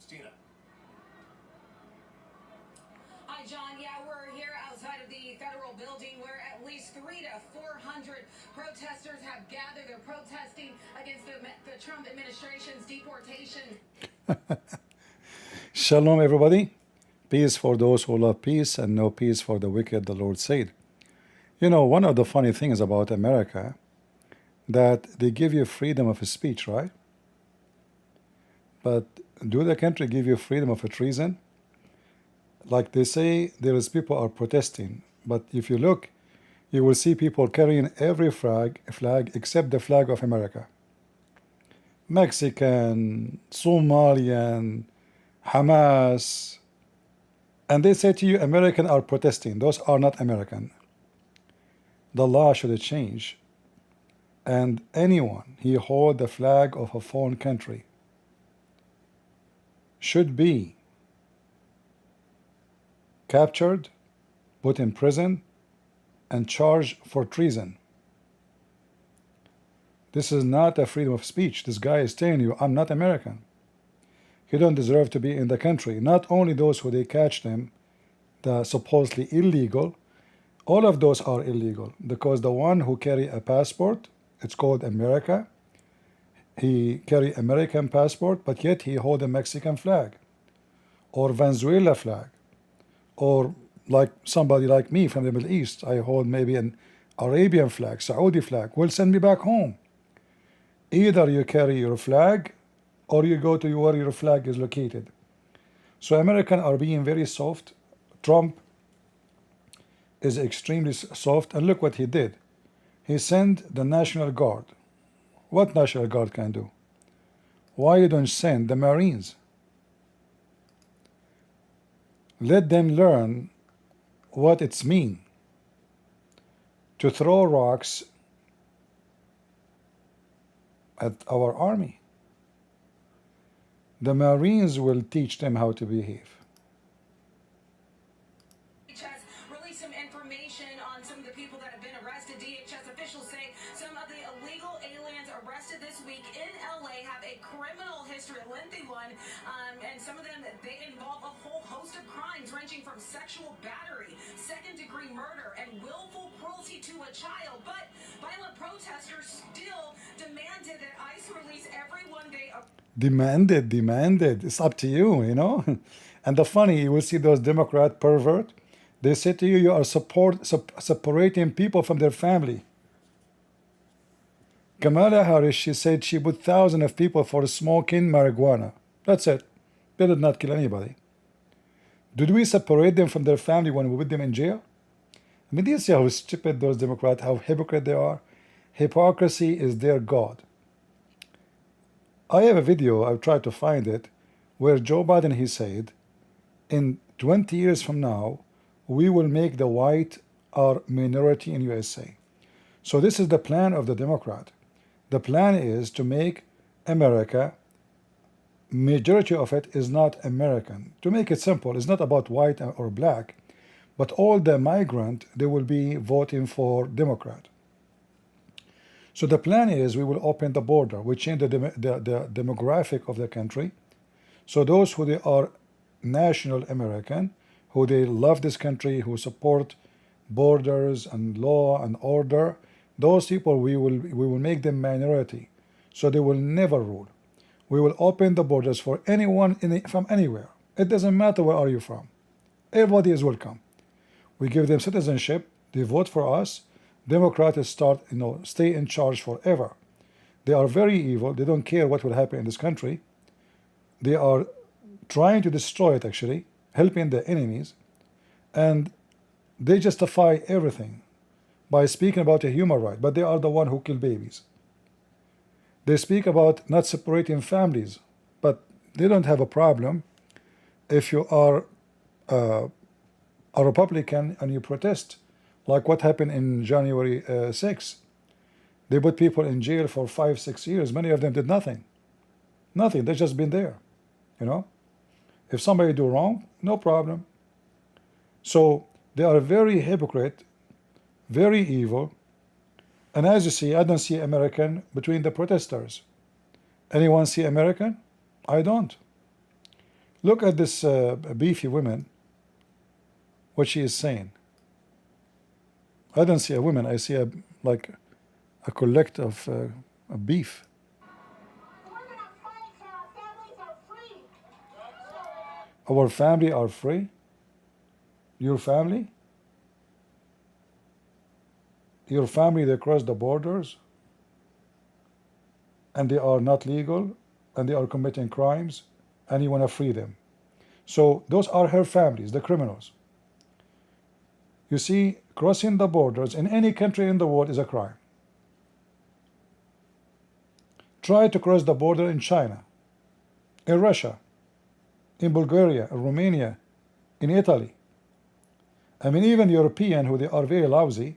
Christina. Hi, John. Yeah, we're here outside of the federal building where at least 300 to 400 protesters have gathered. They're protesting against the Trump administration's deportation. Shalom, everybody. Peace for those who love peace and no peace for the wicked, the Lord said. You know, one of the funny things about America, that they give you freedom of speech, right? But do the country give you freedom of treason? Like they say, there is people are protesting, but if you look, you will see people carrying every flag except the flag of America. Mexican, Somalian, Hamas, and they say to you, American are protesting. Those are not American. The law should change. And anyone who hold the flag of a foreign country should be captured, put in prison, and charged for treason. This is not a freedom of speech. This guy is telling you, I'm not American. You don't deserve to be in the country. Not only those who they catch them, the supposedly illegal, all of those are illegal, because the one who carry a passport, it's called America, he carry American passport, but yet he hold a Mexican flag, or Venezuela flag, or like somebody like me from the Middle East, I hold maybe an Arabian flag, Saudi flag, will send me back home. Either you carry your flag, or you go to where your flag is located. So Americans are being very soft. Trump is extremely soft, and look what he did. He sent the National Guard. What National Guard can do? Why you don't send the Marines? Let them learn what it's mean to throw rocks at our army. The Marines will teach them how to behave. DHS released some information on some of the people that have been arrested. DHS officials say some of the illegal aliens arrested this week in LA have a criminal history, a lengthy one, and some of them, they involve a whole host of crimes ranging from sexual battery, second-degree murder, and willful cruelty to a child. But violent protesters still demanded that ICE release everyone they Demanded. It's up to you, you know. And the funny, you will see those Democrat pervert. They say to you, you are separating people from their family. Kamala Harris, she said she put thousands of people for smoking marijuana. That's it. They did not kill anybody. Did we separate them from their family when we put them in jail? I mean, do you see how stupid those Democrats, how hypocrite they are? Hypocrisy is their God. I have a video, I've tried to find it, where Joe Biden, he said, in 20 years from now, we will make the white our minority in USA. So this is the plan of the Democrat. The plan is to make America, majority of it is not American. To make it simple, it's not about white or black, but all the migrant, they will be voting for Democrat. So the plan is we will open the border, we change the demographic of the country. So those who they are national American, who they love this country, who support borders and law and order, those people we will make them minority, so they will never rule. We will open the borders for anyone from anywhere. It doesn't matter where are you from. Everybody is welcome. We give them citizenship. They vote for us. Democrats start, stay in charge forever. They are very evil. They don't care what will happen in this country. They are trying to destroy it, actually, helping the enemies, and they justify everything by speaking about a human right, but they are the one who kill babies. They speak about not separating families, but they don't have a problem if you are a Republican and you protest, like what happened in January 6th. They put people in jail for 5-6 years. Many of them did nothing. Nothing. They've just been there. If somebody do wrong, no problem. So they are very hypocrite, very evil. And as you see, I don't see American between the protesters. Anyone see American? I don't. Look at this beefy woman, what she is saying. I don't see a woman, I see like a collect of beef. Our family are free? Your family? Your family, they cross the borders and they are not legal and they are committing crimes and you want to free them. So those are her families, the criminals. You see, crossing the borders in any country in the world is a crime. Try to cross the border in China, in Russia, in Bulgaria, in Romania, in Italy. I mean, even European, who they are very lousy,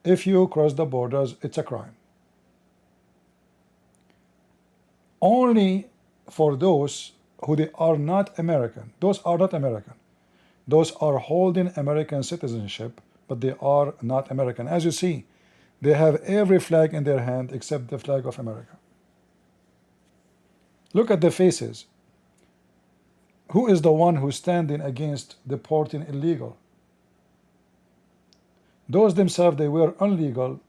if you cross the borders, it's a crime. Only for those who they are not American. Those are not American. Those are holding American citizenship, but they are not American. As you see, they have every flag in their hand except the flag of America. Look at the faces. Who is the one who's standing against deporting illegal? Those themselves, they were illegal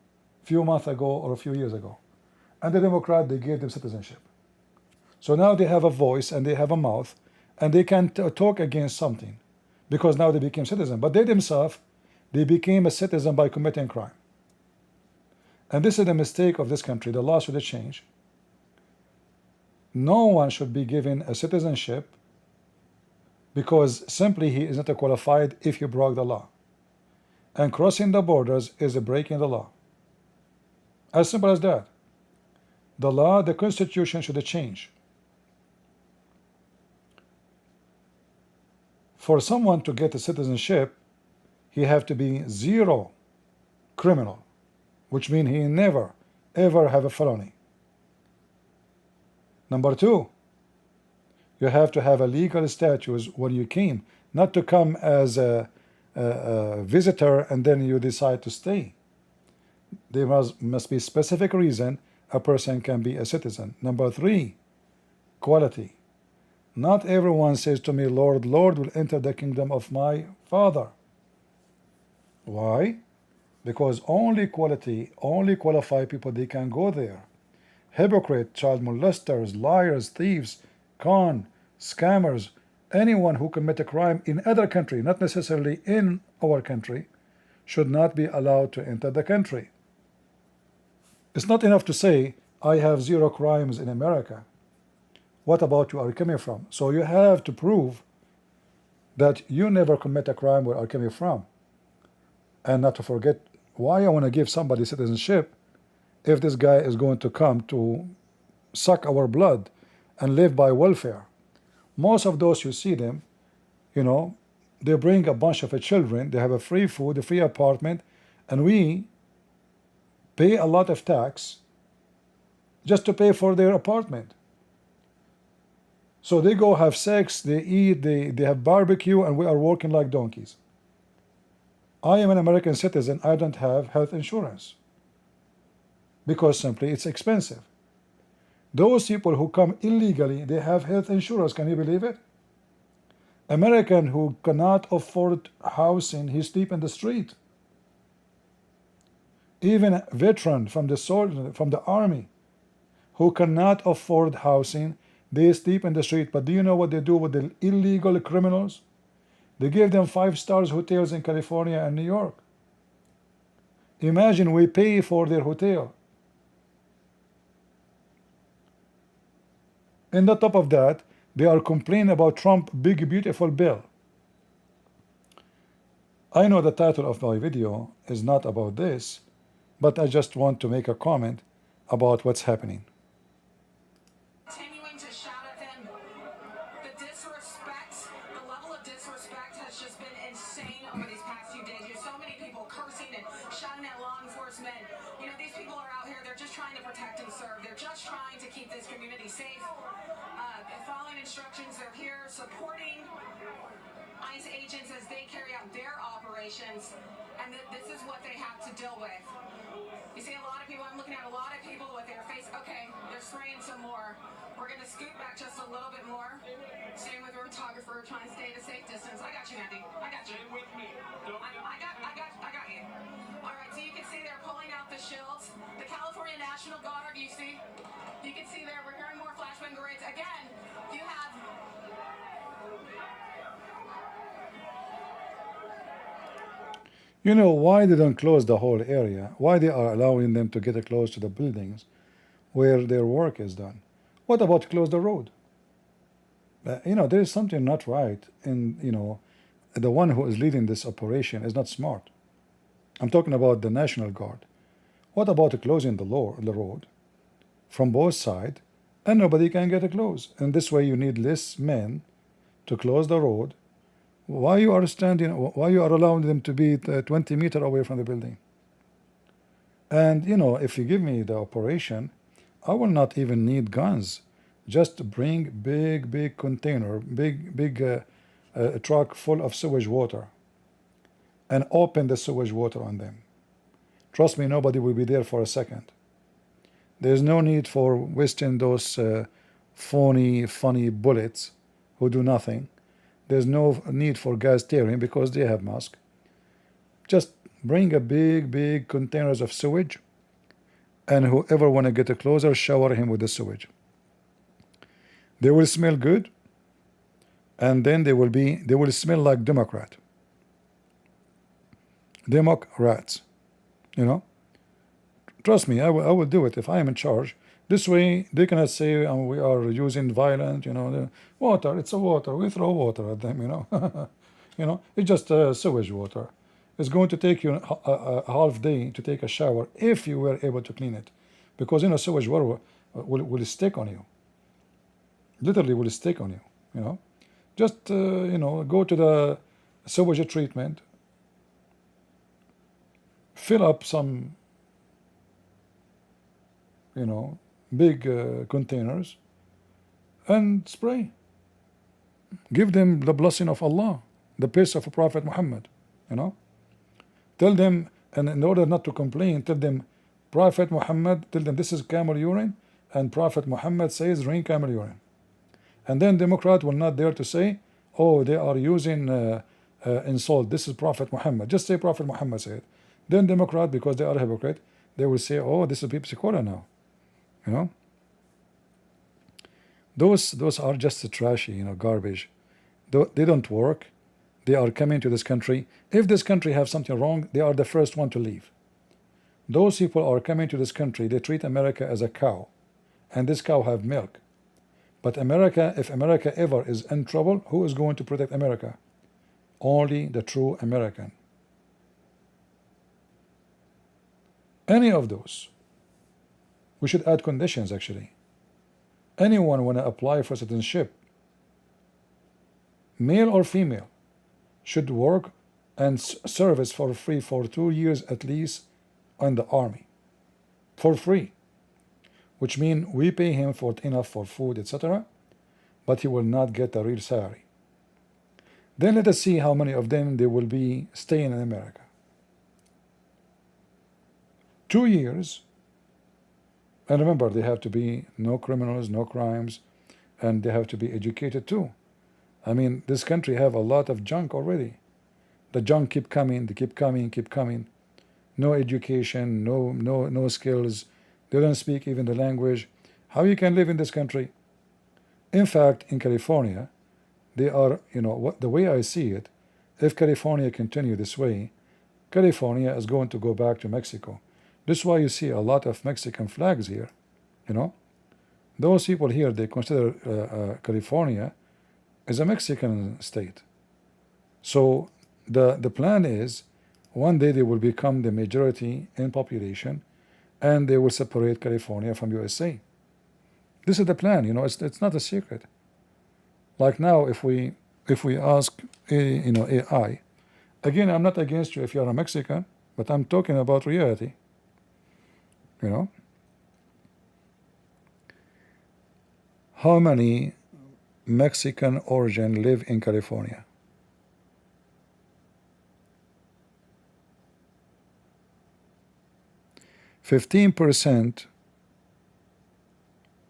a few months ago or a few years ago. And the Democrat, they gave them citizenship. So now they have a voice and they have a mouth and they can talk against something because now they became citizens. But they themselves, they became a citizen by committing crime. And this is the mistake of this country. The law should change. No one should be given a citizenship because simply he is not qualified if he broke the law. And crossing the borders is breaking the law. As simple as that. The law, the Constitution should change. For someone to get a citizenship, he have to be zero criminal, which means he never, ever have a felony. Number two, you have to have a legal status when you came, not to come as a visitor and then you decide to stay. There must be specific reason a person can be a citizen. Number three, quality. Not everyone says to me, Lord, Lord, will enter the kingdom of my Father. Why? Because only quality, only qualified people, they can go there. Hypocrite, child molesters, liars, thieves, con, scammers, anyone who commit a crime in other country, not necessarily in our country, should not be allowed to enter the country. It's not enough to say, I have zero crimes in America. What about you are coming from? So you have to prove that you never commit a crime where are coming from. And not to forget, why I want to give somebody citizenship if this guy is going to come to suck our blood and live by welfare. Most of those you see them, you know, they bring a bunch of children, they have a free food, a free apartment, and we pay a lot of tax just to pay for their apartment. So they go have sex, they eat, they have barbecue, and we are working like donkeys. I am an American citizen, I don't have health insurance because simply it's expensive. Those people who come illegally, they have health insurance, can you believe it? American who cannot afford housing, he sleep in the street. Even a veteran from the army who cannot afford housing, they sleep in the street. But do you know what they do with the illegal criminals? They give them 5-star hotels in California and New York. Imagine we pay for their hotel. And on top of that, they are complaining about Trump's big beautiful bill. I know the title of my video is not about this, but I just want to make a comment about what's happening. Continuing to shout at them. The disrespect, the level of disrespect has just been insane over these past few days. You have so many people cursing and shouting at law enforcement. You know, these people are out here, they're just trying to protect and serve. They're just trying to keep this community safe. Following instructions, they're here supporting ICE agents as they carry out their operations, and this is what they have to deal with. You see a lot of people, I'm looking at a lot of people with their face, okay, they're spraying some more. We're going to scoot back just a little bit more. Staying with your photographer, trying to stay at a safe distance. I got you, Mandy. I got you. Stay with me. I got you. All right, so you can see they're pulling out the shields. The California National Guard, you can see there, we're hearing more flashbang grenades. Again, you have... You know why they don't close the whole area? Why they are allowing them to get close to the buildings where their work is done? What about close the road? You know, there is something not right, and you know, the one who is leading this operation is not smart. I'm talking about the National Guard. What about closing the road from both sides, and nobody can get close? And this way, you need less men to close the road. Why you are standing? Why you are allowing them to be 20 meters away from the building? And you know, if you give me the operation, I will not even need guns. Just bring big container, big truck full of sewage water, and open the sewage water on them. Trust me, nobody will be there for a second. There's no need for wasting those funny bullets who do nothing. There's no need for gas tearing because they have masks. Just bring a big containers of sewage, and whoever want to get closer, shower him with the sewage. They will smell good, and then they will smell like Democrats, you know. Trust me, I will do it if I am in charge. This way, they cannot say we are using violent, you know, the water. It's a water. We throw water at them, you know. You know, it's just sewage water. It's going to take you a half day to take a shower if you were able to clean it, because you know sewage water will stick on you. Literally will stick on you. You know, just you know, go to the sewage treatment, fill up some, you know, big containers, and spray. Give them the blessing of Allah, the peace of Prophet Muhammad. You know, tell them, and in order not to complain, tell them, Prophet Muhammad, tell them this is camel urine, and Prophet Muhammad says drink camel urine. And then Democrat will not dare to say, oh, they are using insult. This is Prophet Muhammad. Just say Prophet Muhammad said. Then Democrat, because they are a hypocrite, they will say, oh, this is Pepsi Cola now. You know, those are just trashy, you know, garbage. They don't work. They are coming to this country. If this country have something wrong, they are the first one to leave. Those people are coming to this country. They treat America as a cow, and this cow have milk. But America, if America ever is in trouble, who is going to protect America? Only the true American. Any of those. We should add conditions, actually. Anyone want to apply for citizenship, male or female, should work and service for free for 2 years at least in the army. For free. Which means we pay him for enough for food, etc., but he will not get a real salary. Then let us see how many of them they will be staying in America. 2 years. And remember, they have to be no criminals, no crimes, and they have to be educated too. I mean, this country have a lot of junk already. The junk keep coming, they keep coming. No education, no skills. They don't speak even the language. How you can live in this country? In fact, in California, they are, you know, the way I see it, if California continue this way, California is going to go back to Mexico. This is why you see a lot of Mexican flags here, you know. Those people here, they consider California as a Mexican state. So the plan is, one day they will become the majority in population, and they will separate California from USA. This is the plan, you know. It's not a secret. Like now, if we ask, you know, AI, again, I'm not against you if you're a Mexican, but I'm talking about reality. You know, how many Mexican origin live in California? 15%,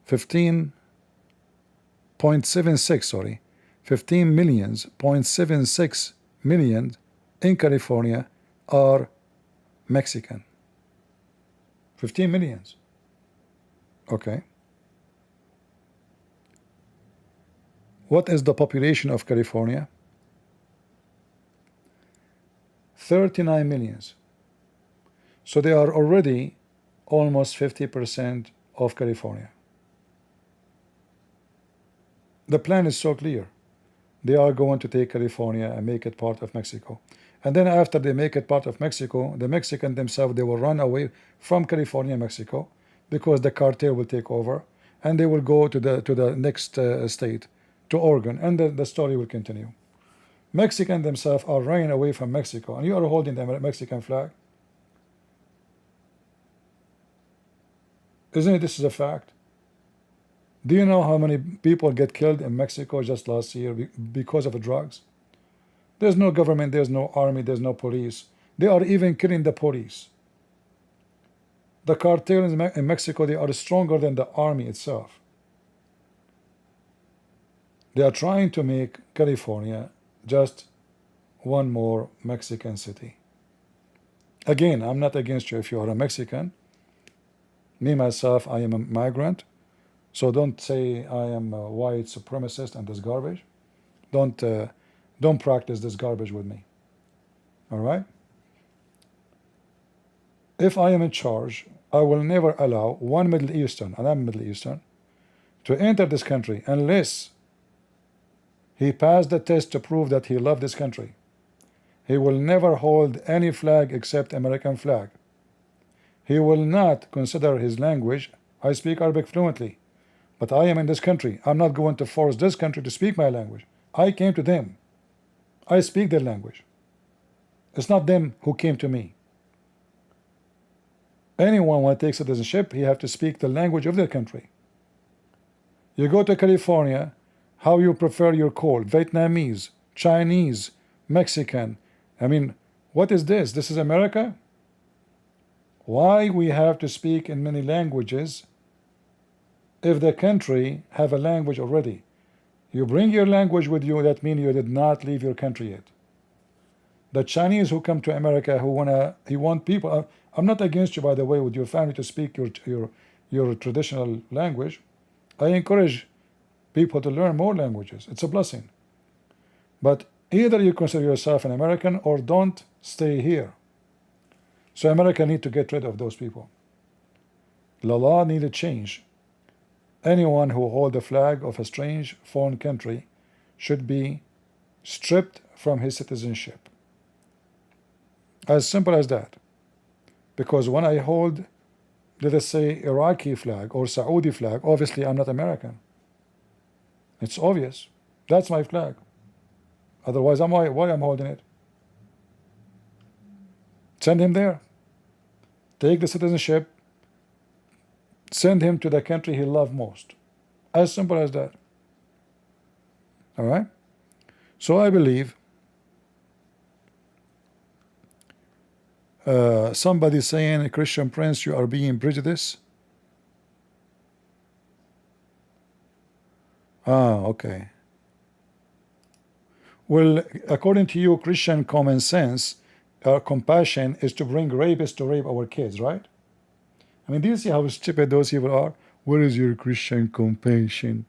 15.76, sorry, 15 millions, 0.76 million in California are Mexican. 15 millions. Okay. What is the population of California? 39 millions. So they are already almost 50% of California. The plan is so clear. They are going to take California and make it part of Mexico. And then after they make it part of Mexico, the Mexicans themselves, they will run away from California and Mexico because the cartel will take over, and they will go to the next state, to Oregon, and the story will continue. Mexicans themselves are running away from Mexico, and you are holding the Mexican flag. Isn't it? This is a fact. Do you know how many people get killed in Mexico just last year because of drugs? There's no government, there's no army, there's no police. They are even killing the police. The cartels in Mexico, they are stronger than the army itself. They are trying to make California just one more Mexican city. Again, I'm not against you if you are a Mexican. Me, myself, I am a migrant. So don't say I am a white supremacist and this garbage. Don't practice this garbage with me. All right? If I am in charge, I will never allow one Middle Eastern, and I'm Middle Eastern, to enter this country unless he passed the test to prove that he loved this country. He will never hold any flag except American flag. He will not consider his language. I speak Arabic fluently, but I am in this country. I'm not going to force this country to speak my language. I came to them. I speak their language. It's not them who came to me. Anyone who takes citizenship, he have to speak the language of their country. You go to California, how you prefer your code? Vietnamese, Chinese, Mexican. I mean, what is this? This is America? Why we have to speak in many languages if the country have a language already? You bring your language with you, that means you did not leave your country yet. The Chinese who come to America, who want people. I'm not against you, by the way, with your family to speak your traditional language. I encourage people to learn more languages. It's a blessing. But either you consider yourself an American or don't stay here. So America need to get rid of those people. The law need to change. Anyone who holds the flag of a strange foreign country should be stripped from his citizenship. As simple as that. Because when I hold, let us say, Iraqi flag or Saudi flag, obviously I'm not American. It's obvious. That's my flag. Otherwise, why I'm holding it? Send him there. Take the citizenship. Send him to the country he loves most. As simple as that. All right? So I believe somebody saying, Christian Prince, you are being prejudiced. Okay. Well, according to you, Christian common sense, compassion is to bring rapists to rape our kids, right? I mean, do you see how stupid those people are? Where is your Christian compassion?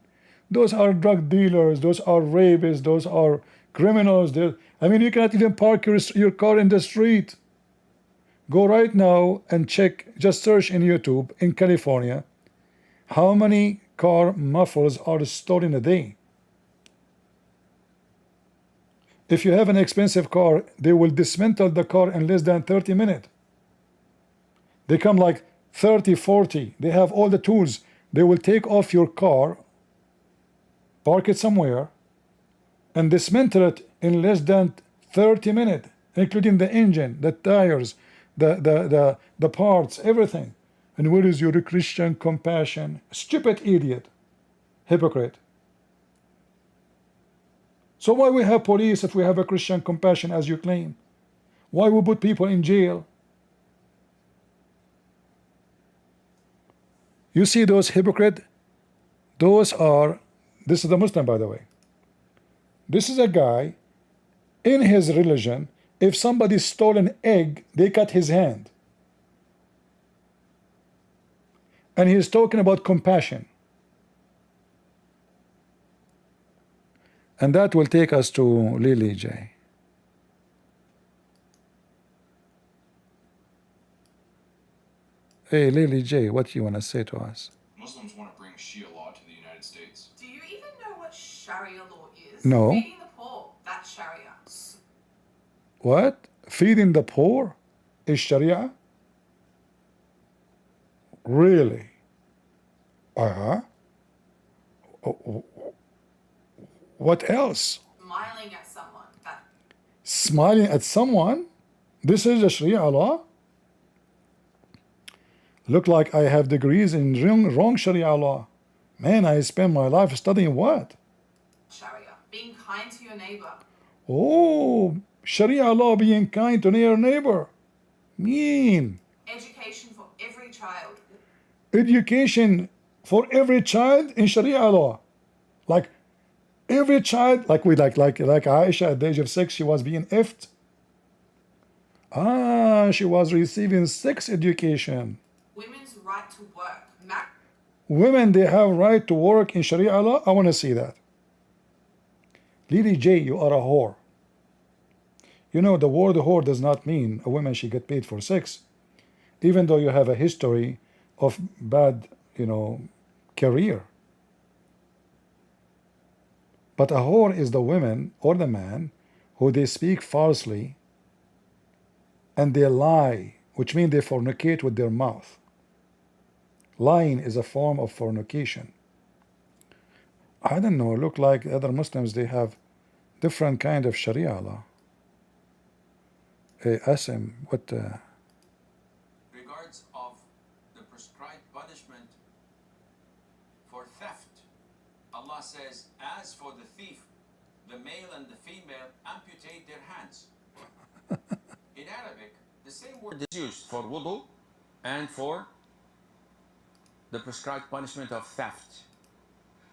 Those are drug dealers, those are rapists, those are criminals. I mean, you cannot even park your car in the street. Go right now and check, just search in YouTube, in California, how many car mufflers are stolen a day. If you have an expensive car, they will dismantle the car in less than 30 minutes. They come like 30, 40. They have all the tools. They will take off your car, park it somewhere, and dismantle it in less than 30 minutes, including the engine, the tires, the parts, everything. And where is your Christian compassion? Stupid idiot. Hypocrite. So why we have police if we have a Christian compassion as you claim? Why we put people in jail? You see those hypocrite? This is the Muslim, by the way. This is a guy, in his religion, if somebody stole an egg, they cut his hand. And he's talking about compassion. And that will take us to Lilly J. Hey, Lilly J, what do you want to say to us? Muslims want to bring Shia law to the United States. Do you even know what Sharia law is? No. Feeding the poor, that's Sharia. What? Feeding the poor is Sharia? Really? Uh-huh. What else? Smiling at someone, that Smiling at someone? This is a Sharia law? Look like I have degrees in wrong Sharia law. Man, I spend my life studying what? Sharia. Being kind to your neighbor. Oh, Sharia law, being kind to your neighbor. Mean. Education for every child. Education for every child in Sharia law. Like every child, like Aisha at the age of 6, she was being effed. She was receiving sex education. Women's right to work. Women, they have right to work in Sharia law. I want to see that. Lily J, you are a whore. You know, the word whore does not mean a woman should get paid for sex, even though you have a history of bad, career. But a whore is the woman or the man who they speak falsely and they lie, which means they fornicate with their mouth. Lying is a form of fornication. I don't know, look like other Muslims, they have different kind of Sharia law. Hey, Asim, what? Regards of the prescribed punishment for theft. Allah says, as for the thief, the male and the female amputate their hands. In Arabic, the same word is used for wudu and for the prescribed punishment of theft.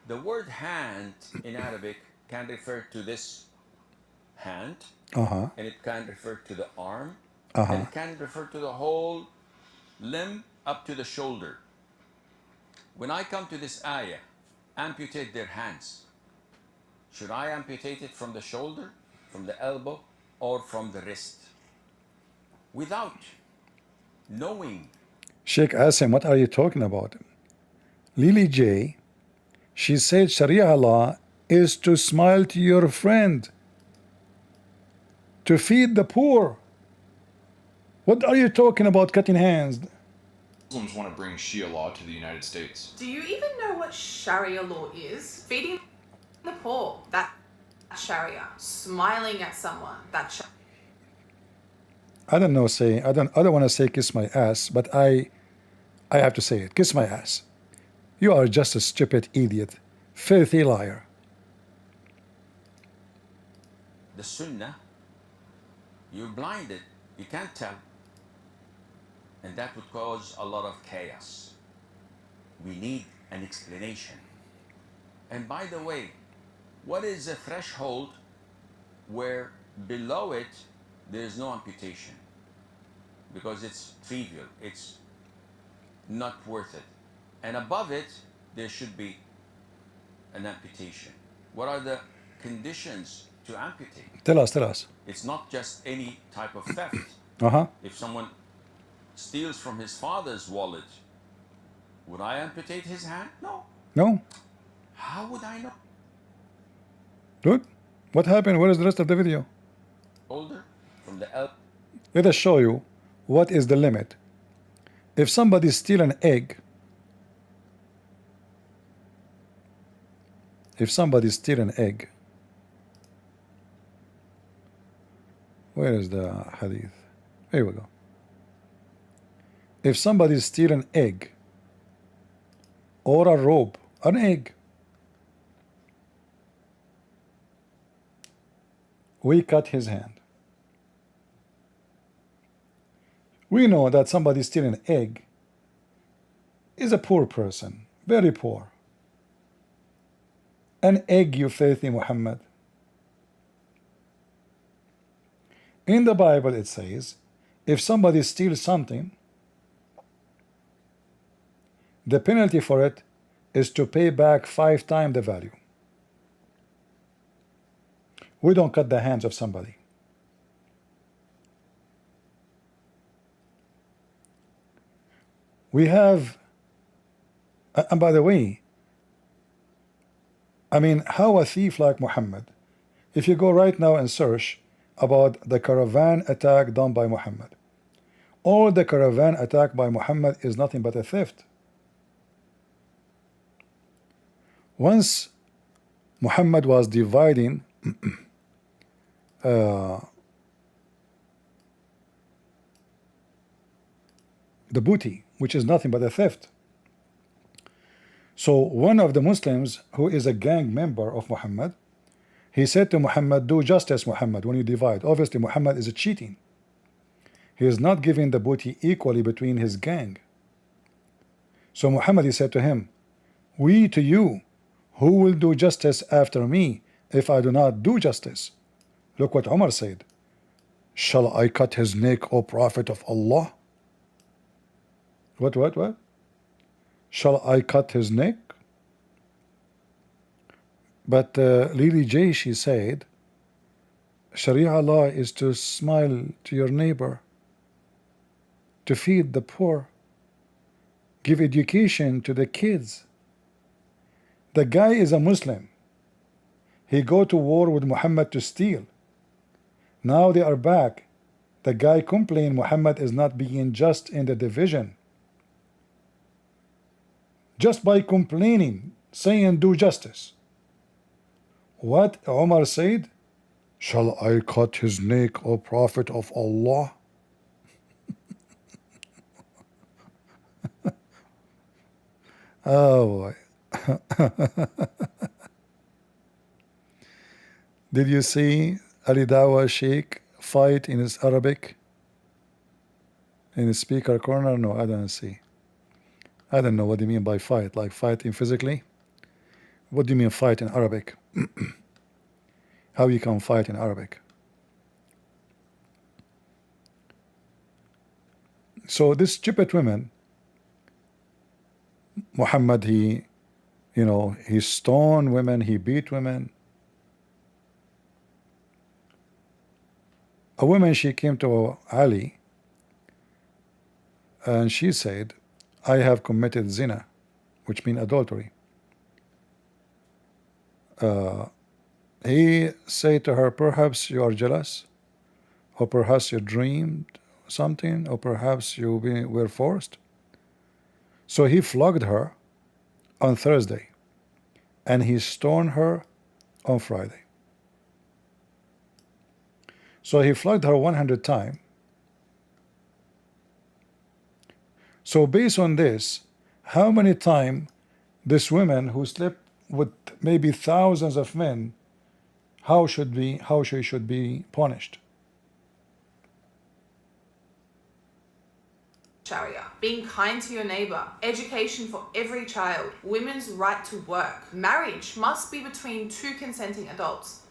The word hand in Arabic can refer to this hand, Uh-huh. and it can refer to the arm, Uh-huh. and it can refer to the whole limb up to the shoulder. When I come to this ayah, amputate their hands, should I amputate it from the shoulder, from the elbow, or from the wrist? Without knowing. Sheikh Asim, what are you talking about? Lily J, she said Sharia law is to smile to your friend, to feed the poor. What are you talking about cutting hands? Muslims want to bring Shia law to the United States. Do you even know what Sharia law is? Feeding the poor, that's Sharia. Smiling at someone, that's Sharia. I don't know, I don't want to say kiss my ass, but I have to say it. Kiss my ass. You are just a stupid idiot, filthy liar. The sunnah, you're blinded, you can't tell. And that would cause a lot of chaos. We need an explanation. And by the way, what is the threshold where below it there's no amputation? Because it's trivial, it's not worth it. And above it, there should be an amputation. What are the conditions to amputate? Tell us. It's not just any type of theft. Uh-huh. If someone steals from his father's wallet, would I amputate his hand? No. No? How would I know? Good. What happened? Where is the rest of the video? Older, from the elbow. Let us show you what is the limit. If somebody steals an egg, where is the hadith? Here we go. If somebody steals an egg or a rope, an egg, we cut his hand. We know that somebody steals an egg, is a poor person, very poor. An egg, you filthy Muhammad. In the Bible it says, if somebody steals something, the penalty for it is to pay back 5 times the value. We don't cut the hands of somebody. We have, and by the way, I mean, how a thief like Muhammad, if you go right now and search about the caravan attack done by Muhammad, all the caravan attack by Muhammad is nothing but a theft. Once Muhammad was dividing the booty, which is nothing but a theft. So one of the Muslims, who is a gang member of Muhammad, he said to Muhammad, do justice, Muhammad, when you divide. Obviously Muhammad is cheating. He is not giving the booty equally between his gang. So Muhammad, he said to him, we to you, who will do justice after me if I do not do justice? Look what Umar said. Shall I cut his neck, O Prophet of Allah? What? Shall I cut his neck? But Lilly J, she said, Sharia law is to smile to your neighbor, to feed the poor, give education to the kids. The guy is a Muslim. He go to war with Muhammad to steal. Now they are back. The guy complained Muhammad is not being just in the division. Just by complaining, saying do justice. What Umar said? Shall I cut his neck, O Prophet of Allah? Oh boy. Did you see Ali Dawa Sheikh fight in his Arabic? In his speaker corner? No, I don't see. I don't know what do you mean by fight, like fighting physically? What do you mean fight in Arabic? How you can fight in Arabic? So this stupid woman, Muhammad, he stoned women, he beat women. A woman, she came to Ali and she said, I have committed zina, which means adultery. He said to her, perhaps you are jealous, or perhaps you dreamed something, or perhaps you were forced. So he flogged her on Thursday, and he stoned her on Friday. So he flogged her 100 times. So based on this, how many times this woman who slept with maybe thousands of men, how she should be punished? Sharia, being kind to your neighbor, education for every child, women's right to work. Marriage must be between 2 consenting adults.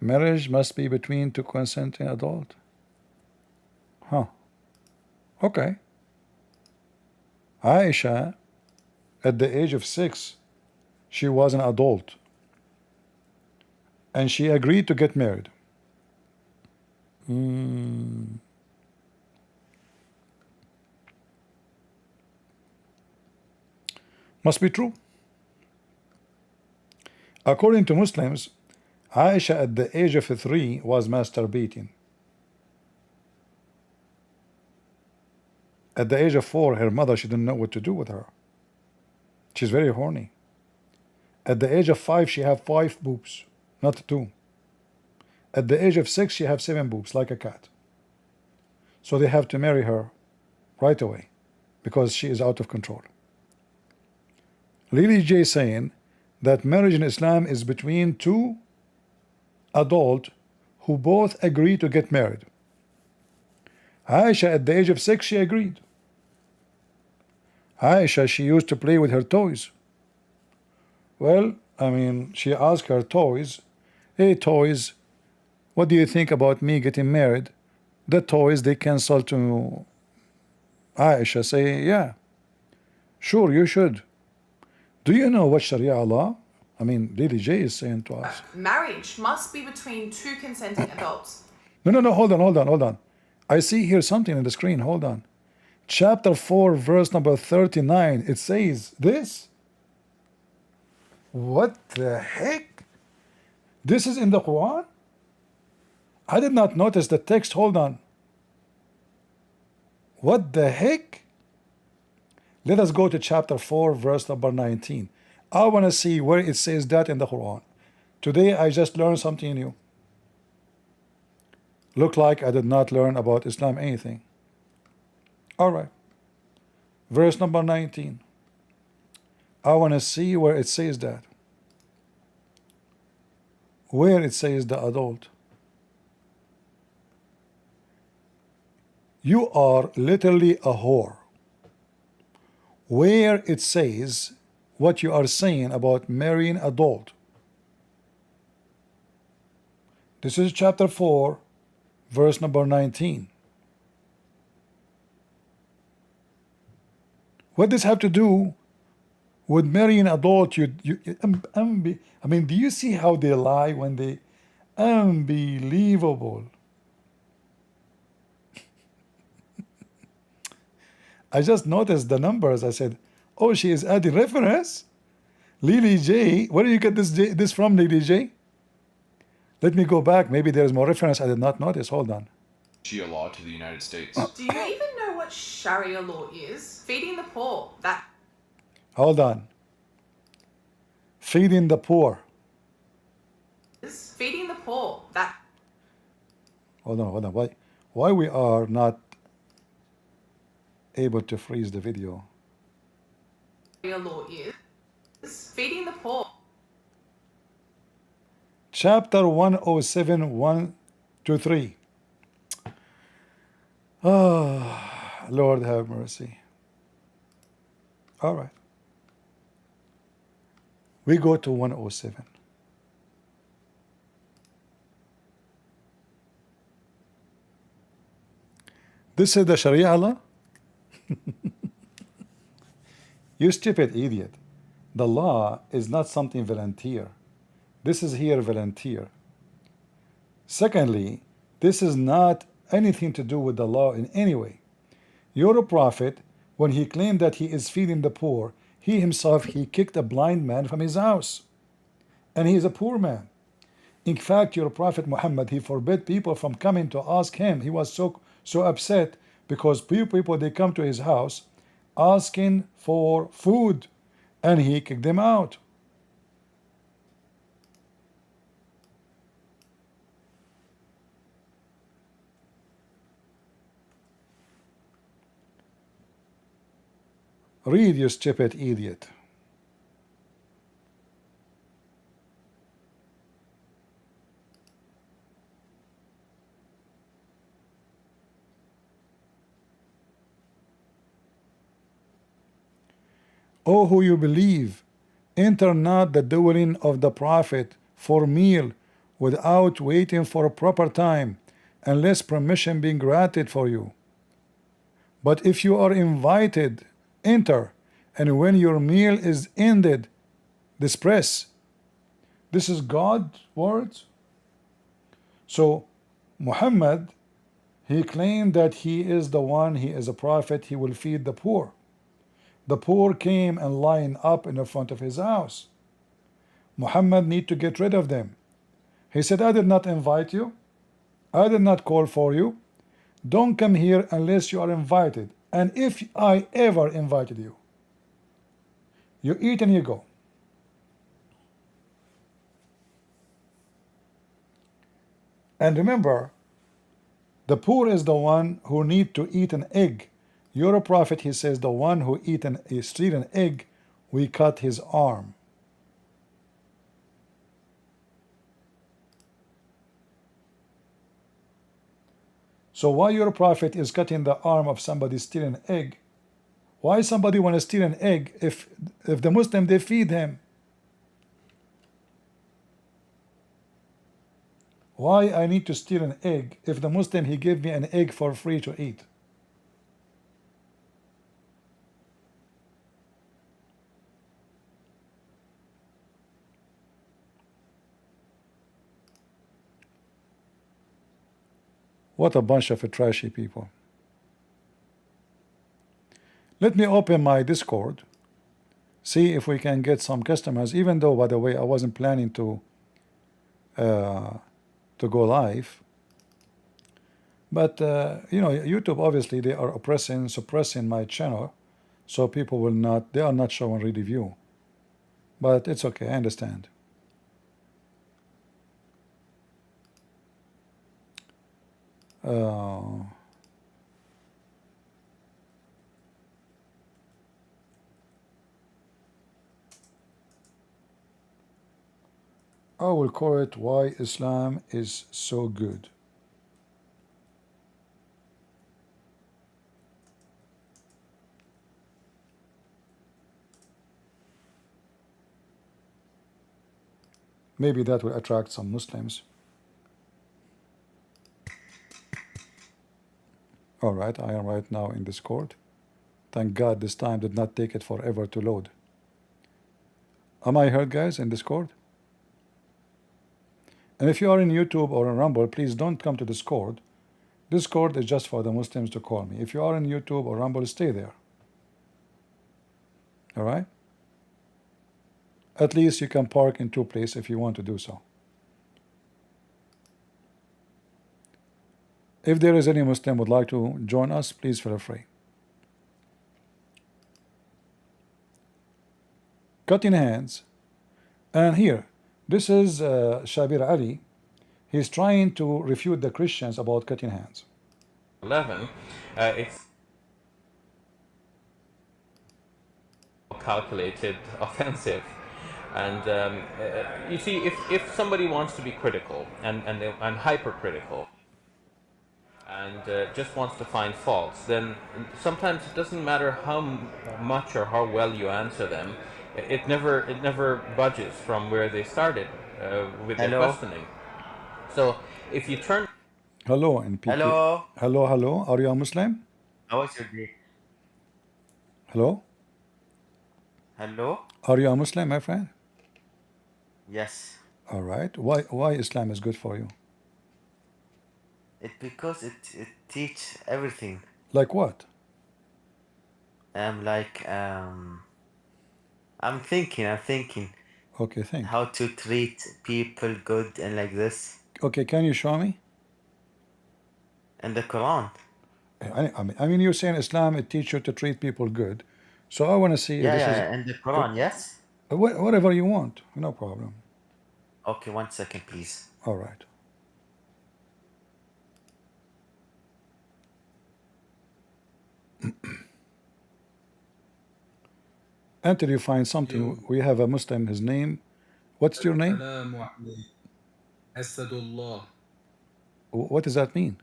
Marriage must be between 2 consenting adults. Huh. Okay. Aisha, at the age of 6, she was an adult. And she agreed to get married. Must be true. According to Muslims, Aisha at the age of 3 was masturbating. At the age of 4, her mother, she didn't know what to do with her. She's very horny. At the age of 5, she had 5 boobs, not 2. At the age of 6, she had 7 boobs, like a cat. So they have to marry her right away, because she is out of control. Lilly J saying that marriage in Islam is between 2 adults who both agree to get married. Aisha at the age of 6, she agreed. Aisha, she used to play with her toys. Well, I mean, she asked her toys, hey toys, what do you think about me getting married? The toys, they cancel to Aisha, say, yeah, sure, you should. Do you know what Sharia law? I mean, Lily J is saying to us. Marriage must be between two consenting adults. No, hold on. I see here something on the screen, hold on. Chapter 4, verse number 39, it says this. What the heck? This is in the Quran? I did not notice the text, hold on. What the heck? Let us go to chapter 4, verse number 19. I want to see where it says that in the Quran. Today I just learned something new. Look like I did not learn about Islam anything. Alright. Verse number 19. I want to see where it says that. Where it says the adult. You are literally a whore. Where it says what you are saying about marrying adult. This is chapter 4, verse number 19. What does have to do with marrying adult? I mean, do you see how they lie when they unbelievable? I just noticed the numbers. I said, oh, she is adding reference. Lily J, where do you get this from, Lily J? Let me go back. Maybe there is more reference I did not notice. Hold on. Shia law to the United States. Do you even know what Sharia law is? Feeding the poor. That. Hold on. Feeding the poor. Is feeding the poor. That. Hold on. Why we are not able to freeze the video? Sharia law is feeding the poor. Chapter 107, 1 to 3. Ah, Lord have mercy. All right. We go to 107. This is the Sharia law? You stupid idiot. The law is not something volunteer. This is here volunteer. Secondly, this is not anything to do with the law in any way. Your prophet, when he claimed that he is feeding the poor, he himself, he kicked a blind man from his house. And he is a poor man. In fact, your prophet Muhammad, he forbid people from coming to ask him. He was so upset because people, they come to his house asking for food, and he kicked them out. Read, you stupid idiot. O who you believe, enter not the dwelling of the prophet for meal without waiting for a proper time, unless permission be granted for you. But if you are invited, enter, and when your meal is ended, disperse. This is God's words. So Muhammad, he claimed that he is the one, he is a prophet, he will feed the poor. The poor came and lined up in the front of his house. Muhammad need to get rid of them. He said, I did not invite you. I did not call for you. Don't come here unless you are invited. And if I ever invited you, you eat and you go. And remember, the poor is the one who need to eat an egg. Your prophet, he says, the one who eat an egg, we cut his arm. So while your prophet is cutting the arm of somebody stealing an egg, Why somebody want to steal an egg if the Muslim they feed him? Why I need to steal an egg if the Muslim he gave me an egg for free to eat? What a bunch of trashy people. Let me open my Discord, see if we can get some customers, even though, by the way, I wasn't planning to go live. But you know, YouTube obviously they are suppressing my channel, so people will not, they are not showing ready view. But it's okay, I understand. I will call it Why Islam is So Good. Maybe that will attract some Muslims. All right, I am right now in Discord. Thank God this time did not take it forever to load. Am I heard, guys, in Discord? And if you are in YouTube or in Rumble, please don't come to Discord. Discord is just for the Muslims to call me. If you are in YouTube or Rumble, stay there. All right? At least you can park in two places if you want to do so. If there is any Muslim would like to join us, please feel free. Cutting hands. And here, this is Shabir Ali. He's trying to refute the Christians about cutting hands. 11, it's calculated offensive. And you see, if somebody wants to be critical and hypercritical and just wants to find faults, then sometimes it doesn't matter how much or how well you answer them. It never budges from where they started with their questioning. So if you turn. Hello, NPK. Hello. Hello, hello. Are you a Muslim? How was your day? Hello? Hello? Are you a Muslim, my friend? Yes. All right. Why Islam is good for you? It because it teach everything. Like what? I'm thinking. Okay, think. How to treat people good and like this. Okay, can you show me? In the Quran. I mean, you're saying Islam it teaches you to treat people good, so I want to see. Yeah, if this yeah, in the Quran, yes. Whatever you want, no problem. Okay, 1 second, please. All right. Until you find something, we have a Muslim. His name, what's your name? Asadullah, What does that mean?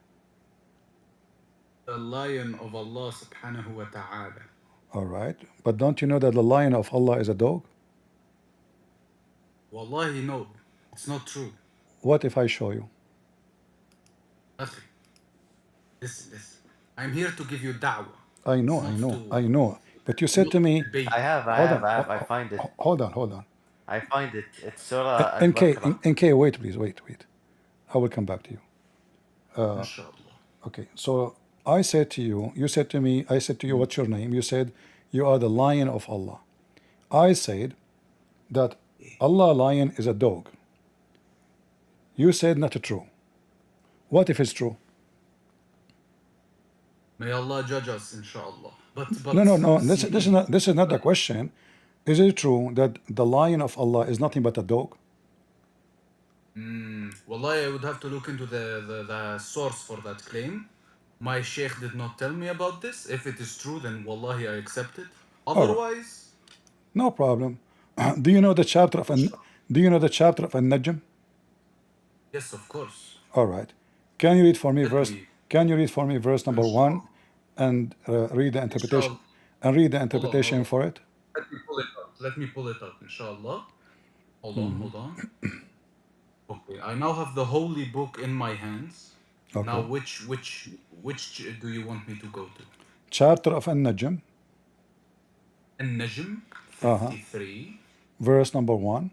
the lion of Allah subhanahu wa ta'ala. All right, but don't you know that the lion of Allah is a dog? Wallahi, no, it's not true. What if I show you? Akhi, listen. I'm here to give you da'wah. I know. But you said to me, I find it. Hold on. I find it. It's Surah NK, Al-Baqarah. wait, please, wait. I will come back to you. Inshallah. Okay, so I said to you, you said to me, I said to you, what's your name? You said, you are the lion of Allah. I said that Allah lion is a dog. You said not true. What if it's true? May Allah judge us, inshallah. But No. This is not the question. Is it true that the lion of Allah is nothing but a dog? Wallahi, I would have to look into the source for that claim. My sheikh did not tell me about this. If it is true, then wallahi, I accept it. Otherwise, no problem. Do you know the chapter of An-Najm? yes, of course. All right. Can you read for me verse number 1 and read the interpretation? and read the Hold on, interpretation hold on. for it. Let me pull it up. Let me pull it up, inshallah. Hold on, hold on. Okay, I now have the holy book in my hands. Now, Okay. which do you want me to go to? Chapter of An-Najm, An-Najm uh-huh, 53, verse number 1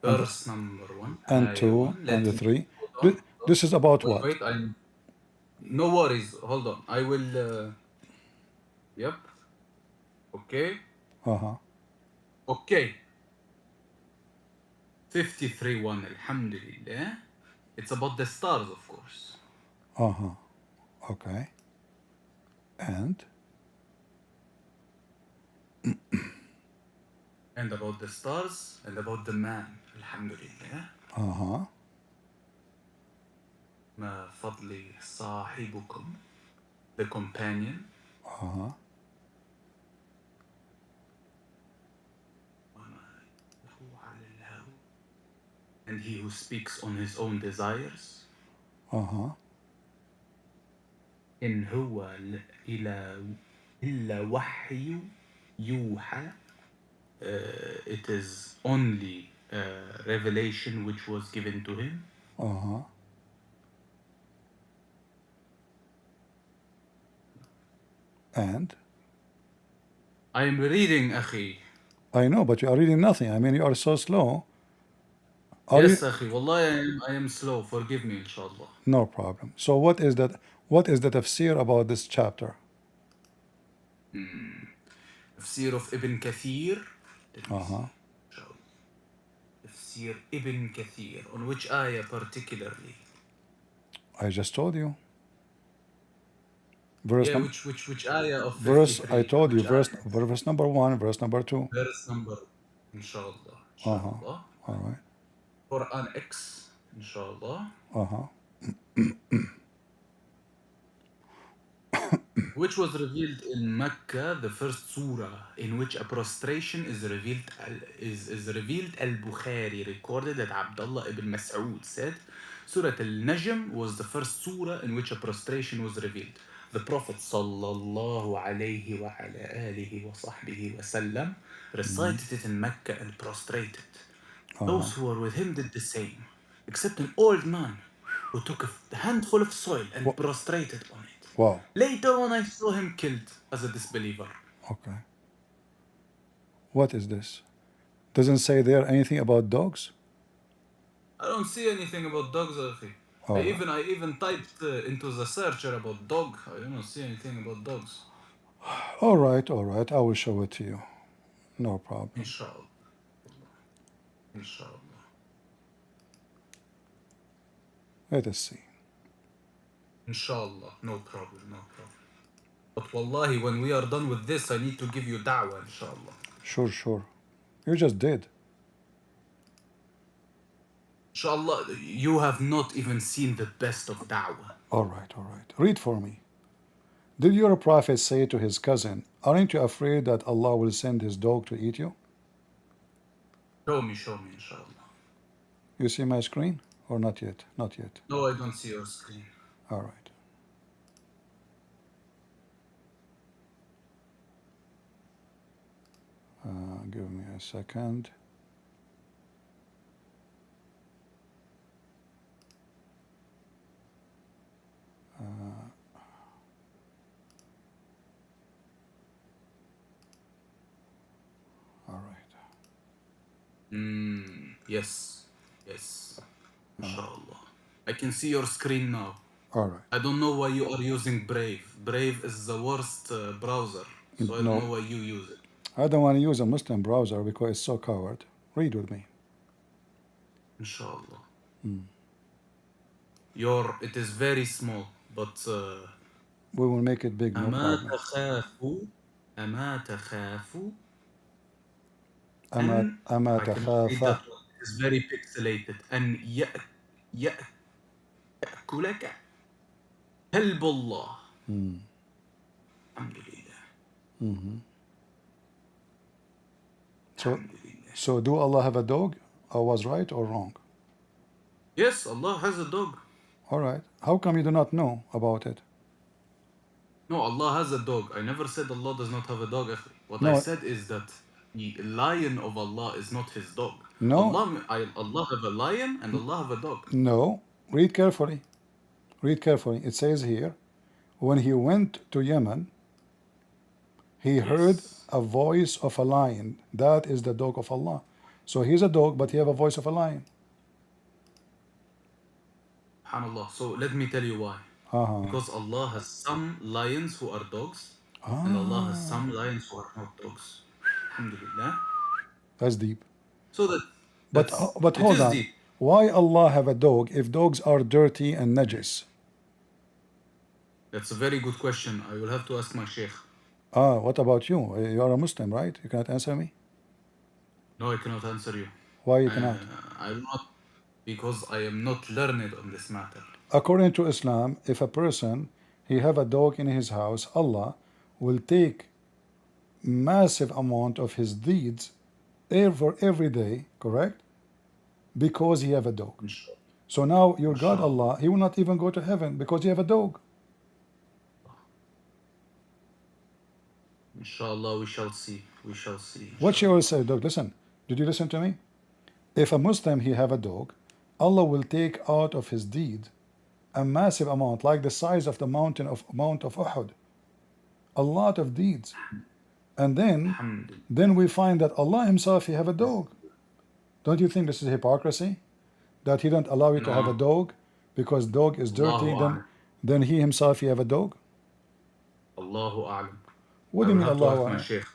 and verse number 1, and ayah 2 1. Let and me, 3. hold on, hold on. This is about Wait, what? wait, no worries. Hold on. I will, yep. Okay. Uh-huh. Okay. 53 1, alhamdulillah. It's about the stars, of course. Uh-huh. Okay. And And about the stars and about the man, alhamdulillah. uh-huh. ما فضل صاحبكم, the companion. Uh-huh. And he who speaks on his own desires. Uh-huh. إن هو إلا وحي يوحى. It is only revelation which was given to him. Uh-huh. And I am reading, أخي. I know, but you are reading nothing. I mean, you are so slow. Yes, أخي. والله I am slow. Forgive me, inshallah. No problem. So what is that? What is the tafsir about this chapter? Tafsir of Ibn Kathir. Uh-huh. Tafsir Ibn Kathir. On which ayah particularly? I just told you. Verse Yeah, number. which ayah of 53? Verse. I told you. Which ayah? Verse number 1. Verse number 2. Verse number, inshallah. Uh-huh. Inshallah. All right. Quran X, inshallah. Uh-huh. Which was revealed in Mecca, the first surah in which a prostration is revealed. Is revealed. Al-Bukhari recorded that Abdullah ibn Mas'ud said, Surah Al-Najm was the first surah in which a prostration was revealed. The Prophet sallallahu alayhi wa ala alihi wa sahbihi wa sallam recited it in Mecca and prostrated. Those who were with him did the same, except an old man who took a handful of soil and prostrated on it. Wow. Later on, I saw him killed as a disbeliever. Okay. What is this? Doesn't say there anything about dogs? I don't see anything about dogs, Akhi. I even typed into the searcher about dog. I don't see anything about dogs. All right. I will show it to you. No problem. Inshallah. Inshallah. Let us see. Inshallah. No problem. No problem. But wallahi, when we are done with this, I need to give you da'wah, inshallah. Sure. You just did. Inshallah, you have not even seen the best of da'wah. All right. Read for me. Did your prophet say to his cousin, aren't you afraid that Allah will send his dog to eat you? Show me, inshallah. You see my screen? Or not yet? Not yet. No, I don't see your screen. All right. Give me a second. All right. Yes. Inshallah. I can see your screen now. All right. I don't know why you are using Brave. Brave is the worst browser, so I don't know why you use it. I don't want to use a Muslim browser because it's so coward. Read with me. Inshallah. It is very small, but We will make it big, no أما problem. تخاف أما I cannot read تخاف. that one. It is very pixelated. أن يأكلك كلب الله. الحمد لله. So do Allah have a dog? I was right or wrong? Yes, Allah has a dog. All right. How come you do not know about it? No, Allah has a dog. I never said Allah does not have a dog, akhi. What I No, said is that the lion of Allah is not his dog. no, Allah have a lion and Allah have a dog. no. Read carefully. Read carefully. It says here, when he went to Yemen, he heard Yes. a voice of a lion. That is the dog of Allah. So he's a dog, but he have a voice of a lion. SubhanAllah. So let me tell you why. Uh-huh. Because Allah has some lions who are dogs, and Allah has some lions who are not dogs. Alhamdulillah. That's deep. So But it hold is on. deep. Why Allah have a dog if dogs are dirty and najis? That's a very good question. I will have to ask my sheikh. What about you? You are a Muslim, right? You cannot answer me? No, I cannot answer you. Why you cannot? I will not, because I am not learned on this matter. According to Islam, if a person he have a dog in his house, Allah will take massive amount of his deeds every day, correct? Because he have a dog. Inshallah. So now your God Inshallah. Allah, he will not even go to heaven because you have a dog. Inshallah, we shall see. We shall see. What she will say, dog, listen. Did you listen to me? If a Muslim he have a dog, Allah will take out of his deed a massive amount, like the size of the Mount of Uhud. A lot of deeds. And then we find that Allah himself he have a dog. Don't you think this is hypocrisy? That he don't allow you to have a dog because dog is dirty, then he himself he have a dog? Allahu A'lam. What do you mean I will have to Allah? ask my sheikh.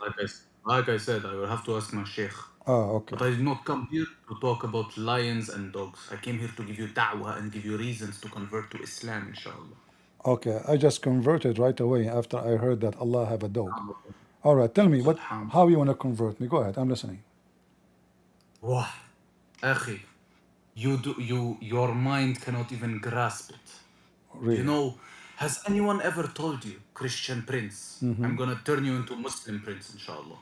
Like I said, I will have to ask my sheikh. Okay. But I did not come here to talk about lions and dogs. I came here to give you da'wah and give you reasons to convert to Islam, inshallah. Okay, I just converted right away after I heard that Allah have a dog. All right, tell me how you want to convert me. Go ahead, I'm listening. Wah, akhi, your mind cannot even grasp it. Really? You know, has anyone ever told you, Christian Prince, I'm gonna turn you into Muslim Prince, inshallah.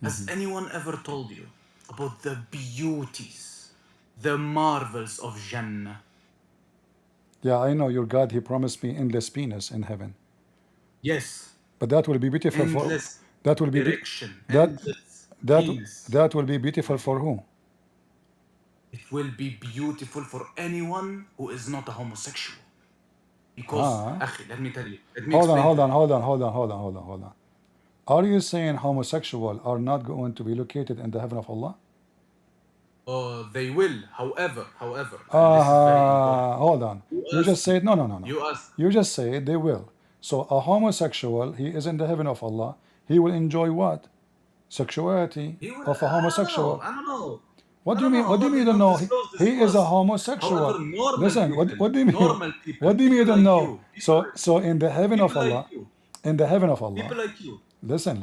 Has anyone ever told you about the beauties, the marvels of Jannah? Yeah, I know your God, he promised me endless penis in heaven. Yes. But that will be beautiful Endless for that will be direction. that will be beautiful for who? It will be beautiful for anyone who is not a homosexual. Because, akhi, let me tell you. Hold on. Are you saying homosexual are not going to be located in the heaven of Allah? They will, however, and this is very important. Hold on. You just said no. You asked. You just said they will. So a homosexual, he is in the heaven of Allah. He will enjoy what? Sexuality of a homosexual. I don't know. What do you mean? What do you mean you don't know? He is a homosexual. However, Listen, what do you mean? What do you mean you don't know? So in the heaven of Allah, in the heaven of Allah. People like you. Listen.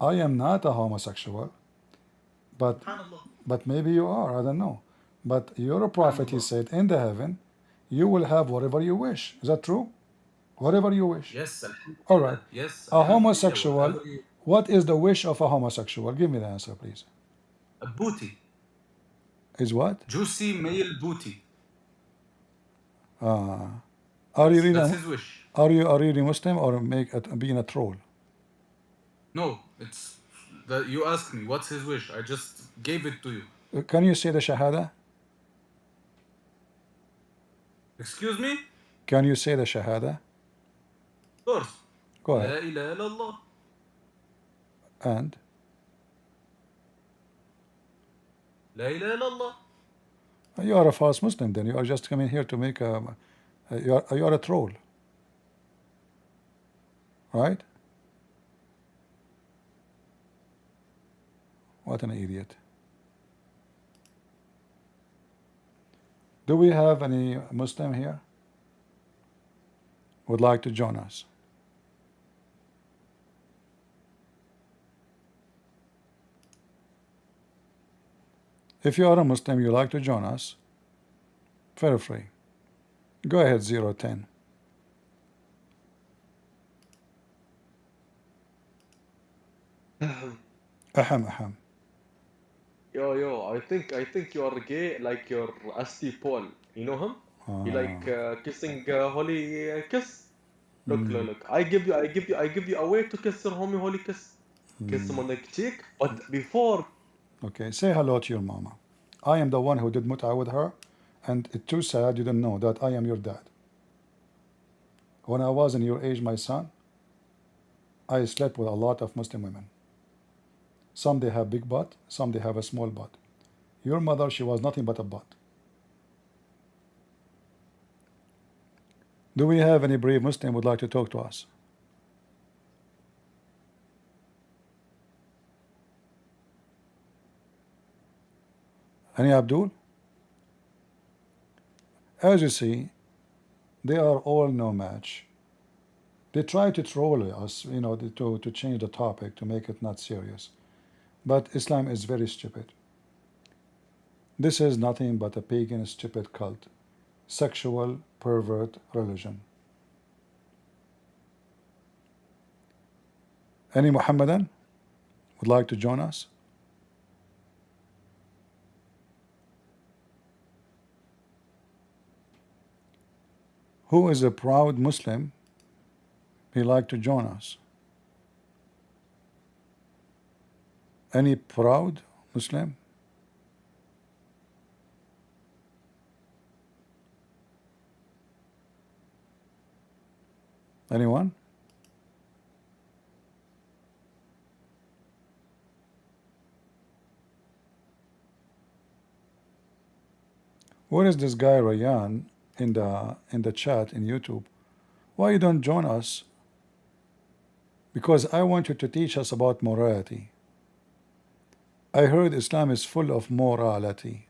I am not a homosexual, but maybe you are. I don't know. But your prophet, he said, in the heaven, you will have whatever you wish. Is that true? Whatever you wish. Yes. All right. Yes. A homosexual. What is the wish of a homosexual? Give me the answer, please. A booty. Is what? Juicy male booty. Are you really? That's his wish. Are you really Muslim or being a troll? No, it's that you asked me what's his wish. I just gave it to you. Can you say the Shahada? Excuse me? Can you say the Shahada? Of course. Go ahead. La ilaha illallah. And? La ilaha illallah. You are a false Muslim then. You are just coming here to make you are a troll. Right? What an idiot. Do we have any Muslim here? Would like to join us? If you are a Muslim, you like to join us, feel free. Go ahead, 010. Aham. Yo, I think you are gay like your Asti Paul. You know him? He like kissing holy kiss. Look. I give you a way to kiss your homie holy kiss. Kiss him on the cheek, but before Okay, say hello to your mama. I am the one who did mut'a with her, and it's too sad you didn't know that I am your dad. When I was in your age, my son, I slept with a lot of Muslim women. Some they have big butt, some they have a small butt. Your mother, she was nothing but a butt. Do we have any brave Muslim who would like to talk to us? Any Abdul? As you see, they are all no match. They try to troll us, to change the topic, to make it not serious. But Islam is very stupid. This is nothing but a pagan, stupid cult, sexual, pervert religion. Any Muhammadan would like to join us? Who is a proud Muslim? He like to join us. Any proud Muslim? Anyone? Where is this guy Rayyan in the chat in YouTube? Why you don't join us? Because I want you to teach us about morality. I heard Islam is full of morality.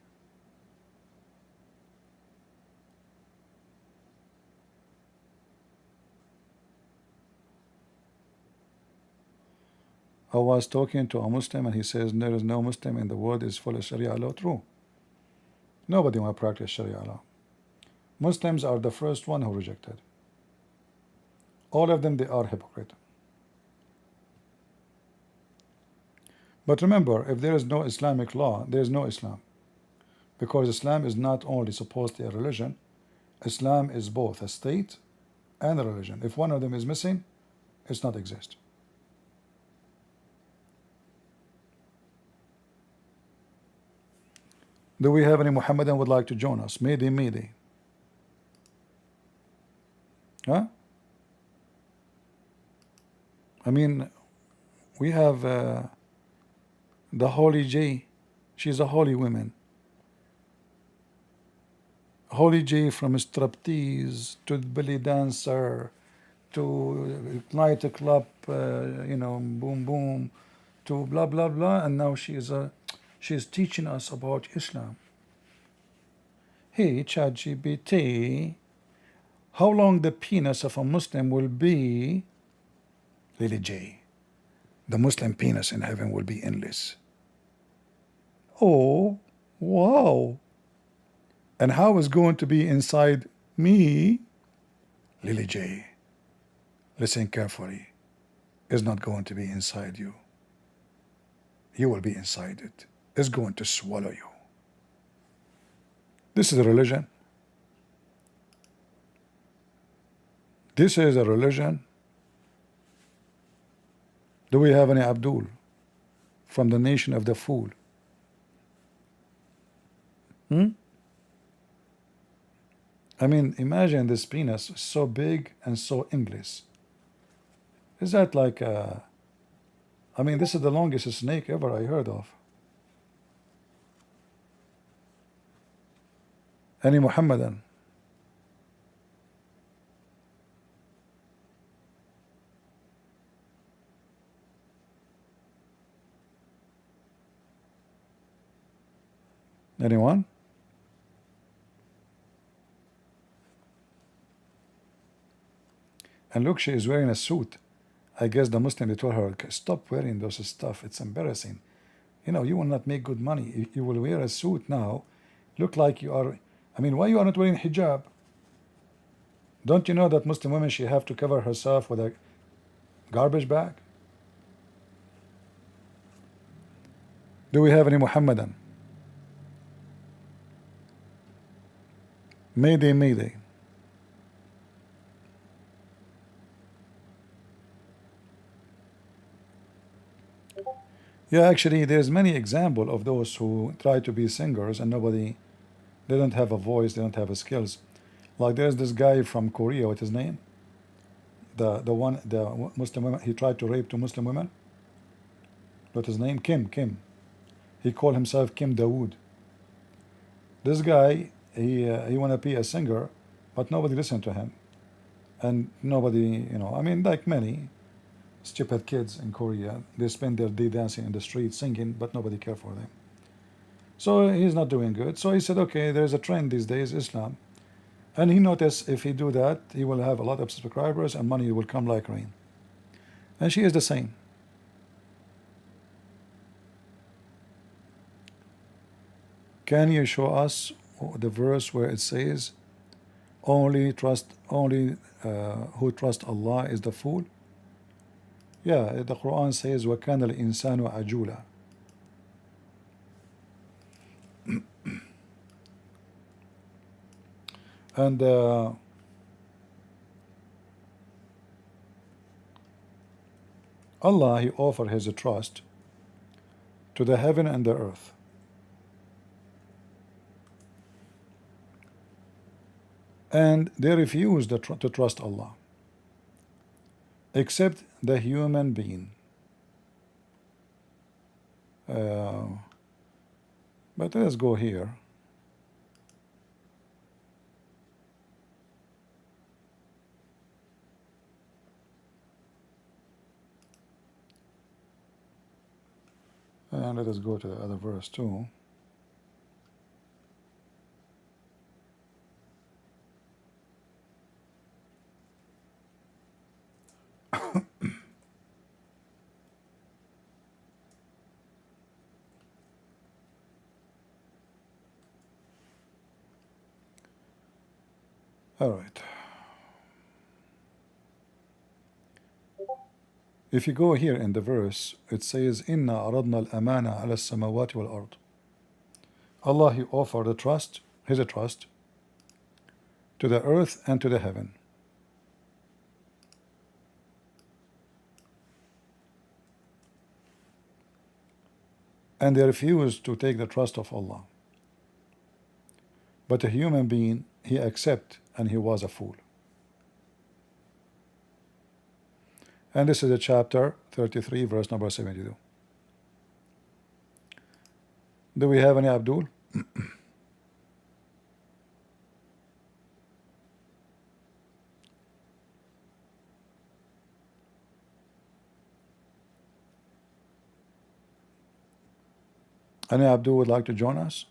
I was talking to a Muslim and he says there is no Muslim in the world is full of Sharia law. True. Nobody want to practice Sharia law. Muslims are the first one who rejected. All of them, they are hypocrite. But remember, if there is no Islamic law, there is no Islam. Because Islam is not only supposed to be a religion, Islam is both a state and a religion. If one of them is missing, it's not exist. Do we have any Muhammadan would like to join us? Mayday. Huh? I mean, we have the Holy J. She's a holy woman. Holy J, from striptease to belly dancer to nightclub, boom boom, to blah blah blah, and now she's teaching us about Islam. Hey, ChatGPT, how long the penis of a Muslim will be? Lily J, the Muslim penis in heaven will be endless. Oh, wow. And how is going to be inside me? Lily J, listen carefully. It's not going to be inside you. You will be inside it. It's going to swallow you. This is a religion. This is a religion. Do we have any Abdul from the nation of the fool? I mean, imagine this penis so big and so endless. Is that like I mean, this is the longest snake ever I heard of. Any Muhammadan? Anyone? And look, she is wearing a suit. I guess the Muslim, they told her, stop wearing those stuff. It's embarrassing. You will not make good money. You will wear a suit now. Look like you are. I mean, why you are not wearing hijab? Don't you know that Muslim women, she have to cover herself with a garbage bag? Do we have any Muhammadan? Mayday. Yeah, actually, there's many example of those who try to be singers and nobody, they don't have a voice, they don't have a skills. Like there's this guy from Korea, what's his name? The Muslim women, he tried to rape two Muslim women. What's his name? Kim. He called himself Kim Dawood. This guy, he wanna be a singer, but nobody listened to him, and nobody, I mean, like many stupid kids in Korea, they spend their day dancing in the street, singing, but nobody care for them. So he's not doing good. So he said, okay, there's a trend these days, Islam, and he noticed if he do that, he will have a lot of subscribers and money will come like rain. And she is the same. Can you show us the verse where it says, only who trust Allah is the fool? Yeah, the Quran says, وَكَانَ الْإِنسَانُ عَجُولًا. And Allah, He offered His trust to the heaven and the earth. And they refused to trust Allah, except the human being. But let's go here. And let us go to the other verse too. All right. If you go here in the verse, it says, "Inna aradna al-amana ala samawati wal ard." Allah, He offered the trust, His trust, to the earth and to the heaven. And they refused to take the trust of Allah. But a human being, he accepted, and he was a fool. And this is a chapter 33, verse number 72. Do we have any, Abdul? Any Abdul would like to join us?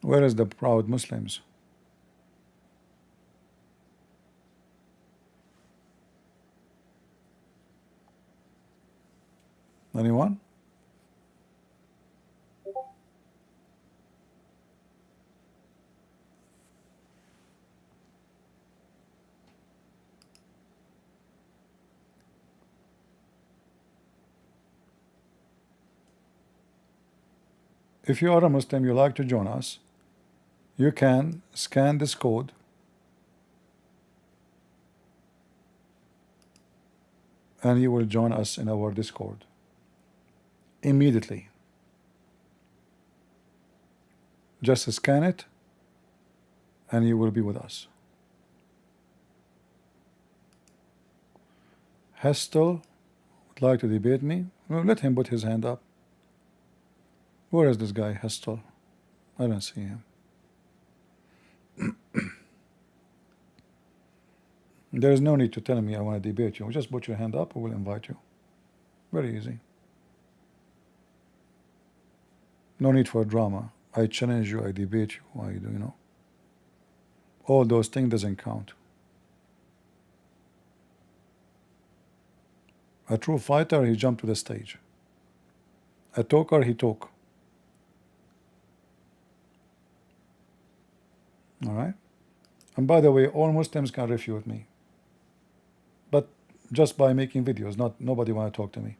Where is the proud Muslims? Anyone? If you are a Muslim, you like to join us, you can scan this code and you will join us in our Discord immediately. Just scan it and you will be with us. Hestel would like to debate me. Well, let him put his hand up. Where is this guy, Hestel? I don't see him. There is no need to tell me I want to debate you. Just put your hand up, we will invite you. Very easy. No need for drama. I challenge you, I debate you, I do, all those things doesn't count. A true fighter, he jumped to the stage. A talker, he talk. All right? And by the way, all Muslims can refute me, but just by making videos. Nobody want to talk to me.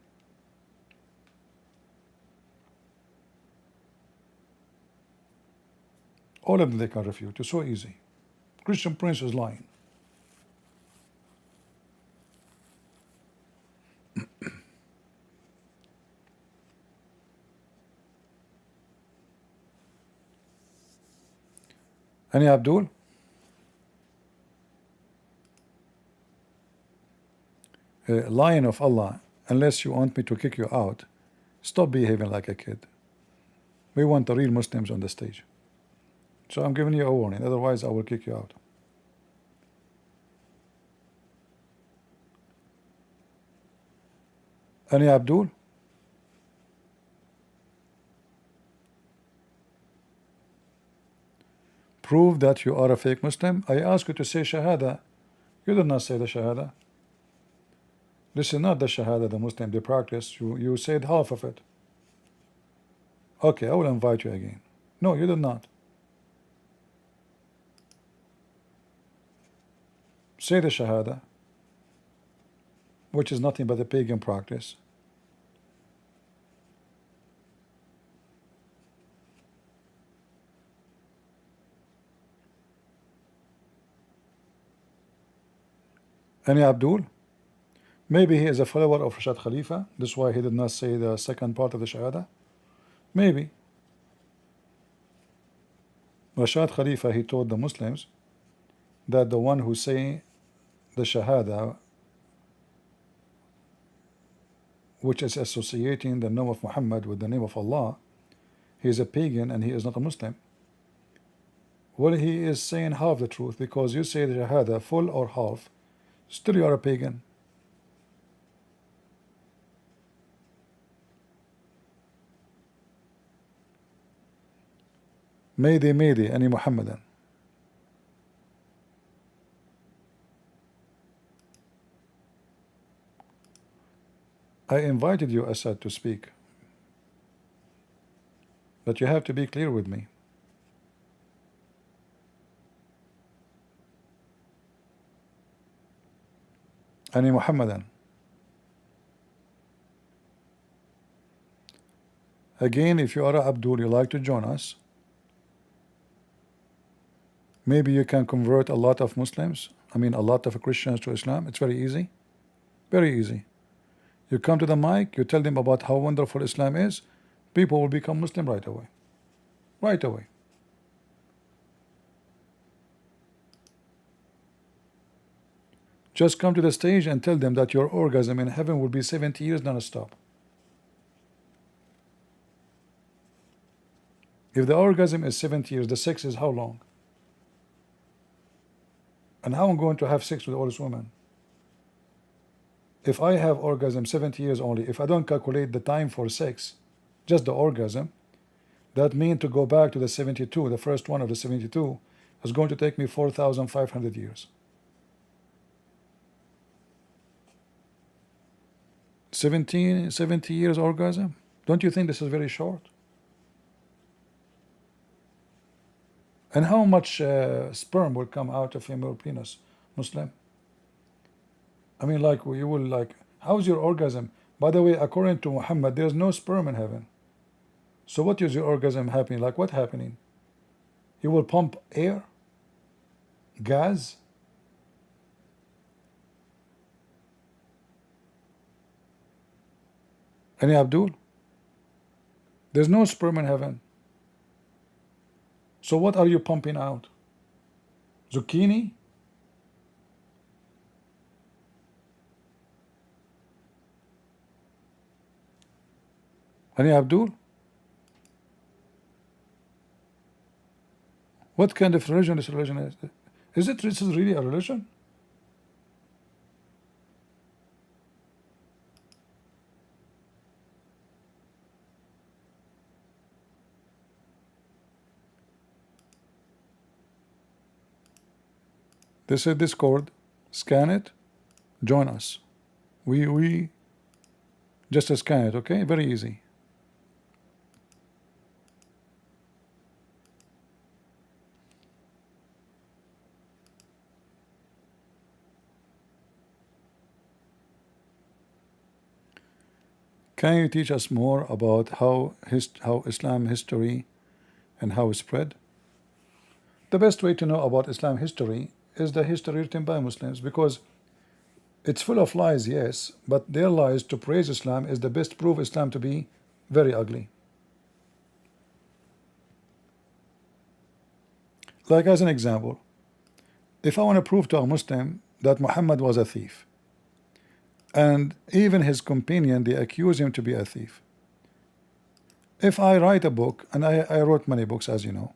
All of them they can refute. It's so easy. Christian Prince is lying. Any Abdul? Lion of Allah, unless you want me to kick you out, stop behaving like a kid. We want the real Muslims on the stage. So I'm giving you a warning, otherwise I will kick you out. Any Abdul? Prove that you are a fake Muslim. I ask you to say Shahada. You did not say the Shahada. This is not the Shahada the Muslim they practice. You said half of it. Okay, I will invite you again. No, you did not. Say the Shahada, which is nothing but a pagan practice. Any Abdul? Maybe he is a follower of Rashad Khalifa. That's why he did not say the second part of the Shahada. Maybe. Rashad Khalifa, he told the Muslims that the one who say the Shahada, which is associating the name of Muhammad with the name of Allah, he is a pagan and he is not a Muslim. Well, he is saying half the truth, because you say the Shahada full or half, still you are a pagan. Maydi Maydi, any Muhammadan. I invited you, Asad, to speak, but you have to be clear with me. Any Muhammadan. Again, if you are Abdul, you like to join us, maybe you can convert a lot of Muslims, a lot of Christians to Islam. It's very easy. Very easy. You come to the mic, you tell them about how wonderful Islam is, people will become Muslim right away. Right away. Just come to the stage and tell them that your orgasm in heaven will be 70 years non-stop. If the orgasm is 70 years, the sex is how long? And how I'm going to have sex with all these women? If I have orgasm 70 years only, if I don't calculate the time for sex, just the orgasm, that means to go back to the 72, the first one of the 72, is going to take me 4,500 years. 70 years orgasm? Don't you think this is very short? And how much sperm will come out of female penis, Muslim? Like you will how's your orgasm? By the way, according to Muhammad, there's no sperm in heaven. So what is your orgasm happening? Like what happening? You will pump air? Gas? Any Abdul? There's no sperm in heaven. So what are you pumping out? Zucchini? Any Abdul? What kind of religion this religion is? This is really a religion? This is Discord. Scan it. Join us. We just scan it, okay? Very easy. Can you teach us more about how Islam history and how it spread? The best way to know about Islam history is the history written by Muslims, because it's full of lies, yes, but their lies to praise Islam is the best proof Islam to be very ugly. Like, as an example, if I want to prove to a Muslim that Muhammad was a thief, and even his companion, they accuse him to be a thief. If I write a book, and I wrote many books, as you know,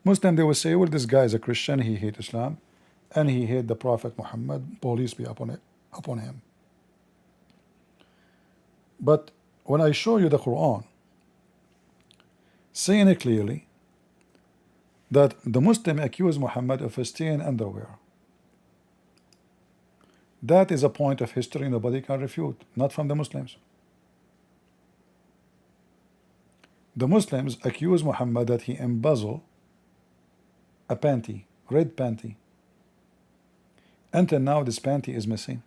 Muslim, they will say, well, this guy is a Christian, he hates Islam, and he hates the Prophet Muhammad, police be upon him. But when I show you the Quran, saying it clearly that the Muslim accused Muhammad of staying underwear, that is a point of history nobody can refute, not from the Muslims. The Muslims accuse Muhammad that he embezzled a panty, red panty. Until now, this panty is missing.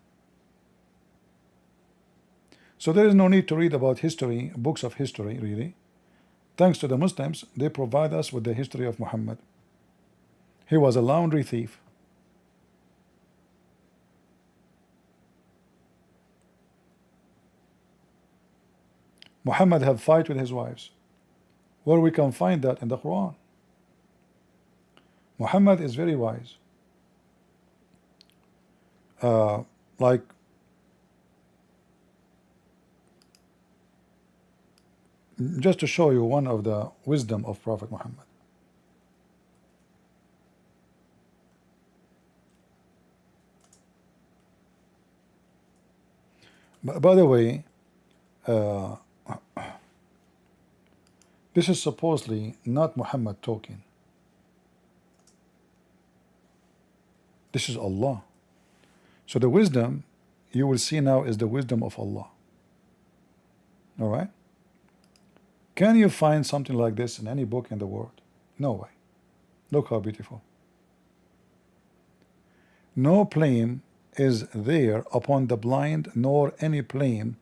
So there is no need to read about history, books of history, really. Thanks to the Muslims, they provide us with the history of Muhammad. He was a laundry thief. Muhammad had fight with his wives. Where we can find that in the Quran. Muhammad is very wise. Like, just to show you one of the wisdom of Prophet Muhammad. By the way, this is supposedly not Muhammad talking. This is Allah. So the wisdom you will see now is the wisdom of Allah. All right? Can you find something like this in any book in the world? No way. Look how beautiful. No blame is there upon the blind, nor any blame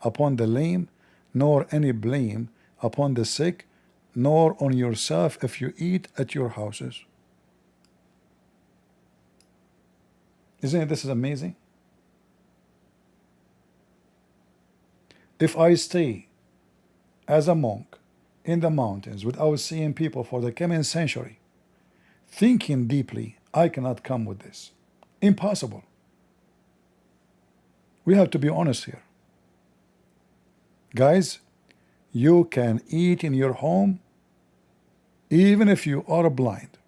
upon the lame, nor any blame upon the sick, nor on yourself if you eat at your houses. Isn't this amazing? If I stay as a monk in the mountains without seeing people for the coming century, thinking deeply, I cannot come with this. Impossible. We have to be honest here. Guys, you can eat in your home even if you are blind.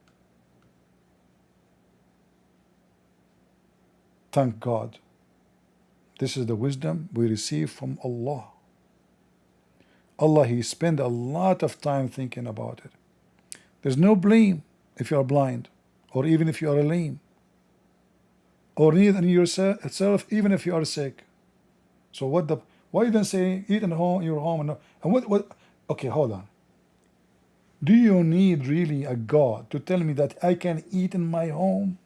Thank God. This is the wisdom we receive from Allah. Allah, He spent a lot of time thinking about it. There's no blame if you are blind, or even if you are lame, or need in yourself even if you are sick. So why you don't say eat in your home and what? Okay, hold on. Do you need really a God to tell me that I can eat in my home?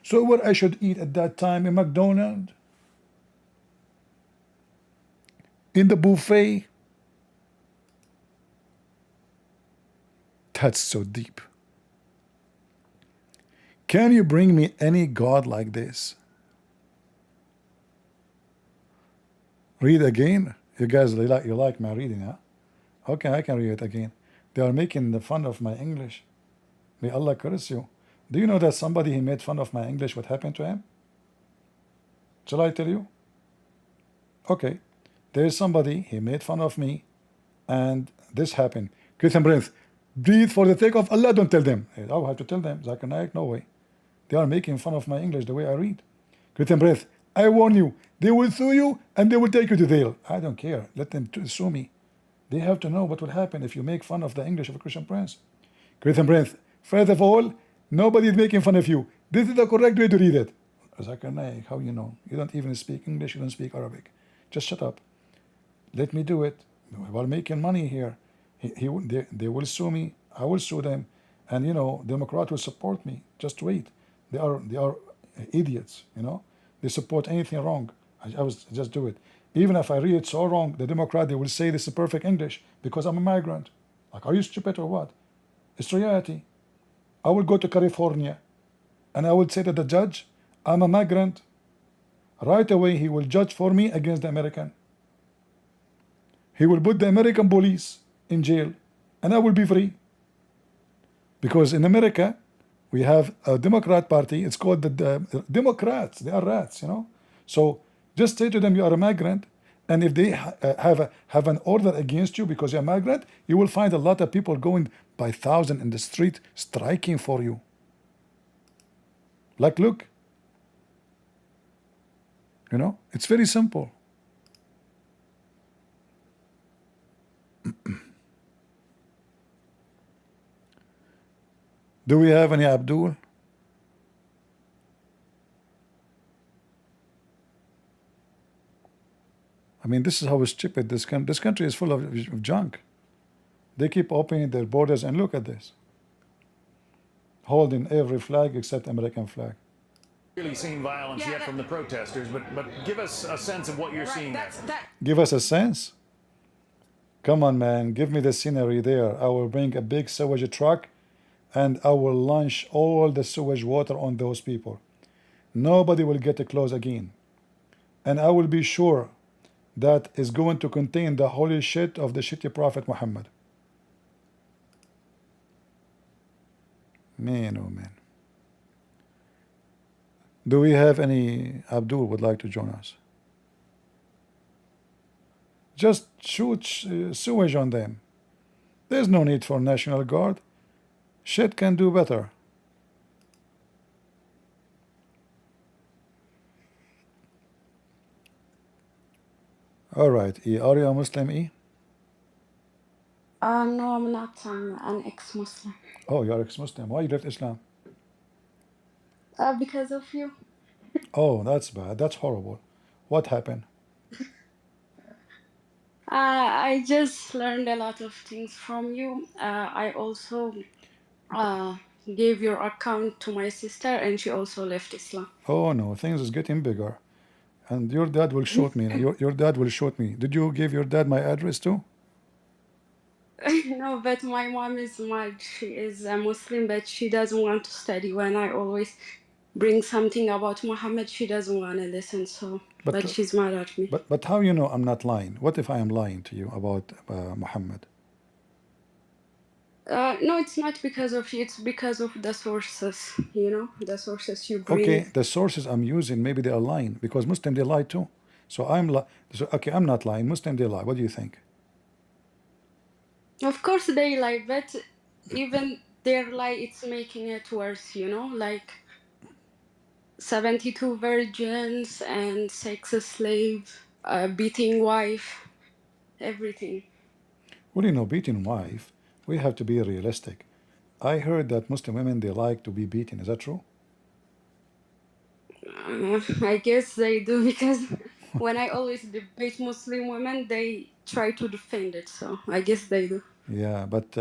So what I should eat at that time in McDonald's? In the buffet? That's so deep. Can you bring me any God like this? Read again. You guys, you like my reading, huh? Okay, I can read it again. They are making fun of my English. May Allah curse you. Do you know that somebody he made fun of my English, what happened to him? Shall I tell you? Okay. There is somebody, he made fun of me, and this happened. Christian breath. Breathe for the sake of Allah, don't tell them. I will have to tell them. Zakir Naik, no way. They are making fun of my English, the way I read. Christian breath. I warn you, they will sue you and they will take you to jail. I don't care. Let them sue me. They have to know what will happen if you make fun of the English of a Christian prince. Christian breath. First of all, nobody is making fun of you. This is the correct way to read it. Zakir Naik, how you know? You don't even speak English, you don't speak Arabic. Just shut up. Let me do it. We're making money here. They will sue me. I will sue them. And you know, Democrat will support me. Just wait. They are idiots, you know. They support anything wrong. I was just do it. Even if I read it so wrong, the Democrat, they will say this is perfect English because I'm a migrant. Like, are you stupid or what? It's reality. I will go to California and I will say to the judge, I'm a migrant. Right away, he will judge for me against the American. He will put the American police in jail and I will be free. Because in America, we have a Democrat party. It's called the Democrats. They are rats, you know. So just say to them you are a migrant, and if they have an order against you because you're a migrant, you will find a lot of people going by thousand in the street striking for you. Like, look, you know, it's very simple. Do we have any Abdul? I mean, this is how stupid this country is full of junk. They keep opening their borders, and look at this, holding every flag except American flag. Really seen violence yet from the protesters, but give us a sense of what you're seeing there. Give us a sense. Come on, man, give me the scenery there. I will bring a big sewage truck and I will launch all the sewage water on those people. Nobody will get close again. And I will be sure that is going to contain the holy shit of the shitty Prophet Muhammad. Man, oh man. Do we have any Abdul would like to join us? Just shoot sewage on them. There's no need for National Guard. Shit can do better. All right, E. Are you a Muslim, E? No, I'm not. I'm an ex-Muslim. Oh, you're ex-Muslim. Why you left Islam? Because of you. Oh, that's bad. That's horrible. What happened? I just learned a lot of things from you. I also gave your account to my sister, and she also left Islam. Oh no, things is getting bigger. And your dad will shoot me. Your dad will shoot me. Did you give your dad my address too? No, but my mom is mad. She is a Muslim, but she doesn't want to study. When I always bring something about Muhammad, she doesn't want to listen. So, but she's mad at me. But how you know I'm not lying? What if I am lying to you about Muhammad? No, it's not because of you. It's because of the sources. You know, the sources you bring. Okay, the sources I'm using maybe they are lying because Muslim they lie too. So okay, I'm not lying. Muslim they lie. What do you think? Of course they lie, but even their lie, it's making it worse. You know, like 72 virgins and sex slave, beating wife, everything. Well, you know, beating wife, we have to be realistic. I heard that Muslim women they like to be beaten. Is that true? I guess they do because when I always debate Muslim women, they try to defend it. So I guess they do. Yeah, but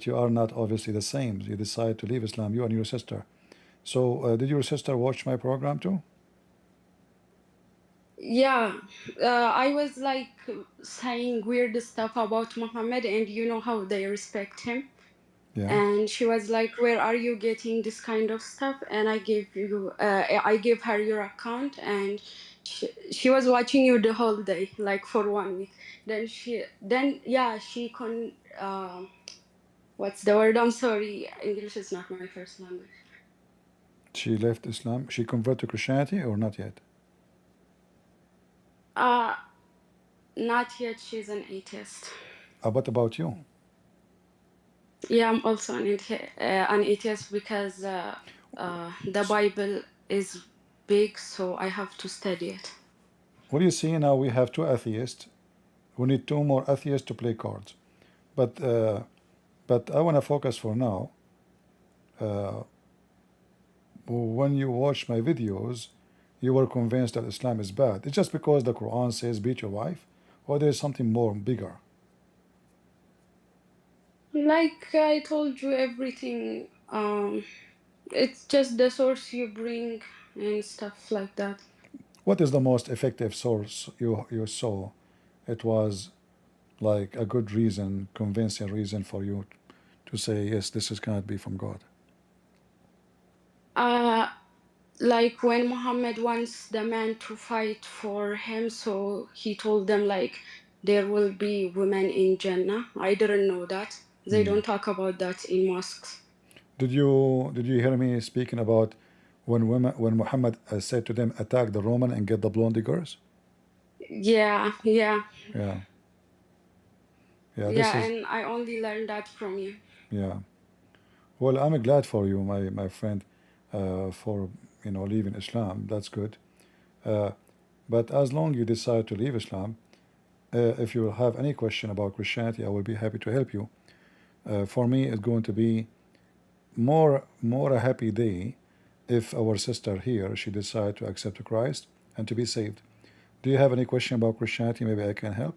you are not obviously the same. You decide to leave Islam, you and your sister. So did your sister watch my program too? Yeah, I was like saying weird stuff about Muhammad, and you know how they respect him. Yeah. And she was like, "Where are you getting this kind of stuff?" And I gave her your account, and she was watching you the whole day, like for 1 week. What's the word? I'm sorry, English is not my first language. She left Islam. She converted to Christianity or not yet? Not yet. She's an atheist. What about you? Yeah, I'm also an atheist because the Bible is big, so I have to study it. Well, you see, now we have two atheists. We need two more atheists to play cards. But I want to focus for now. When you watch my videos, you were convinced that Islam is bad. It's just because the Quran says beat your wife, or there's something more bigger? Like I told you, everything. It's just the source you bring and stuff like that. What is the most effective source you saw? It was like a good reason, convincing reason for you to say, yes, this is cannot be from God? Like when Muhammad wants the man to fight for him, so he told them like there will be women in Jannah. I didn't know that. They don't talk about that in mosques. Did you hear me speaking about when Muhammad said to them, attack the Roman and get the blondie girls? Yeah, yeah, Yeah. Yeah, yeah, and I only learned that from you. yeah. Well, I'm glad for you, my friend, for leaving Islam. That's good. But as long you decide to leave Islam, if you have any question about Christianity, I will be happy to help you. For me, it's going to be more a happy day if our sister here she decide to accept Christ and to be saved. Do you have any question about Christianity? Maybe I can help.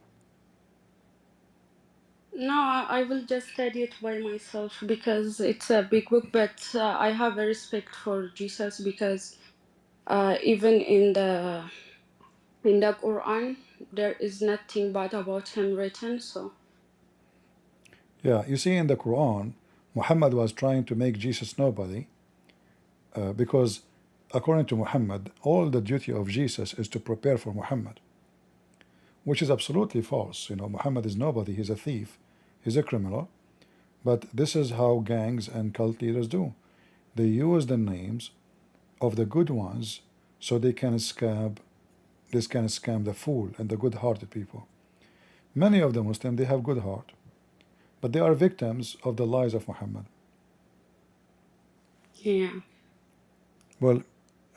No, I will just study it by myself because it's a big book, but I have a respect for Jesus because even in the Quran, there is nothing bad about him written, so. Yeah, you see in the Quran, Muhammad was trying to make Jesus nobody because according to Muhammad, all the duty of Jesus is to prepare for Muhammad, which is absolutely false. Muhammad is nobody, he's a thief, he's a criminal. But this is how gangs and cult leaders do. They use the names of the good ones so they can scam the fool and the good-hearted people. Many of the Muslims, they have good heart, but they are victims of the lies of Muhammad. Yeah. Well,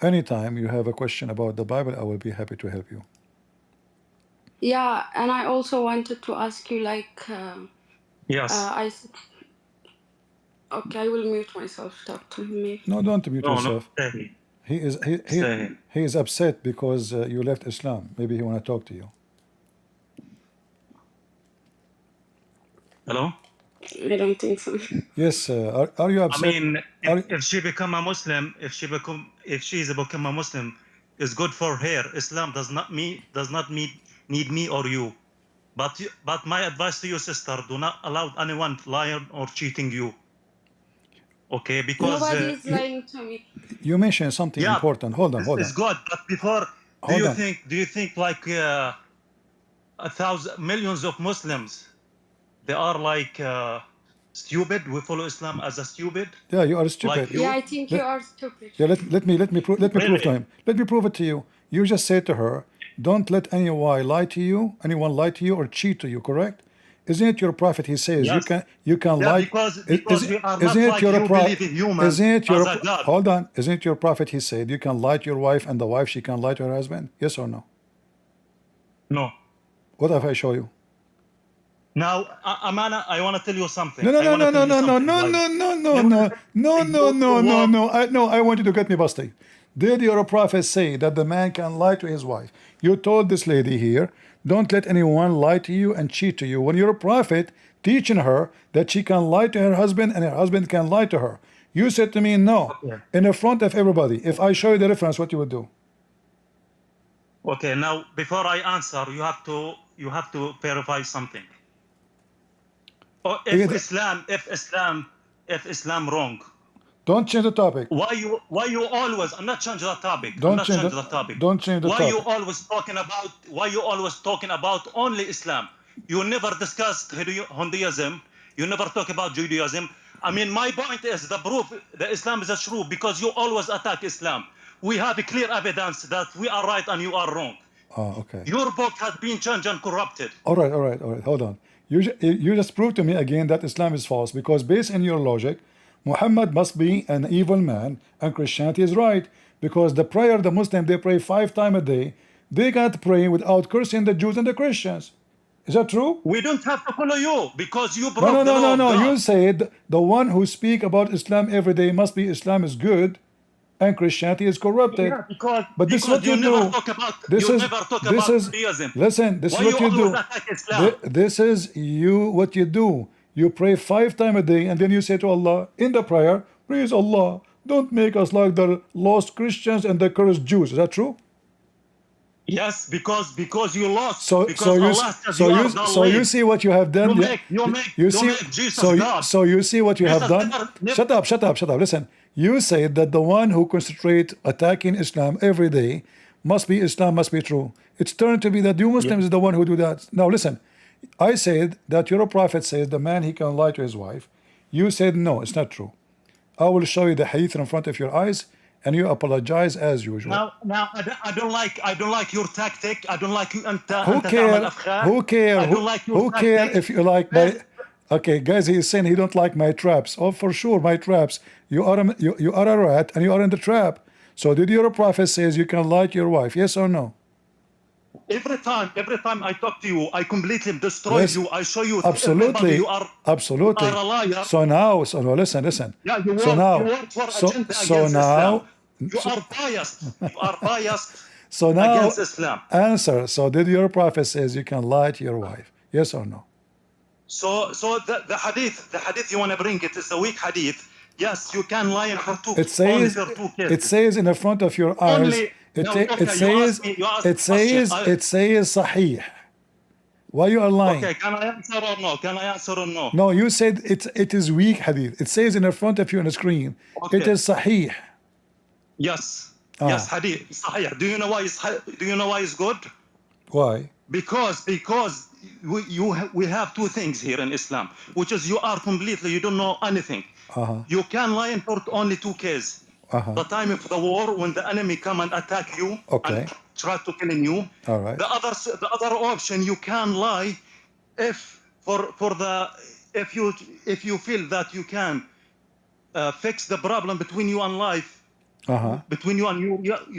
anytime you have a question about the Bible, I will be happy to help you. Yeah, and I also wanted to ask you, like, Yes. okay, I will mute myself. Talk to me. No, don't mute No, yourself. stay. He is upset because you left Islam. Maybe he want to talk to you. Hello? I don't think so. Yes, are you upset? I mean, if she become a Muslim, if she's become a Muslim, it's good for her. Islam does not need me or you. But my advice to you, sister, do not allow anyone lying or cheating you. Okay, because Nobody is lying to me. You mentioned something important. Hold on. It's good. But before, do you think like millions of Muslims, they are like stupid? We follow Islam as a stupid. Yeah, you are stupid. Like you? Yeah, I think you are stupid. Yeah, let me prove to him. Let me prove it to you. You just said to her, don't let anyone lie to you or cheat to you, correct? Isn't it your prophet? He says you can lie. Because we are not like you believe in humans as a God. Hold on. Isn't it your prophet? He said you can lie to your wife and the wife she can lie to her husband. Yes or no? No. What if I show you? Now, Amana, I want to tell you something. No. I want you to get me busted. Did your prophet say that the man can lie to his wife? You told this lady here, don't let anyone lie to you and cheat to you. When you're a prophet teaching her that she can lie to her husband and her husband can lie to her, you said to me no. Okay. In the front of everybody. If I show you the reference, what you would do? Okay, now before I answer, you have to verify something. Or if Islam wrong. Don't change the topic. Why you always? I'm not changing the topic. Don't change the topic. Why you always talking about only Islam? You never discussed Hinduism. You never talk about Judaism. I mean, my point is the proof that Islam is true because you always attack Islam. We have a clear evidence that we are right and you are wrong. Oh, okay. Your book has been changed and corrupted. All right. Hold on. You just proved to me again that Islam is false because based on your logic, Muhammad must be an evil man and Christianity is right because the Muslim, they pray 5 times a day. They can't pray without cursing the Jews and the Christians. Is that true? We don't have to follow you because you broke the law. No. You said the one who speak about Islam every day must be Islam is good and Christianity is corrupted. Yeah, but this is what you do. Never talk about Judaism. Listen, this is what you do. This is what you do. You pray 5 times a day and then you say to Allah in the prayer, praise Allah, don't make us like the lost Christians and the cursed Jews. Is that true? Yes, because you lost. So Because Allah says you are the so you lead. see what you have done. You see Jesus God. so you see what you have Jesus done. never- Shut up. Listen, you say that the one who concentrate attacking Islam every day must be Islam, must be true. It's turned to be that you Muslims is the one who do that. Now listen, I said that your prophet says the man he can lie to his wife. You said no, it's not true. I will show you the hadith in front of your eyes, and you apologize as usual. Now I don't like your tactic. I don't like you. Who care? Who care? I don't like your Who care tactic. if you like my? Okay, guys, he is saying he don't like my traps. Oh, for sure, my traps. You are a rat, and you are in the trap. So did your prophet says you can lie to your wife? Yes or no? Every time I talk to you, I completely destroy you. I show you absolutely, you are absolutely. a liar. So now, listen. Yeah, you so work, now, you work for so agenda so against now, Islam. You are biased. You are biased so now against Islam. Answer. So did your prophet says you can lie to your wife? Yes or no? So the hadith you want to bring it is a weak hadith. Yes, you can lie for two. It says only for 2 cases. it says in the front of your eyes. Only, It says sahih. Why you are lying? Okay, can I answer or no? Can I answer or no? No, you said it is weak hadith. It says in the front of you on the screen. Okay. It is sahih. Yes. Yes, hadith. Sahih. Do you know why it's good? Why? Because we have two things here in Islam, which is you are completely, you don't know anything. You can lie in for only 2 cases. The time of the war, when the enemy come and attack you and try to kill you. All right. The other option, you can lie if you feel that you can fix the problem between you and life. Between you and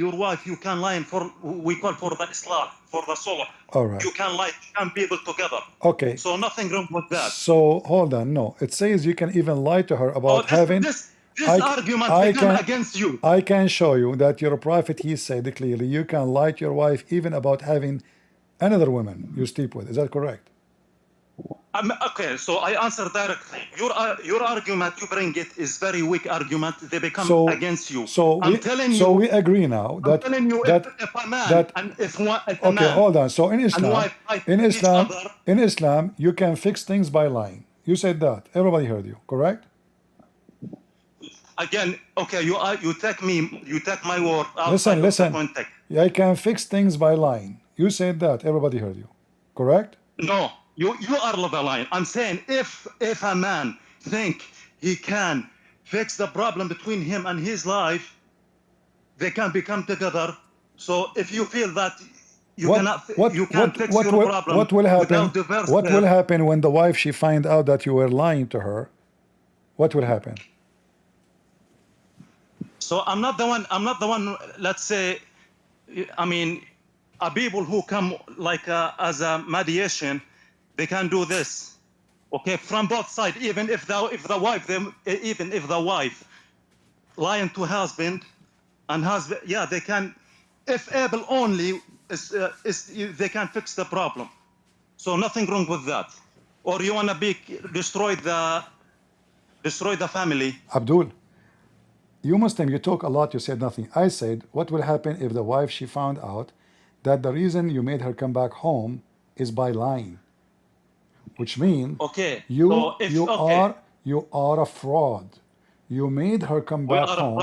your wife, you can lie for we call for the Islam, for the soul. All right. You can lie, you can people together. Okay. So nothing wrong with that. So hold on. No, it says you can even lie to her about having. This argument become against you. I can show you that your prophet, he said clearly, you can lie to your wife even about having another woman you sleep with. Is that correct? Okay, so I answer directly. Your argument you bring it is very weak argument. They become against you. So I'm telling you. So we agree now that I'm telling you that if a man that and if a okay, man hold on. So in and Islam, you can fix things by lying. You said that. Everybody heard you. Correct? Again, okay, you take my word. Listen. I can fix things by lying. You said that. Everybody heard you. Correct? No, you are the line. I'm saying if a man think he can fix the problem between him and his life, they can become together. So if you feel that you can't fix your problem, what will happen? without divorce, What will happen when the wife she find out that you were lying to her? What will happen? So I'm not the one. Let's say, I mean, people who come like as a mediation, they can do this, okay, from both sides. Even if the wife lying to husband, and husband, yeah, they can. If able only, they can fix the problem. So nothing wrong with that. Or you wanna destroy the family? Abdul, you Muslim, you talk a lot, you said nothing. I said, what will happen if the wife, she found out that the reason you made her come back home is by lying? Which means you are a fraud. You made her come back home.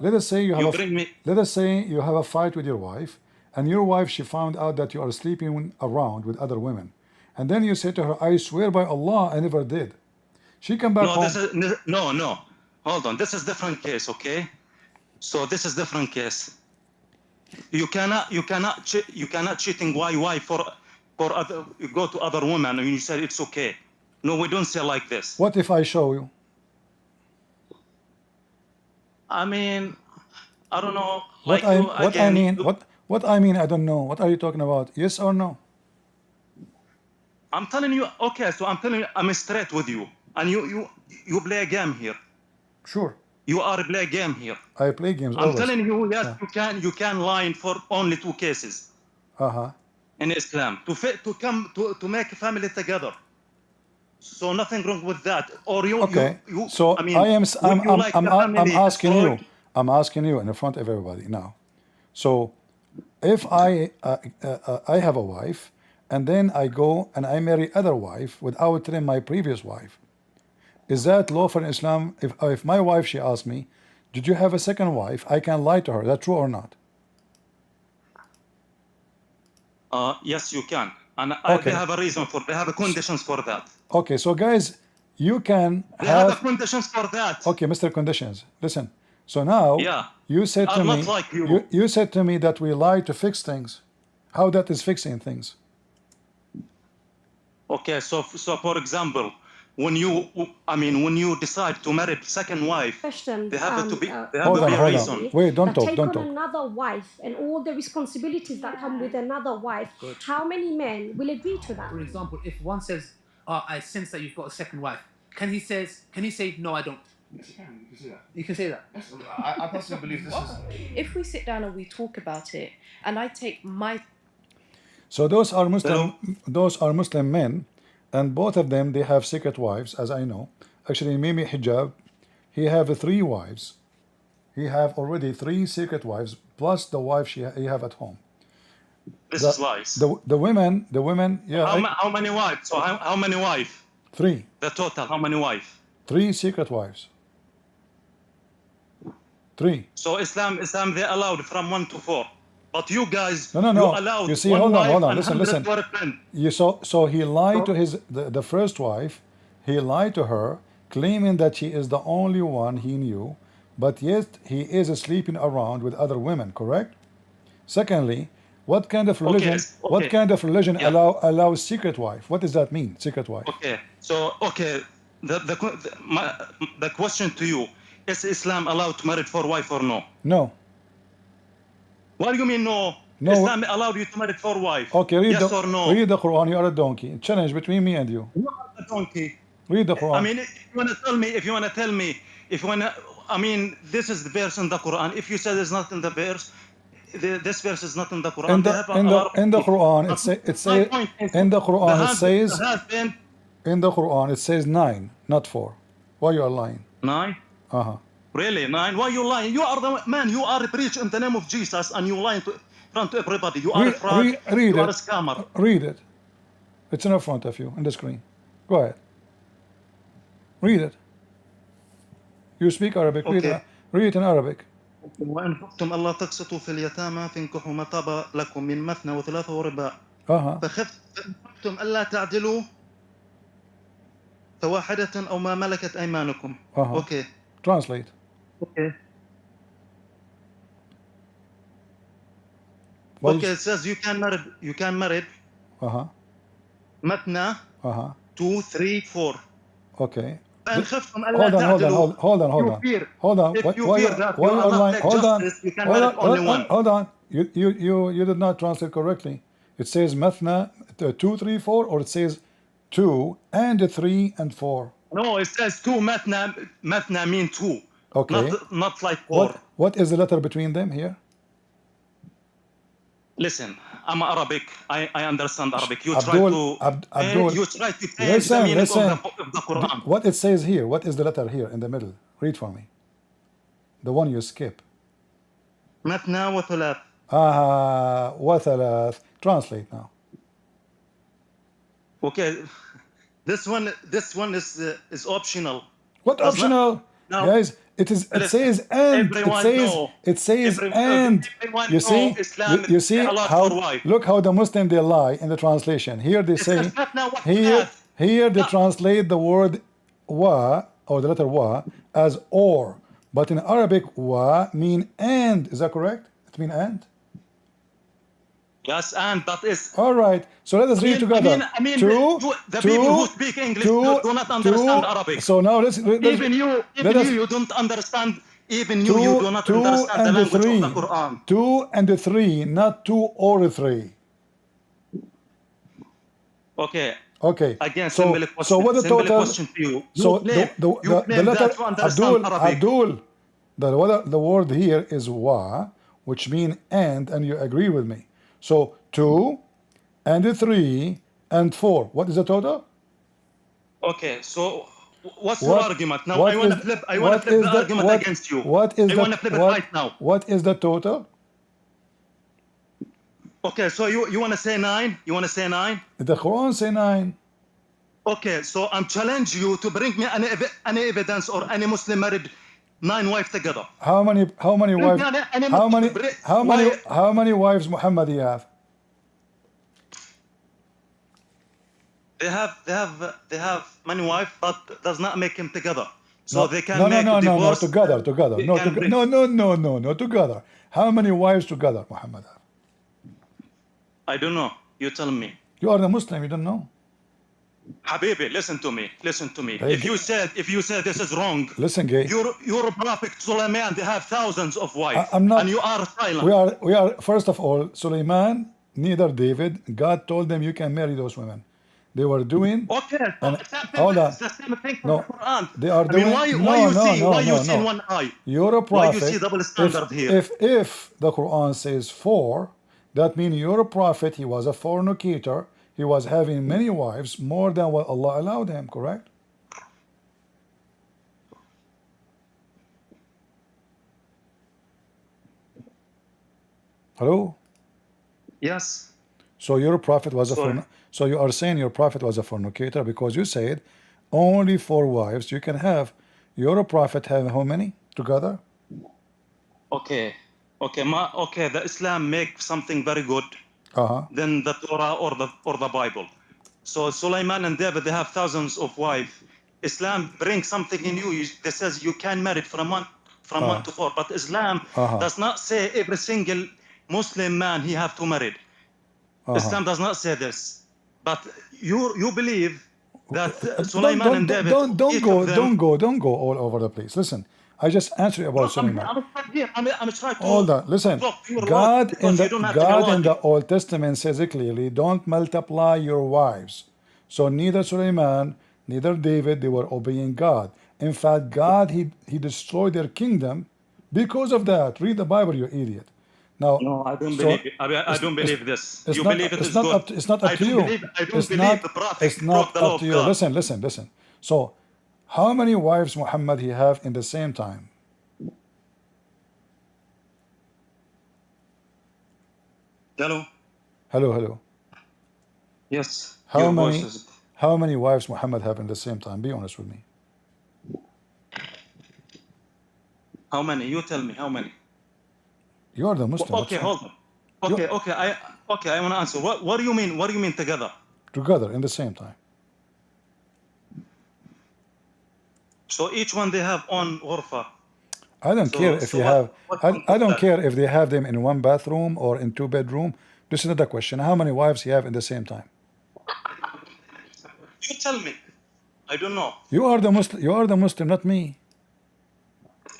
Let us say you have a fight with your wife, and your wife, she found out that you are sleeping around with other women. And then you say to her, I swear by Allah, I never did. She come back home. No. Hold on, this is different case, okay? So this is different case. You cannot cheating wife for other, you go to other women and you said it's okay. No, we don't say like this. What if I show you? I mean, I don't know. What I mean, I don't know. What are you talking about? Yes or no? I'm telling you. Okay, so I'm telling you, I'm straight with you, and you play a game here. Sure. You are play a game here. I play games. I'm telling you, yes, you can lie for only 2 cases. In Islam to make a family together. So nothing wrong with that. Or you. Okay. I'm asking you in front of everybody now. So if I have a wife, and then I go and I marry other wife without telling my previous wife, is that lawful in Islam? If my wife, she asks me, did you have a second wife? I can lie to her. Is that true or not? Yes, you can. And they Okay. have a reason for, they have conditions for that. Okay, so guys, you can They have have. conditions for that. Okay, Mr. Conditions, listen. So now Yeah. you said to I'm me, not like you. you said to me that we lie to fix things. How that is fixing things? Okay, so for example, when you decide to marry second wife, Question. they have to be a Hold on. reason. Wait, don't talk. Take Don't on talk. another wife and all the responsibilities that come with another wife. How many men will agree to that? For example, if one says, "Oh, I sense that you've got a second wife," can he say, "No, I don't"? You can say that. I personally believe this is. If we sit down and we talk about it, and I take my So those are Muslim men, and both of them, they have secret wives, as I know. Actually, Mimi Hijab, he have 3 wives. He have already 3 secret wives plus the wife he have at home. This is lies. The women, yeah. How many wives? So how many wives? 3. The total, how many wives? 3 secret wives. 3. So Islam they allowed from 1 to 4. But you guys, No. you allowed You see, one hold wife on. and Listen. 100 boyfriend. You so he lied to his the first wife. He lied to her, claiming that she is the only one he knew, but yet he is sleeping around with other women. Correct? Secondly, what kind of religion? Okay. What kind of religion Yeah. allows secret wife? What does that mean, secret wife? Okay. So the question to you is: Islam allowed to marry 4 wives or no? No. What do you mean no? No. Islam allowed you to marry 4 wives. Okay, read yes or no? Read the Quran. You are a donkey. Challenge between me and you. You are a donkey. Read the Quran. I mean, if you want to tell me, this is the verse in the Quran. If you say there's not in the verse, this verse is not in the Quran. In the Quran, in the Quran it says 9, not 4. Why you are lying? 9? Really? 9? Why you lying? You are the man. You are a preach in the name of Jesus, and you lying to front to everybody. You are a fraud. You are a scammer. Read it. It's in front of you on the screen. Go ahead. Read it. You speak Arabic. Okay. Read it in Arabic. وإن خفتم ألا تقسطوا في اليتامى فانكحوا ما طاب لكم من مثنى وثلاثة ورباع. فخفتم ألا تعدلوا فواحدة أو ما ملكت أيمانكم. Okay. Translate. Okay. Okay, it says you can marry. مثنى. 2, 3, 4. Okay. فإن خفتم ألا تعدلوا. Hold on. If you fear that you will not take justice, you can marry only one. Hold on. You did not translate correctly. It says Mathna 2, 3, 4, or it says 2 and 3 and 4. No, it says 2. Mathna mean 2. Okay. Not like 4. What is the letter between them here? Listen, I'm Arabic. I understand Arabic. You Abdul, try to change the meaning of the Quran. What it says here, what is the letter here in the middle? Read for me. The one you skip. مثنى وثلاث. وثلاث. Translate now. Okay. This one is optional. What optional? No. Guys, it says and. It says and. You see? You see how? Look how the Muslim they lie in the translation. Here they say. Here they translate the word wa, or the letter wa, as or. But in Arabic, wa mean and. Is that correct? It mean and. Yes, and that is. All right. So let us read together. The people who speak English do not understand Arabic. So now let's even you don't understand. Even you do not understand the language of the Quran. 2 and 3, not 2 or 3. Okay. Okay. Again, simple question. So what the total? Question to you. So the letter Abdul, the word here is wa, which mean and you agree with me. So 2 and 3 and 4. What is the total? Okay, so what's your argument? Now I want to flip the argument against you. I want to flip it right now. What is the total? Okay, so you want to say 9? You want to say 9? The Quran say 9. Okay, so I'm challenge you to bring me any evidence or any Muslim married 9 wives together. How many wives? How many wives Muhammad he have? They have many wives, but does not make him together. So No, they can no, make divorce. together. They No, can bring- no, together. How many wives together, Muhammad have? I don't know. You tell me. You are the Muslim, you don't know. Habibi, listen to me. Hey, If you said this is wrong, listen, gay. your prophet Sulaiman, they have thousands of wives, I'm not. and you are silent. We are. First of all, Suleiman, neither David. God told them you can marry those women. They were doing. Okay, so it's the same thing for No, the Quran. they are doing. why you see in one eye? You're a Why you prophet. see double standard here? If the Quran says 4, that means you're a prophet. He was a fornicator. He was having many wives, more than what Allah allowed him. Correct? Hello. Yes. So your prophet was so you are saying your prophet was a fornicator because you said only 4 wives you can have. Your prophet have how many together? Okay, the Islam make something very good Uh-huh. than the Torah or the Bible. So Sulaiman and David, they have thousands of wives. Islam brings something in you that says you can marry from one to 4. But Islam does not say every single Muslim man he have to marry. Islam does not say this. But you believe that Sulaiman and David, don't go all over the place. Listen, I just answered you about Sulaiman. I'm trying to Hold on, listen. God in the Old Testament says it clearly, don't multiply your wives. So neither Sulaiman, neither David, they were obeying God. In fact, God, he destroyed their kingdom because of that. Read the Bible, you idiot. Now, no, I don't believe it. I don't believe this. You not, believe it it's is not good. up. It's not up to you. I don't believe the prophet broke the law of God. Listen. So, how many wives Muhammad he have in the same time? Hello. Yes. How many wives Muhammad have in the same time? Be honest with me. How many? You tell me. How many? You are the Muslim. Okay, hold on. Okay. I want to answer. What do you mean? What do you mean together? Together in the same time. So each one they have on ghurfa. I don't care if you have. I don't care if they have them in one bathroom or in 2 bedroom. This is another question. How many wives you have in the same time? You tell me. I don't know. You are the Muslim. You are the Muslim, not me.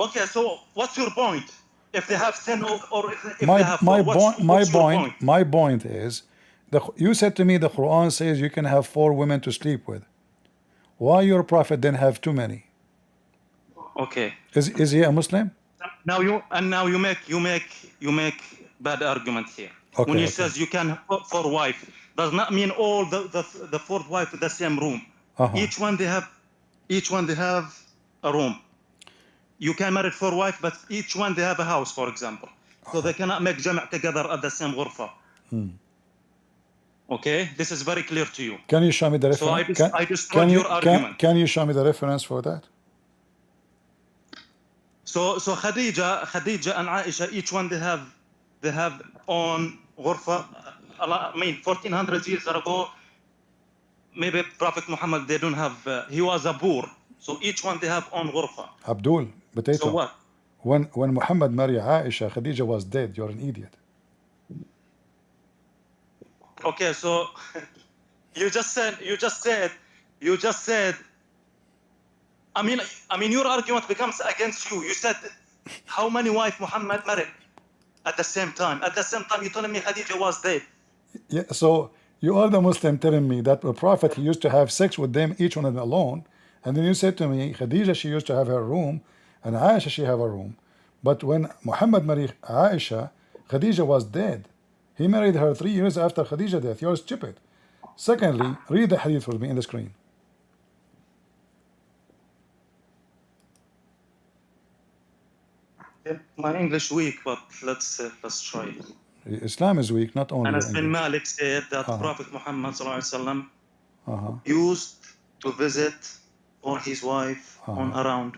Okay, so what's your point? If they have 10 or if they have 4, my point is, you said to me the Quran says you can have 4 women to sleep with. Why your prophet didn't have too many? Okay. Is he a Muslim? Now you make bad argument here. Okay, when he says you can have 4 wives, does not mean all the 4th wife in the same room. Each one they have a room. You can marry 4 wives, but each one they have a house, for example. So they cannot make jama' together at the same ghurfa. Okay, this is very clear to you. Can you show me the reference? So I destroyed your argument. Can you show me the reference for that? So Khadija and Aisha, each one they have on ghurfa. I mean, 1400 years ago, maybe Prophet Muhammad they don't have. He was a poor, so each one they have on ghurfa. Abdul, potato. So what? When Muhammad married Aisha, Khadija was dead. You're an idiot. Okay, so you just said. I mean, your argument becomes against you. You said, how many wives Muhammad married at the same time? At the same time, you're telling me Khadija was dead. Yeah. So you are the Muslim telling me that the Prophet he used to have sex with them, each one of them alone, and then you said to me, Khadija she used to have her room, and Aisha she have a room. But when Muhammad married Aisha, Khadija was dead. He married her 3 years after Khadija death. You're stupid. Secondly, read the hadith for me in the screen. My English weak, but let's try. Islam is weak, not only your Anas bin English. Malik said that Uh-huh. Prophet Muhammad sallallahu alaihi wasallam Uh-huh. used to visit or his wife on around,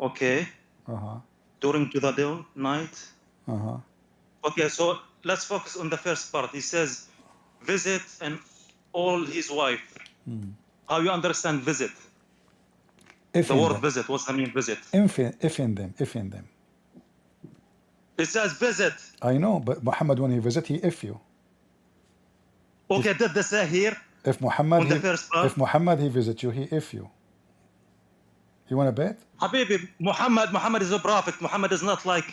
okay, Uh-huh. during to the day, night. Uh-huh. Okay, so let's focus on the first part. He says visit and all his wife. How you understand visit? If The in word them. visit, what's the mean visit? If in them. It says visit. I know, but Muhammad, when he visit, he if you. Okay, did they say here? If Muhammad, On the first part? if Muhammad he visit you, he if you. You want to bet? Habibi, Muhammad is a prophet. Muhammad is not like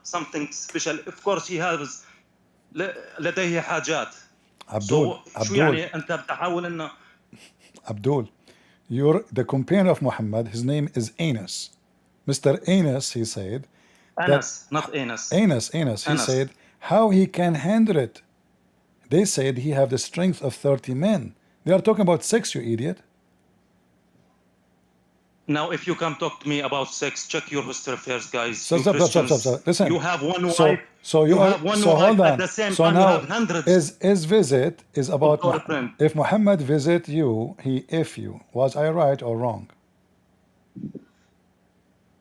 something special. Of course, he has لديه حاجات. Abdul, So شو يعني أنت بتحاول إنه Abdul, you're the companion of Muhammad. His name is Anas. Mr. Anas, he said. Anas, not Anas. Anas. He said how he can handle it. They said he have the strength of 30 men. They are talking about sex, you idiot. Now, if you come talk to me about sex, check your history first, guys. Stop. Listen. You have one wife. So you have one so wife hold on. at the same So time. now You have hundreds. is visit is about girlfriend. if Muhammad visit you, he if you. Was I right or wrong?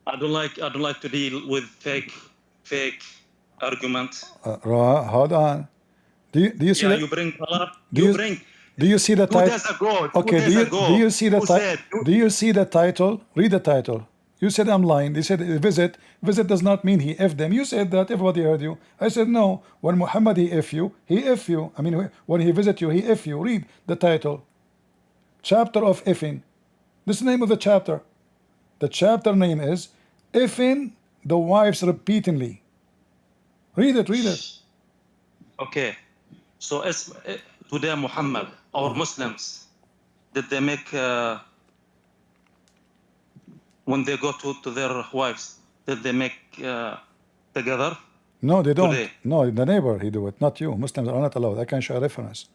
I don't like to deal with fake arguments. Hold on. Do you see that? You bring color. Do you see the title? 2 days ago. Okay. Do you see the title? Who Do you see the title? Read the title. You said I'm lying. They said visit. Visit does not mean he if them. You said that. Everybody heard you. I said no. When Muhammad he if you, he if you. I mean when he visit you, he if you. Read the title. Chapter of ifing. This is the name of the chapter. The chapter name is ifing the wives repeatedly. Read it. Okay. So today Muhammad or Muslims, did they make when they go to their wives, did they make together? No, they don't. Today. No, the neighbor he do it, not you. Muslims are not allowed. I can show a reference.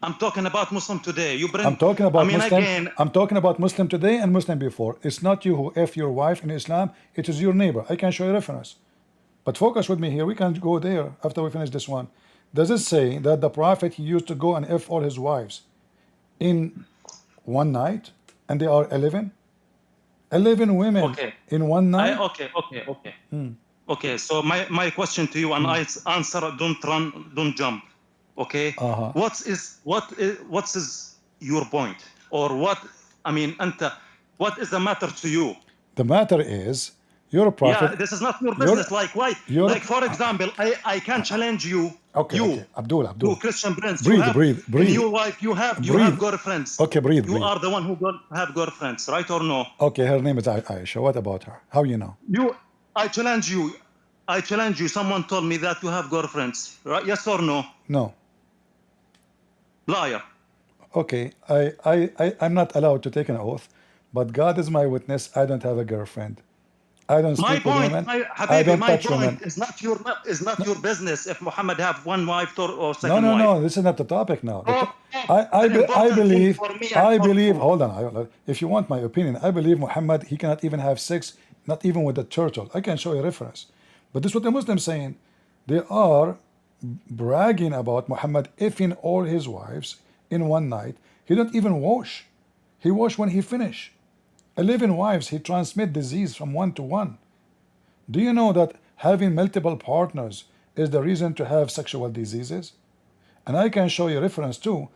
I'm talking about Muslim today. You bring. I'm talking about Muslim. Again, I'm talking about Muslim today and Muslim before. It's not you who F your wife in Islam. It is your neighbor. I can show you a reference. But focus with me here. We can go there after we finish this one. Does it say that the Prophet he used to go and F all his wives in one night, and they are 11? 11 women in one night? Okay. So my question to you, and I answer. Don't run. Don't jump. Okay. What is your point, or what? I mean, what is the matter to you? The matter is, you're a prophet. Yeah, this is not your business. Like why? Like for example, I can challenge you. Okay. Abdul. You Christian prince. Breathe. In your wife, you have girlfriends. Okay, breathe. You are the one who have girlfriends, right or no? Okay, her name is Aisha. What about her? How you know? I challenge you. Someone told me that you have girlfriends, right? Yes or no? No. Liar. Okay, I'm not allowed to take an oath, but God is my witness. I don't have a girlfriend. I don't speak with women. I don't touch women. Is not your business if Muhammad have one wife or second wife. No. This is not the topic now. I believe. Hold on. If you want my opinion, I believe Muhammad he cannot even have sex, not even with a turtle. I can show you a reference. But this is what the Muslims saying. They are bragging about Muhammad effing all his wives in one night. He don't even wash. He wash when he finish. 11 wives, he transmit disease from one to one. Do you know that having multiple partners is the reason to have sexual diseases? And I can show you reference too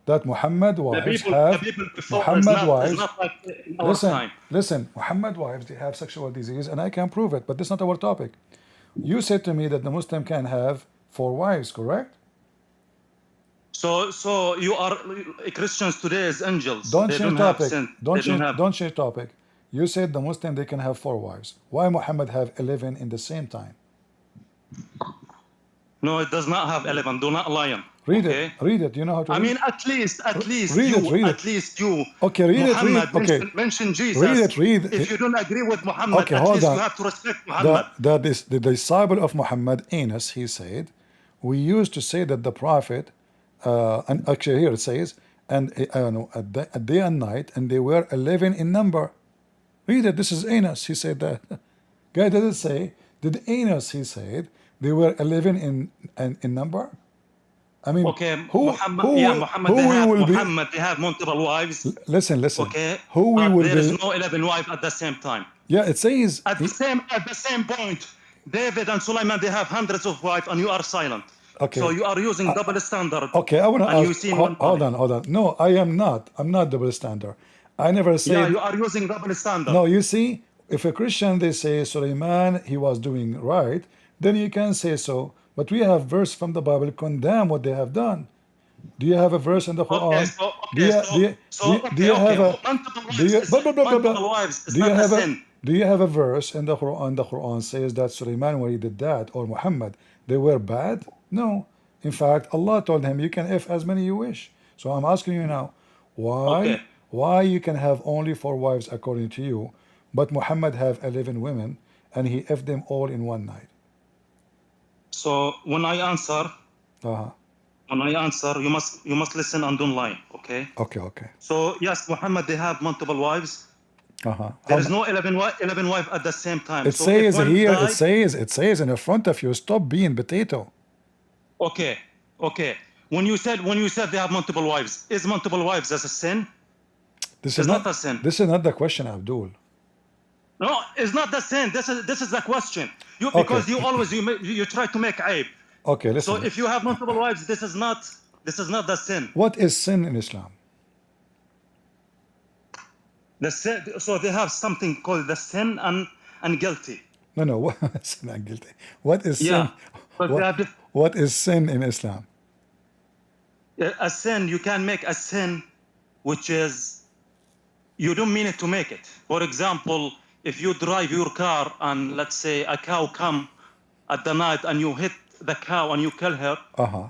that Muhammad wives have Muhammad wives. Listen, Muhammad wives they have sexual disease, and I can prove it. But this is not our topic. You said to me that the Muslim can have 4 wives, correct? So you are Christians today as angels. Don't change topic. You said the Muslim they can have 4 wives. Why Muhammad have 11 in the same time? No, it does not have 11. Do not lie. Read it. You know how to read? I mean, at least you. Okay, read Muhammad it. Okay. Mention Jesus. Read it. If you don't agree with Muhammad, okay, at least you have to respect Muhammad. The disciple of Muhammad, Anas, he said, we used to say that the Prophet, and actually here it says, and a day and night, and they were 11 in number. Read it. This is Anas. He said that. Guy, does it say Did Enos, he said, they were 11 in number? I mean, Okay, Muhammad, yeah, Muhammad, they have multiple wives. Listen. Okay, Who we but will there is be? no 11 wives at the same time. Yeah, it says. At the same point, David and Sulaiman, they have hundreds of wives, and you are silent. Okay. So you are using double standard. Okay, I want to and ask. You seen one Hold on. No, I am not. I'm not double standard. I never said. Yeah, you are using double standard. No, you see, if a Christian they say Sulaiman he was doing right, then you can say so. But we have verse from the Bible condemn what they have done. Do you have a verse in the Quran? Do you have a do you have a verse in the Quran? The Quran says that Sulaiman when he did that, or Muhammad, they were bad? No. In fact, Allah told him you can F as many you wish. So I'm asking you now, why you can have only 4 wives according to you, but Muhammad have 11 women and he F them all in one night? So when I answer, you must listen and don't lie. Okay. Okay. So yes, Muhammad they have multiple wives. There is no 11 wives at the same time. It says here. It says in the front of you. Stop being potato. Okay. When you said they have multiple wives, is multiple wives as a sin? This is not a sin. This is not the question, Abdul. No, it's not the sin. This is the question. Because you always you try to make aib. Okay, listen. So if you have multiple wives, this is not the sin. What is sin in Islam? The sin. So they have something called the sin and guilty. No, sin and guilty. What is sin? What is sin in Islam? A sin, you can make a sin, which is you don't mean it to make it. For example, if you drive your car and let's say a cow come at the night and you hit the cow and you kill her,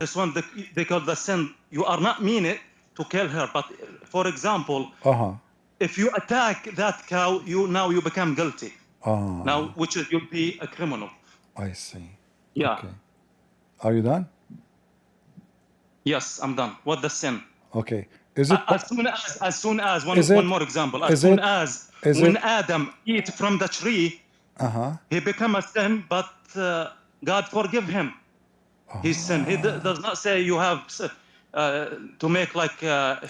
this one they call the sin. You are not mean it to kill her, but for example, if you attack that cow, you become guilty. Now, which is you'll be a criminal. I see. Yeah. Okay. Are you done? Yes, I'm done. What the sin? Okay. Is it as soon as one more example? As soon as when Adam eat from the tree, he become a sin, but God forgive him his sin. He does not say you have to make like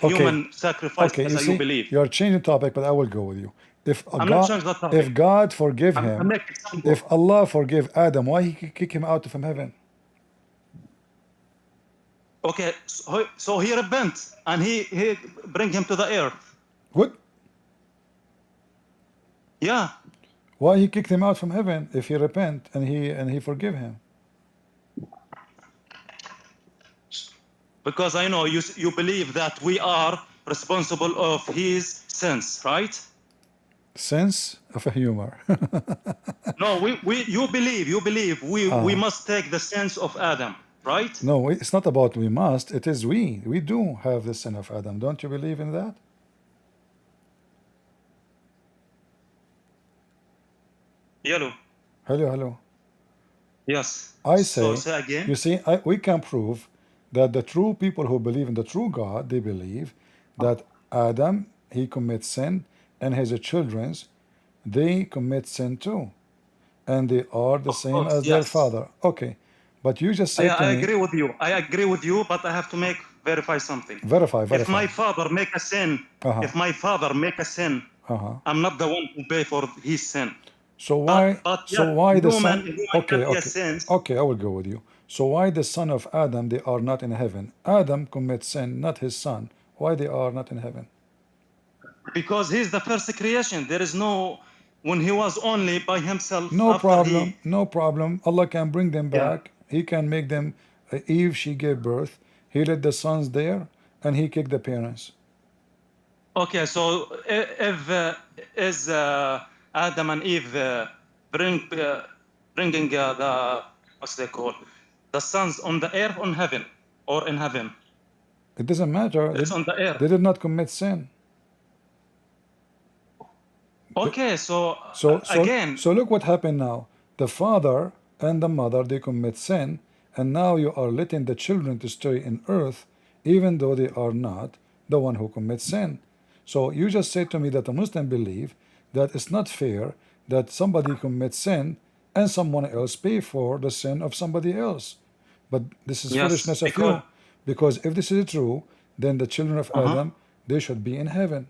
human sacrifice as you believe. You're changing topic, but I will go with you. If God forgive him, if Allah forgive Adam, why he kick him out from heaven? Okay, so he repent and he bring him to the earth. What? Yeah. Why he kicked him out from heaven if he repent and he forgive him? Because I know you believe that we are responsible of his sins, right? Sense of a humor. No, you believe we must take the sins of Adam, right? No, it's not about we must. It is we. We do have the sin of Adam. Don't you believe in that? Hello. Yes. I say. So say again. You see, we can prove that the true people who believe in the true God, they believe that Adam, he commits sin, and his children's, they commit sin too, and they are the same as their father. Okay, but you just said I agree with you. I agree with you, but I have to verify something. Verify. If my father make a sin, I'm not the one who pay for his sin. So why? Why the son? Okay, I will go with you. So why the son of Adam they are not in heaven? Adam commits sin, not his son. Why they are not in heaven? Because he's the first creation. There is no, when he was only by himself. No problem. Allah can bring them back. He can make them. Eve, she gave birth. He let the sons there, and he kicked the parents. Okay, so if is Adam and Eve bringing the what's they call the sons on the earth, on heaven, or in heaven? It doesn't matter. It's on the earth. They did not commit sin. Okay, so look what happened now. The father and the mother, they commit sin, and now you are letting the children to stay in earth, even though they are not the one who commits sin. So you just said to me that a Muslim believe that it's not fair that somebody commits sin and someone else pay for the sin of somebody else. But this is Yes, foolishness of because you, because if this is true, then the children of Adam, they should be in heaven.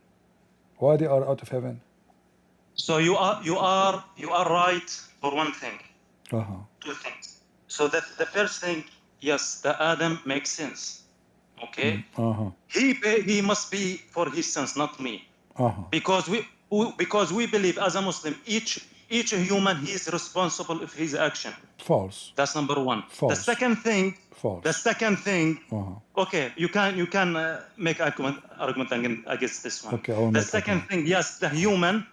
Why they are out of heaven? so you are right for one thing. Uh-huh. Two things. So that the first thing, yes, the Adam makes sense. Okay, Uh-huh. he must be for his sins, not me, Uh-huh. because we believe as a Muslim each human he is responsible of his action. False. That's number one. False. The second thing. False. The second thing. Uh-huh. Okay, you can make argument against this one. Okay, I will The make second thing, yes, the human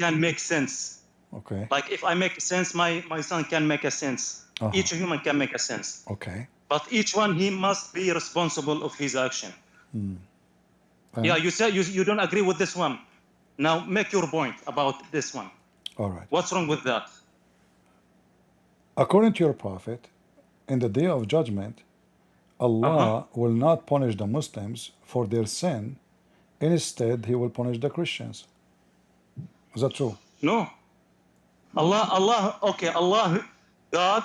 can make sense. Okay. Like if I make sense, my son can make a sense. Each human can make a sense. Okay. But each one he must be responsible of his action. Yeah, you said you don't agree with this one. Now make your point about this one. All right. What's wrong with that? According to your prophet, in the day of judgment, Allah will not punish the Muslims for their sin. Instead, He will punish the Christians. Is that true? No. Allah, God,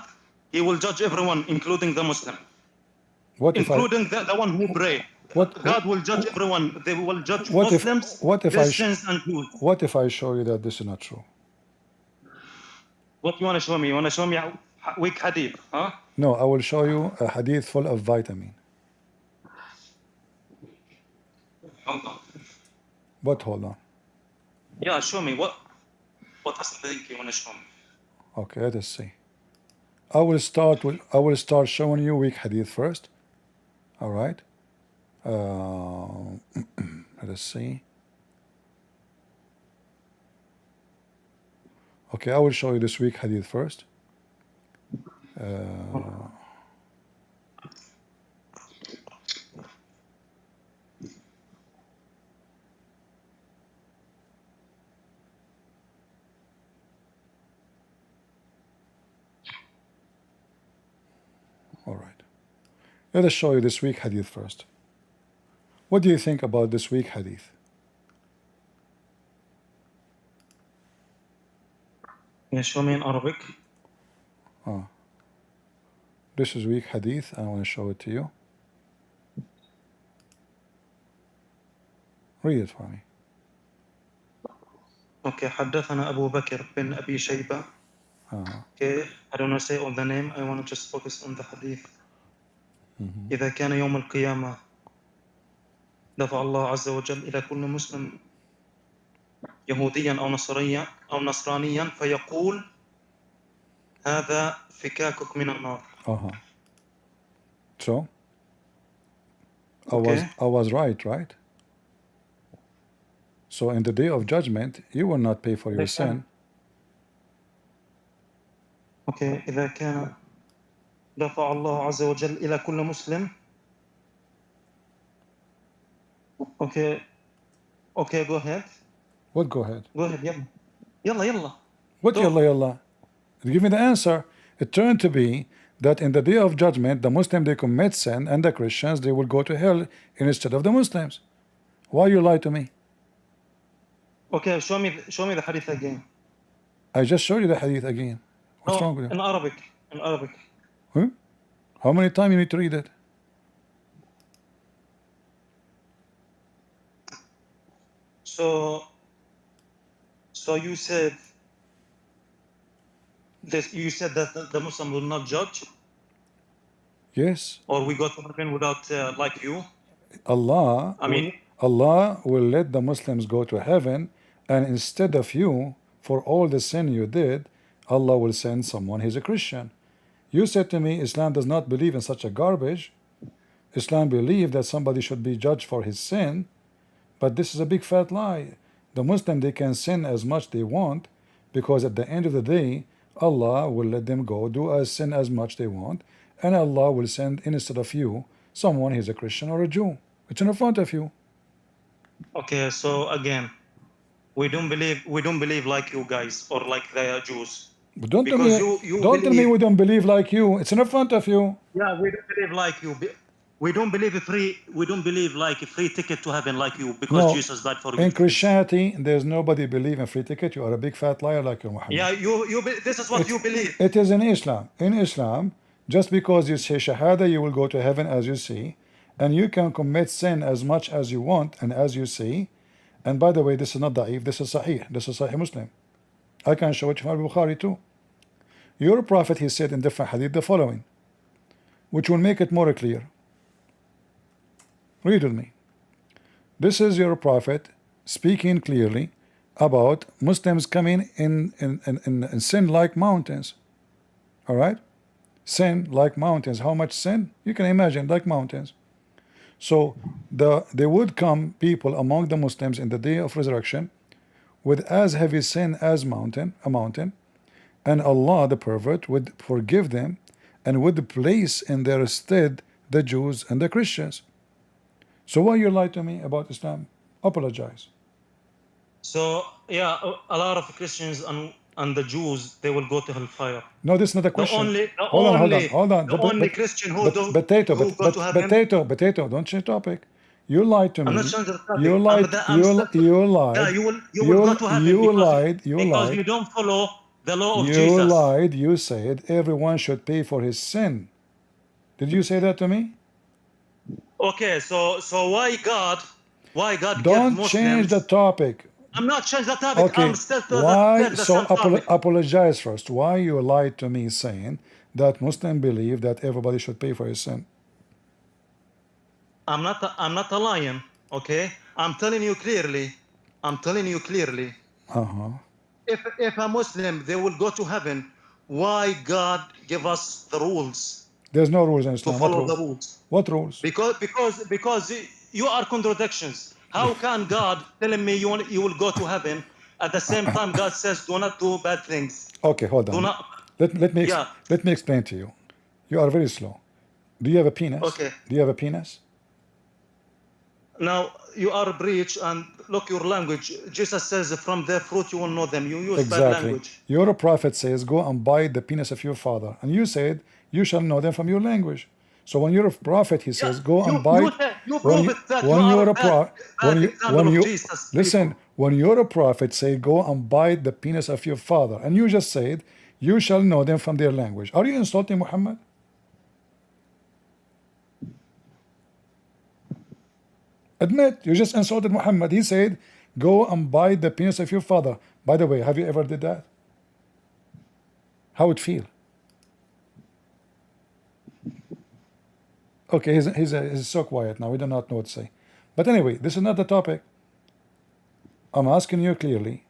He will judge everyone, including the Muslim. What including the one who pray. God will judge everyone. They will judge Muslims, Christians, and Jews. What if I show you that this is not true? What you want to show me? You want to show me a weak hadith, huh? No, I will show you a hadith full of vitamin. Hold on. But hold on. Yeah, show me what is the thing you want to show me? Okay, let us see. I will start showing you weak hadith first. All right. Let us see. Okay, I will show you this weak hadith first. All right. Let us show you this weak hadith first. What do you think about this weak hadith? Yeah, show me in Arabic. This is weak hadith. I want to show it to you. Read it for me. Okay, حدثنا أبو بكر بن أبي شيبة. Okay, I don't want to say all the name. I want to just focus on the hadith. إذا كان يوم القيامة دفع الله عز وجل إلى كل مسلم يهوديا أو نصرانيا فيقول هذا فكاكك من النار. So, I was right? So in the day of judgment, you will not pay for your sin. Okay, إذا كان دفع الله عز وجل إلى كل مسلم. Okay, go ahead. What go ahead? Go ahead, يلا. What yalla? Give me the answer. It turned to be that in the day of judgment, the Muslim they commit sin, and the Christians they will go to hell instead of the Muslims. Why you lie to me? Okay, show me the hadith again. I just showed you the hadith again. What's wrong with you? In Arabic. Huh? How many times you need to read it? So you said this. You said that the Muslim will not judge. Yes. Or we go to heaven without like you. Allah will let the Muslims go to heaven, and instead of you, for all the sin you did, Allah will send someone. He's a Christian. You said to me, Islam does not believe in such a garbage. Islam believes that somebody should be judged for his sin, but this is a big fat lie. The Muslim, they can sin as much they want, because at the end of the day, Allah will let them go do as sin as much they want, and Allah will send instead of you someone. He's a Christian or a Jew. It's in front of you. Okay, so again, we don't believe like you guys or like the Jews. But don't tell me we don't believe like you. It's in front of you. Yeah, we don't believe like you. We don't believe like a free ticket to heaven like you because No, Jesus died for you. in Christianity, there's nobody believe in free ticket. You are a big fat liar like your Muhammad. Yeah, this is what you believe. It is in Islam. In Islam, just because you say Shahada, you will go to heaven as you see, and you can commit sin as much as you want and as you see. And by the way, this is not da'if, this is Sahih. This is Sahih Muslim. I can show it from Bukhari too. Your Prophet, he said in different hadith the following, which will make it more clear. Read with me. This is your Prophet speaking clearly about Muslims coming in sin like mountains. All right? Sin like mountains. How much sin? You can imagine, like mountains. So there would come people among the Muslims in the day of resurrection with as heavy sin as a mountain, and Allah, the pervert, would forgive them and would place in their stead the Jews and the Christians. So why you lie to me about Islam? Apologize. So yeah, a lot of Christians and the Jews, they will go to hellfire. No, this is not a question. Hold on. The only Christian who go to heaven. Potato, don't change topic. You lied to me. I'm not changing the topic. You lied. You lied. Yeah, you will go to heaven because you don't follow the law of Jesus. You lied. You said everyone should pay for his sin. Did you say that to me? Okay, so why God don't change the topic. I'm not changing the topic. Okay. I'm still Why? the So same topic. apologize first. Why you lied to me saying that Muslims believe that everybody should pay for his sin? I'm not a lion. Okay, I'm telling you clearly. If a Muslim they will go to heaven, why God give us the rules? There's no rules in Islam. To follow the rules. What rules? Because you are contradictions. How can God telling me you will go to heaven at the same time God says do not do bad things? Okay, hold on. Let me explain to you. You are very slow. Do you have a penis? Okay. Do you have a penis? Now you are a breach and look your language. Jesus says from their fruit you will know them. You use exactly. bad language. Your prophet says go and bite the penis of your father, and you said you shall know them from your language. So when you're a prophet, he says go and bite. When you're a prophet, say go and bite the penis of your father, and you just said you shall know them from their language. Are you insulting Muhammad? Admit, you just insulted Muhammad. He said, go and bite the penis of your father. By the way, have you ever did that? How it feel? Okay, he's so quiet now. We do not know what to say. But anyway, this is not the topic. I'm asking you clearly,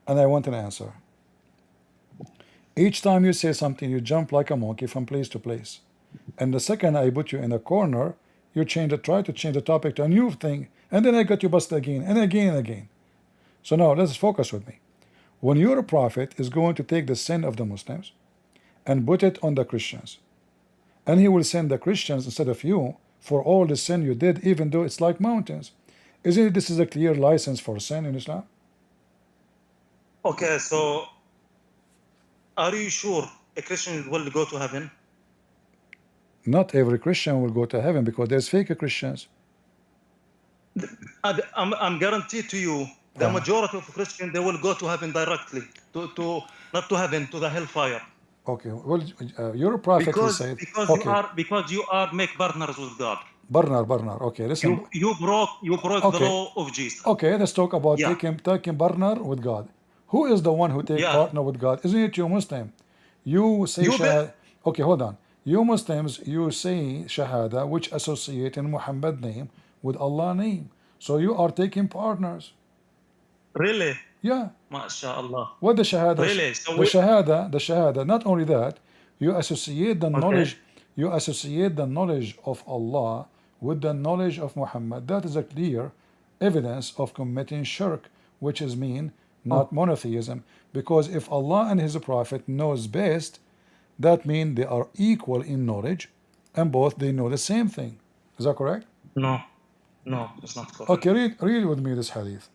and I want an answer. Each time you say something, you jump like a monkey from place to place. And the second I put you in a corner, you try to change the topic to a new thing, and then I got you busted again and again and again. So now let's focus with me. When your prophet is going to take the sin of the Muslims and put it on the Christians, and he will send the Christians instead of you for all the sin you did, even though it's like mountains. Isn't it this is a clear license for sin in Islam? Okay, so are you sure a Christian will go to heaven? Not every Christian will go to heaven because there's fake Christians. I'm guaranteed to you, the majority of Christians, they will go to heaven directly, not to heaven, to the hellfire. Okay, well, your prophet said because you are make partners with God. Partner. Okay, listen. You broke the law of Jesus. Okay, let's talk about taking partner with God. Who is the one who takes partner with God? Isn't it you Muslim? You say Shahada. Okay, hold on. You Muslims, you say Shahada, which associate in Muhammad name with Allah name. So you are taking partners. Really? Yeah. MashaAllah. What the Shahada? Really? So the Shahada, not only that, you associate the knowledge, of Allah with the knowledge of Muhammad. That is a clear evidence of committing shirk, which is not monotheism. Because if Allah and His Prophet knows best, that means they are equal in knowledge, and both they know the same thing. Is that correct? No, it's not correct. Okay, read with me this hadith.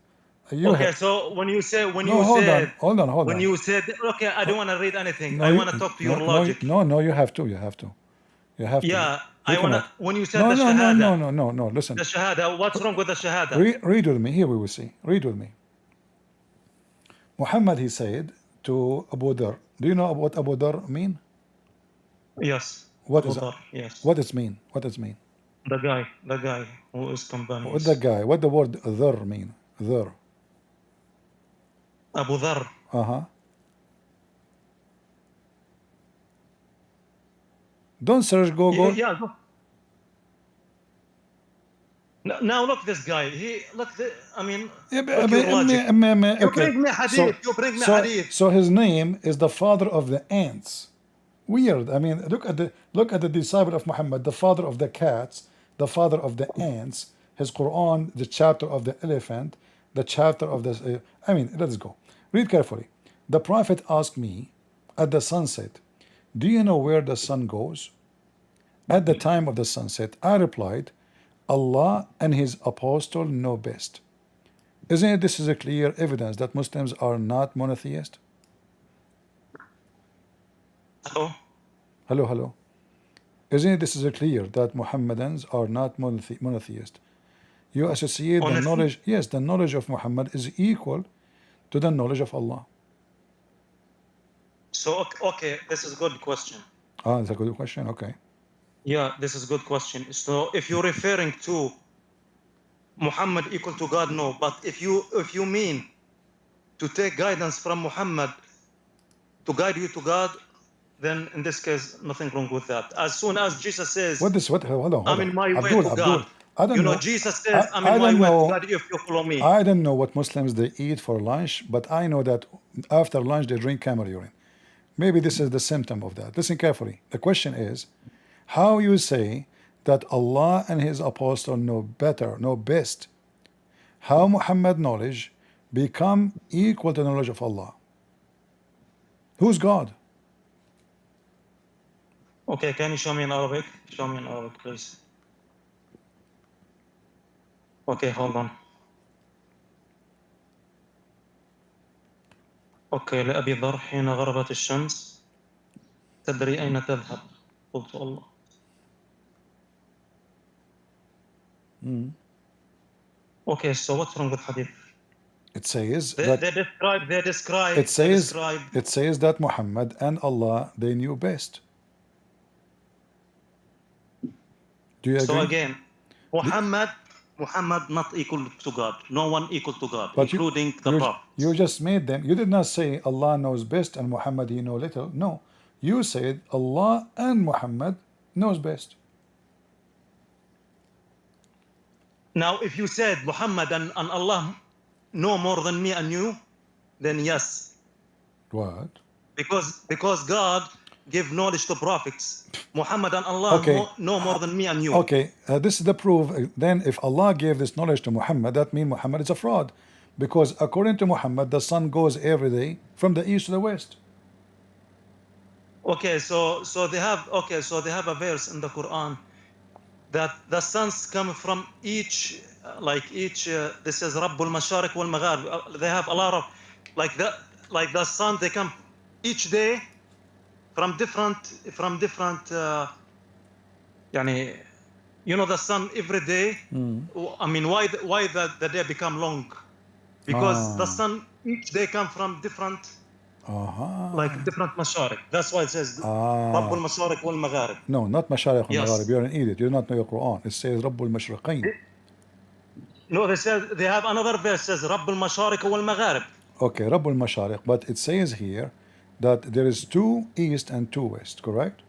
So when you said, hold on. When you said, okay, I don't want to read anything. I want to talk to your logic. No, you have to. You have to. Yeah, You I wanna. cannot. When you said No, the no, no, shahada, no, no, no, no. Listen. the shahada. What's wrong with the shahada? Read with me. Here we will see. Read with me. Muhammad, he said to Abu Dhar. Do you know what Abu Dhar mean? Yes. What Abu is Dhar, yes. what it mean? What it mean? The guy who is companions. What the guy? What the word dhar mean? Dhar. Abu Dhar. Uh-huh. Don't search Google. Yeah. Go. Now look this guy. I mean, Yeah, look your logic. You okay. bring me hadith. You bring me hadith. So his name is the father of the ants. Weird. I mean, look at the disciple of Muhammad, the father of the cats, the father of the ants. His Quran, the chapter of the elephant, the chapter of the. I mean, let's go. Read carefully. The Prophet asked me at the sunset, "Do you know where the sun goes?" At the time of the sunset, I replied, "Allah and His apostle know best." Isn't it this is a clear evidence that Muslims are not monotheist? Hello? Hello, hello. Isn't it this is a clear that Muhammadans are not monotheist? You associate the knowledge, yes, the knowledge of Muhammad is equal to the knowledge of Allah. So, okay, this is a good question. Ah, that's a good question, okay. Yeah, this is a good question. So, if you're referring to Muhammad equal to God, no. But if you mean to take guidance from Muhammad to guide you to God, then in this case, nothing wrong with that. As soon as Jesus says, hold on. I'm in my way Abdul, to God. I don't know. Jesus says, I'm in my way to God if you follow me. I don't know what Muslims they eat for lunch, but I know that after lunch they drink camel urine. Maybe this is the symptom of that. Listen carefully. The question is, how you say that Allah and His apostle know better, know best? How Muhammad knowledge become equal to the knowledge of Allah? Who's God? Okay, can you show me in Arabic? Show me in Arabic, please. Okay, hold on. Okay, لأبي ذر حين غربت الشمس تدري أين تذهب؟ قلت الله. Okay, so what's wrong with hadith? It says it says that Muhammad and Allah they knew best. Do you agree? So again, Muhammad not equal to God. No one equal to God, but including the Prophet. You just made them. You did not say Allah knows best and Muhammad he know little. No, you said Allah and Muhammad knows best. Now, if you said Muhammad and Allah know more than me and you, then yes. What? Because God give knowledge to prophets. Muhammad and Allah know more than me and you. Okay, this is the proof. Then if Allah gave this knowledge to Muhammad, that means Muhammad is a fraud. Because according to Muhammad, the sun goes every day from the east to the west. Okay, so they have a verse in the Quran that the suns come from each this is Rabbul Mashariq wal Magharib. They have a lot of like the sun, they come each day from different يعني the sun every day. I mean, why the day become long? Because the sun each day come from different like different mashariq. That's why it says Rabbul Mashariq wal Magharib. No, not Mashariq wal Magharib. You're an idiot. You do not know your Quran. It says Rabbul Mashriqain. No, they have another verse says Rabbul Mashariq wal Magharib. Okay, Rabbul Mashariq, but it says here that there is 2 east and 2 west, correct?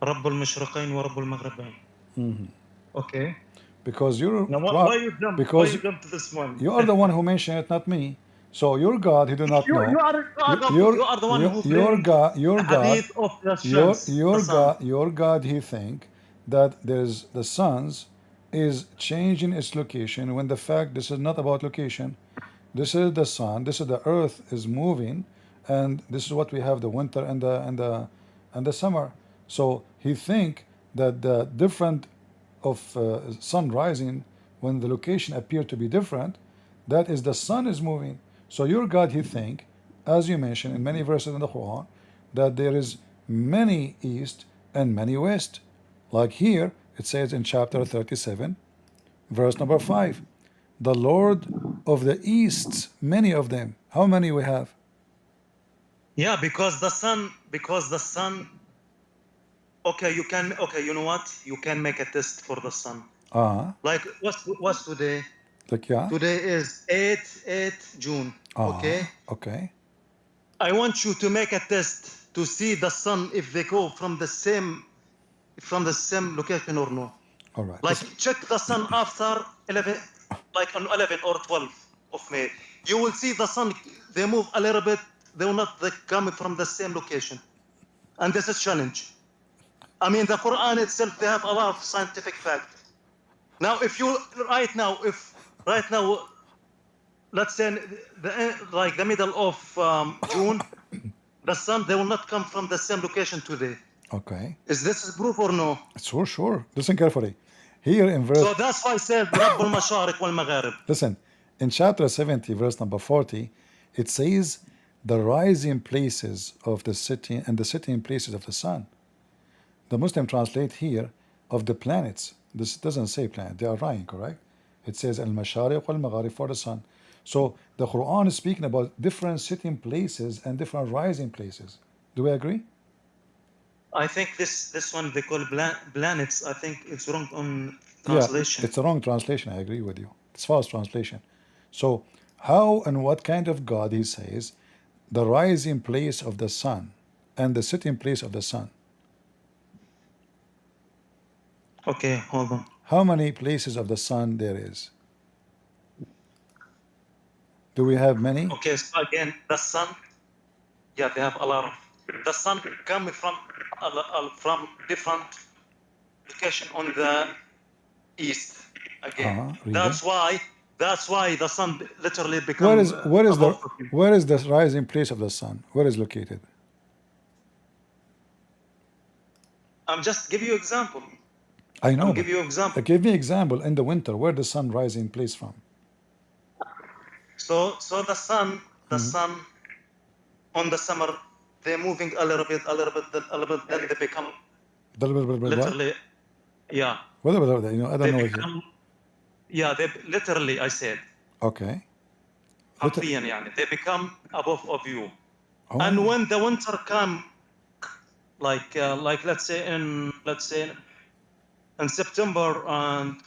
Rabbul Mashriqain wa Rabbul Maghribain. Okay. Because you're why you jump to this one? You are the one who mentioned it, not me. So your God, he do not know. You are the one who your God, he think that there's the suns is changing its location when the fact this is not about location. This is the sun. This is the earth is moving, and this is what we have: the winter and the summer. So he think that the different of sun rising when the location appear to be different, that is the sun is moving. So your God, he think, as you mentioned in many verses in the Quran, that there is many east and many west. Like here, it says in chapter 37, verse number 5, the Lord of the east, many of them. How many we have? Yeah, because the sun. Okay, you know what? You can make a test for the sun. Uh-huh. Like what's today? Like, yeah. Today is 8 June. Okay. Okay. I want you to make a test to see the sun if they go from the same location or no. All right. Like check the sun after 11, like on 11 or 12 of May. You will see the sun. They move a little bit. They will not come from the same location, and this is challenge. I mean, the Quran itself, they have a lot of scientific fact. Now, if right now, let's say like the middle of June, the sun, they will not come from the same location today. Okay. Is this proof or no? Sure. Listen carefully. Here in verse... So that's why I said, رب المشارق والمغارب. Listen, in chapter 70, verse number 40, it says the rising places of the city and the sitting places of the sun. The Muslim translate here of the planets. This doesn't say planet, they are lying, correct? It says al-mashariq wal-magharib for the sun. So the Quran is speaking about different sitting places and different rising places. Do we agree? I think this one they call planets. I think it's wrong on translation. Yeah, it's a wrong translation. I agree with you. It's false translation. So how and what kind of God he says the rising place of the sun and the sitting place of the sun? Okay, hold on. How many places of the sun there is? Do we have many? Okay, so again, the sun. Yeah, they have a lot of. The sun coming from different location on the east. Again, Really? that's why the sun literally becomes. Where is the rising place of the sun? Where is located? I'm just give you example. I know. I'll give you example. Give me example in the winter where the sun rising place from. So the sun on the summer they're moving a little bit, then they become literally, yeah. I don't know. Yeah, they literally, I said. Okay. حرفيا يعني they become above of you. And when the winter come, like let's say in September and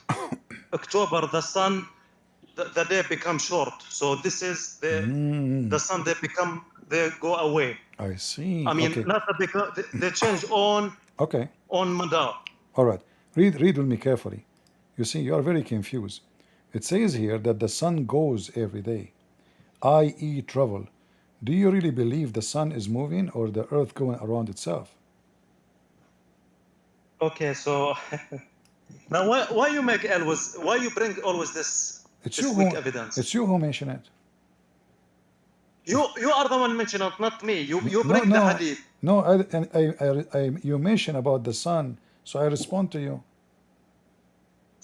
October, the sun, the day becomes short. So this is the sun, they go away. I see. I mean, not because they change on madar. All right. Read with me carefully. You see, you are very confused. It says here that the sun goes every day, i.e. travel. Do you really believe the sun is moving or the earth going around itself? Okay, so now why you make always, why you bring always this weak evidence? It's you who mention it. You are the one mentioning it, not me. You bring the hadith. No, you mention about the sun, so I respond to you.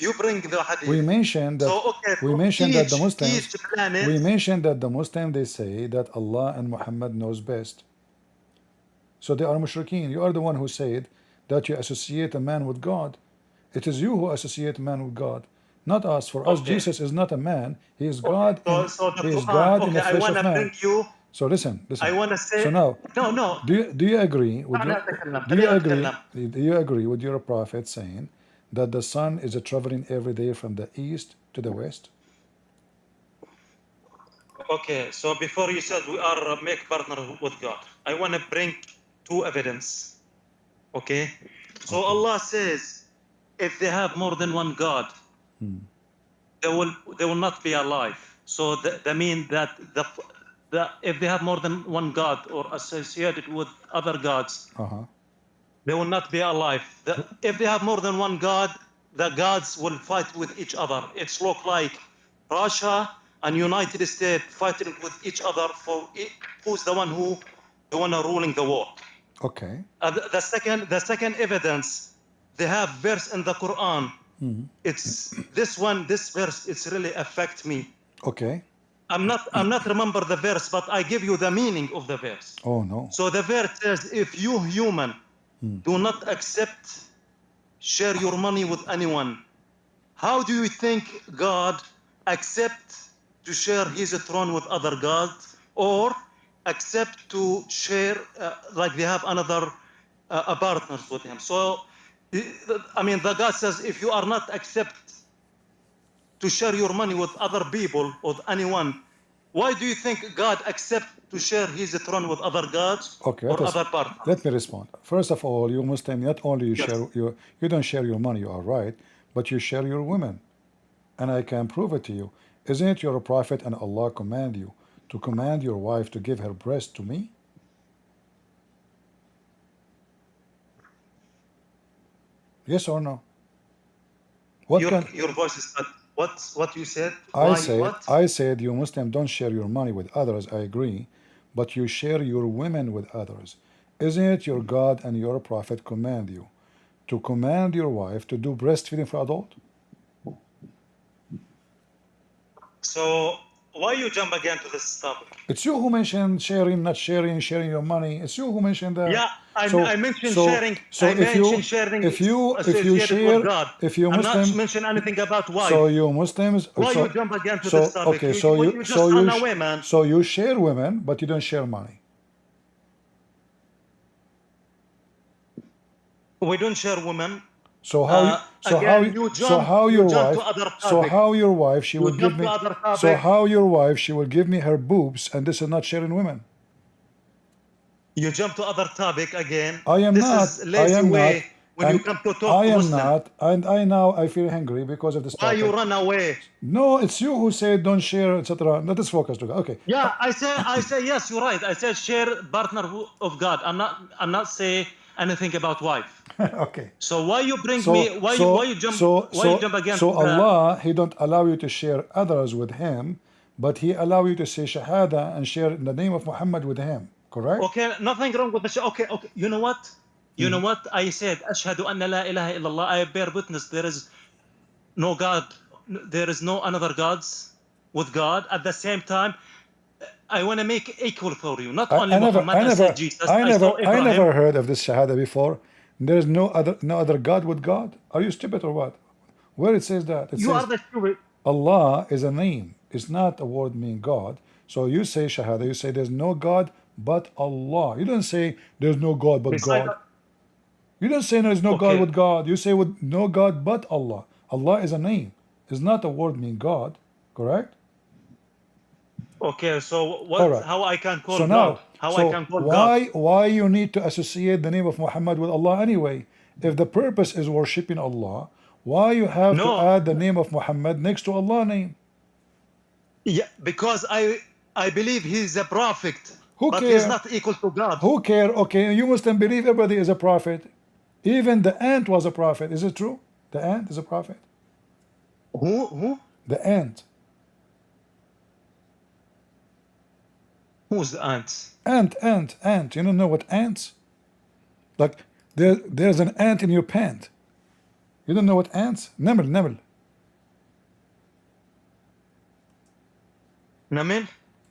You bring the hadith. We mentioned that. So, okay, we mentioned that the Muslims. Each planet, we mentioned that the Muslims, they say that Allah and Muhammad knows best. So they are mushrikeen. You are the one who said that you associate a man with God. It is you who associate a man with God, not us. For us, Jesus is not a man. He is God. He is God in the flesh of man. So listen. I want to say. So now, no. Do you agree with do you agree with your prophet saying that the sun is traveling every day from the east to the west? Okay, so before you said we are make partner with God, I want to bring two evidence. Okay, so Allah says if they have more than one God, they will not be alive. So that means that if they have more than one God or associated with other gods, they will not be alive. If they have more than one God, the gods will fight with each other. It's look like Russia and United States fighting with each other for who's the one ruling the world. Okay. The second evidence, they have verse in the Quran. It's this verse. It's really affect me. Okay. I'm not remember the verse, but I give you the meaning of the verse. Oh no. So the verse says, if you human do not accept, share your money with anyone, how do you think God accept to share his throne with other gods, or accept to share like they have another partners with him? So, I mean, the God says, if you are not accept to share your money with other people, with anyone, why do you think God accept to share his throne with other gods Okay, or other partners? let me respond. First of all, you Muslim, not only you Yes. share you don't share your money, you are right, but you share your women. And I can prove it to you. Isn't it your prophet and Allah command you to command your wife to give her breast to me? Yes or no? What can Your voice is cut. What you said? I Why said? what? I said you Muslim don't share your money with others. I agree, but you share your women with others. Isn't it your God and your prophet command you to command your wife to do breastfeeding for adult? So why you jump again to this topic? It's you who mentioned sharing, not sharing, sharing your money. It's you who mentioned that. Yeah, I mentioned so, sharing. So I if you mentioned sharing if you associated share, with God. if you I'm Muslim, not mention anything about wife. so you Muslims. Why so, you jump again to so this topic? okay, so you just so you run away, man. so you share women, but you don't share money. We don't share women. So how you so again, how you so jump, how you your jump wife to other so topic. how your wife she You will give jump me to other so topic. how your wife she will give me her boobs, and this is not sharing women. You jump to other topic again. I am this not. is lazy I am way not. when And you come to talk I to am Muslim. not. And I now I feel hungry because of this Why topic. you run away? No, it's you who said don't share, etc. Let us focus. Okay. Yeah, I say yes. You're right. I said share partner of God. I'm not say anything about wife. Okay. So why you bring So me? Why you jump again? so to the, Allah He don't allow you to share others with Him, but He allow you to say Shahada and share in the name of Muhammad with Him. Correct? Okay, nothing wrong with the okay. You know what? You know what? I said Ashhadu anna la ilaha illallah. I bear witness there is no God. There is no another gods with God. At the same time, I want to make equal for you. Not only Muhammad. I said Jesus. I saw I Ibrahim. never heard of this Shahada before. There is no other God with God. Are you stupid or what? Where it says that? It You says are the stupid. Allah is a name. It's not a word meaning God. So you say Shahada. You say there's no God but Allah. You don't say there's no God but God. You don't say there's no God with God. You say with no God but Allah. Allah is a name. It's not a word meaning God. Correct? Okay, so what? All right. How I can call So God? now, How so I can call God? why you need to associate the name of Muhammad with Allah anyway? If the purpose is worshiping Allah, why you have to add the name of Muhammad next to Allah name? Yeah, because I believe he's a prophet. Who but care? he's not equal to God. Who care? Okay, you Muslim believe everybody is a prophet. Even the ant was a prophet. Is it true? The ant is a prophet. Who? The ant. Who's the ant? Ant. You don't know what ants? Like there's an ant in your pant. You don't know what ants? Naml.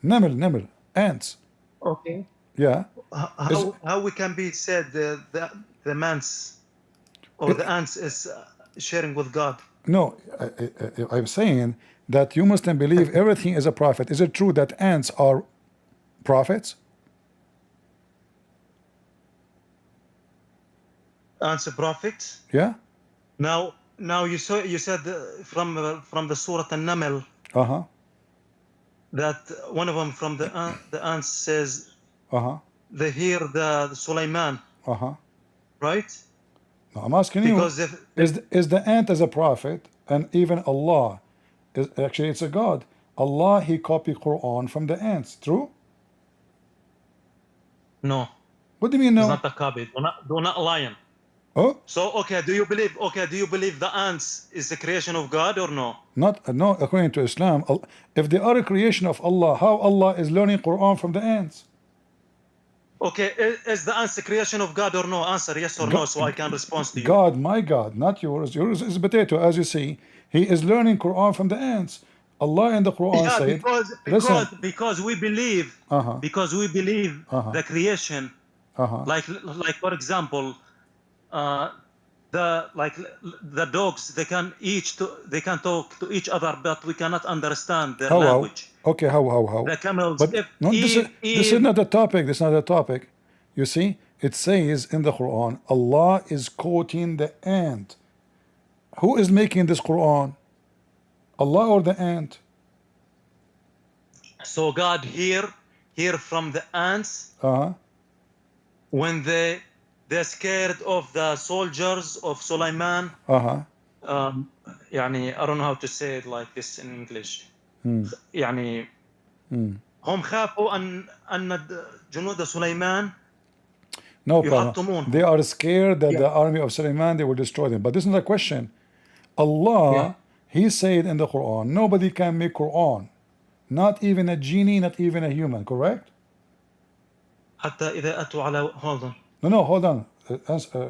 Naml. Ants. Okay. Yeah. How we can be said the man's or the ants is sharing with God? No, I'm saying that you Muslim believe everything is a prophet. Is it true that ants are prophets? Ants are prophets? Yeah. Now you said from the Surah An-Naml. That one of them from the ants says. They hear the Sulaiman. Right? No, I'm asking because you. Is the ant as a prophet, and even Allah is actually it's a God. Allah He copied Quran from the ants. True? No. What do you mean no? It's not a copy. Do not lion. Oh. So okay, do you believe the ants is the creation of God or no? No, according to Islam. If they are a creation of Allah, how Allah is learning Quran from the ants? Okay, is the ants the creation of God or no? Answer yes or no, so I can respond to you. God, my God, not yours. Yours is a potato, as you see. He is learning Quran from the ants. Allah in the Quran Yeah, said, listen, because we believe uh-huh, uh-huh, the creation, uh-huh, like for example, the dogs, they can talk to each other, but we cannot understand their how, language. okay, how, The camels, but if no, this is Eve, not the topic, this is not the topic. You see, it says in the Quran, Allah is quoting the ant. Who is making this Quran? Allah or the ant? so God hear from the ants Uh-huh, when they're scared of the soldiers of Sulaiman. uh-huh, يعني I don't know how to say it like this in English. يعني هم خافوا أن جنود سليمان no problem. يحطمونهم. They are scared that Yeah. the army of Sulaiman, they will destroy them. But this is not a question. Allah, Yeah. He said in the Quran, nobody can make Quran. Not even a genie, not even a human, correct? حتى إذا أتوا على hold on. No, hold on.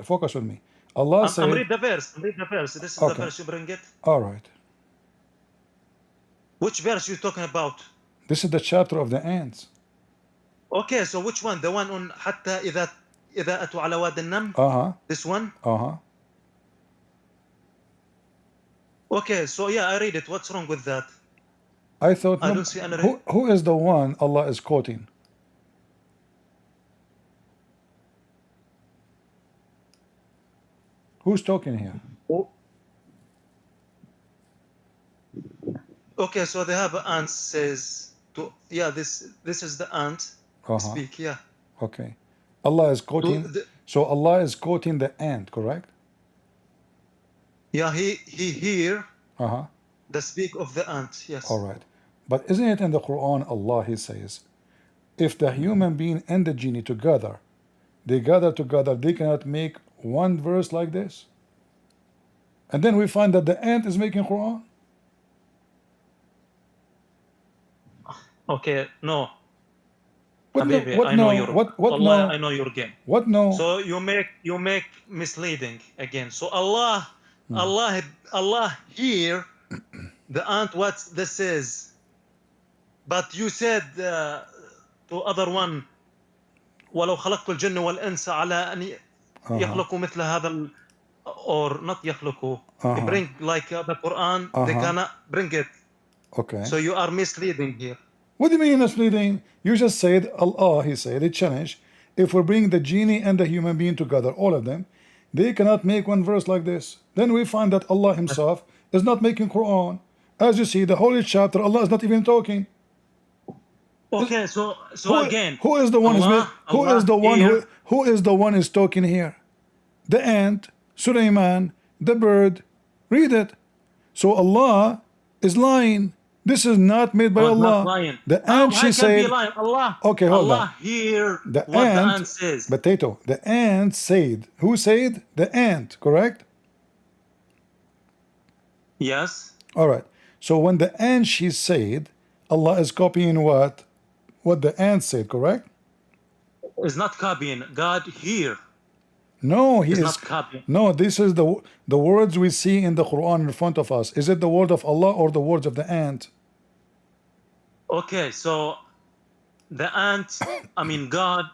Focus with me. Allah said, I'm read the verse. This is the verse you bring it. All right. Which verse you talking about? This is the chapter of the ants. Okay, so which one? The one on حتى إذا أتوا على واد النمل. Uh-huh. This one? Uh-huh. Okay, so yeah, I read it. What's wrong with that? I thought, I don't see any. who is the one Allah is quoting? Who's talking here? Okay, so they have an ant says to this is the ant speak, yeah. Okay. Allah is quoting, so Allah is quoting the ant, correct? Yeah, he hear Uh-huh. the speak of the ant, yes. All right. But isn't it in the Quran, Allah, He says, if the human being and the genie together, they gather together, they cannot make one verse like this? And then we find that the ant is making Quran? Okay, no. What Habibi, no? What I know no? your What Allah, no? I know your game. What no? So you make misleading again. So Allah hear the ant what this is. But you said to other one ولو خلقت الجن والإنس على أن يخلقوا مثل هذا or not يخلقوا bring like the Quran they cannot bring it. Okay. So you are misleading here. What do you mean misleading? You just said Allah, He said, He challenged, if we bring the genie and the human being together, all of them, they cannot make one verse like this. Then we find that Allah Himself is not making Quran. As you see, the holy chapter, Allah is not even talking. Okay, so again, who is the one Allah, who is the one who is the one is talking here? The ant, Sulaiman, the bird. Read it. So Allah is lying. This is not made by Allah. Not lying. The ant, she said. Allah. Okay, hold Allah on. hear The what ant, the ant says. Potato. The ant said. Who said? The ant. Correct. Yes. All right. So when the ant she said, Allah is copying what? What the ant said. Correct. Is not copying. God hear. No, He It's is not copying. No, this is the words we see in the Quran in front of us. Is it the word of Allah or the words of the ant? Okay, so the ant, I mean God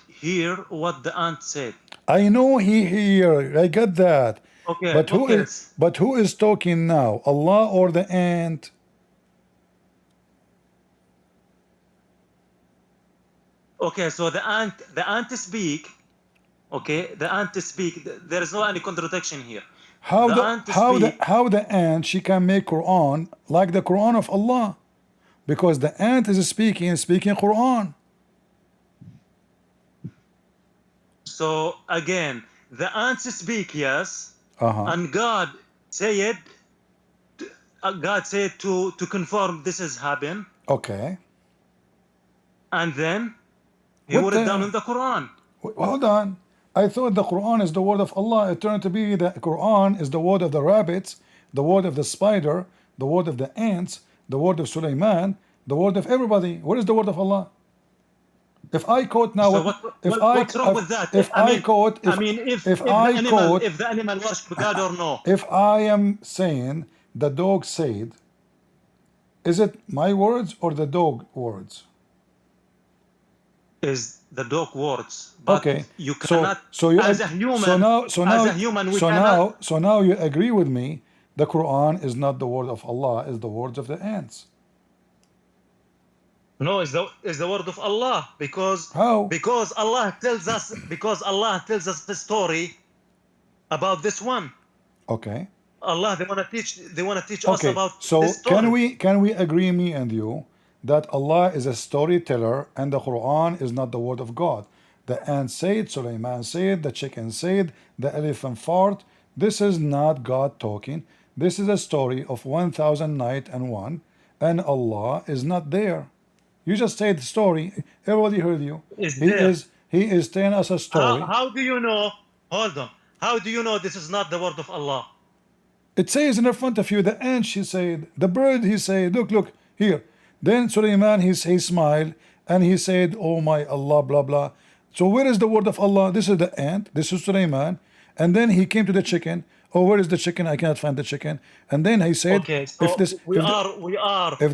hear what the ant said. I know He hear. I get that. Okay. But who is talking now? Allah or the ant? Okay, so the ant speak. Okay, the ant speak. There is no any contradiction here. How the ant she can make Quran like the Quran of Allah? Because the ant is speaking Quran. So again, the ants speak, yes, and God said to confirm this has happened. Okay. And then He wrote it down in the Quran. Hold on. I thought the Quran is the word of Allah. It turned to be the Quran is the word of the rabbits, the word of the spider, the word of the ants, the word of Sulaiman, the word of everybody. What is the word of Allah? If I quote now, So what's wrong with that? If the animal worship God or no? If I am saying the dog said, Is it my words or the dog words? Is the dog words, but Okay. you So cannot, so you as a human, as a human, we cannot. so now you agree with me. The Quran is not the word of Allah, is the words of the ants. No, is the word of Allah, because How? Allah tells us the story about this one. Okay. Allah, they want to teach us Okay. about So this story. can we agree, me and you, that Allah is a storyteller and the Quran is not the word of God? The ant said, Sulaiman said, the chicken said, the elephant fart. This is not God talking. This is a story of 1,000 night and one, and Allah is not there. You just said the story. Everybody heard you. Is there? He is telling us a story. How do you know? Hold on. How do you know this is not the word of Allah? It says in front of you, the ant, she said, the bird, he said, look, here. Then Sulaiman, he smiled, and he said, oh my Allah, blah, blah. So where is the word of Allah? This is the ant, this is Sulaiman. And then he came to the chicken. Oh, where is the chicken? I cannot find the chicken. And then he said, Okay, so if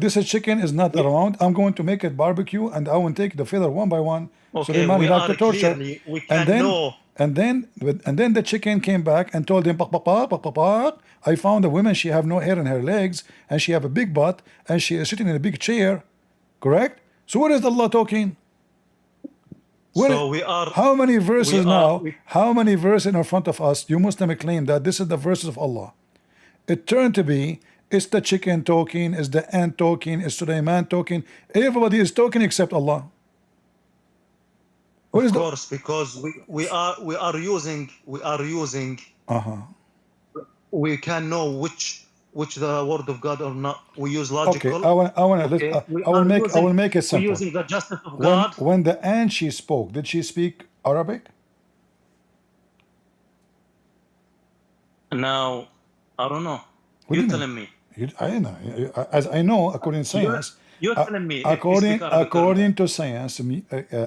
this chicken is not around, I'm going to make it barbecue, and I will take the feather one by one. Okay, Sulaiman, we he liked are to torture. clearly, we And can then, know. and then the chicken came back and told him, "Bak, bak, bak, bak, bak, bak. I found a woman, she have no hair in her legs, and she have a big butt, and she is sitting in a big chair." Correct? So where is Allah talking? So we are. How many verses now? we- How many verses in front of us? You Muslim claim that this is the verses of Allah. It turned to be, it's the chicken talking, it's the ant talking, it's Sulaiman talking. Everybody is talking except Allah. What is Of course, because we are using we can know which the word of God or not. We use logical. Okay, I will make it simple. We're using the justice of God. When the ant she spoke, did she speak Arabic? Now, I don't know. What do You're you telling mean? me. I know. As I know, according to science, You're telling me. if you speak Arabic or not. according to science,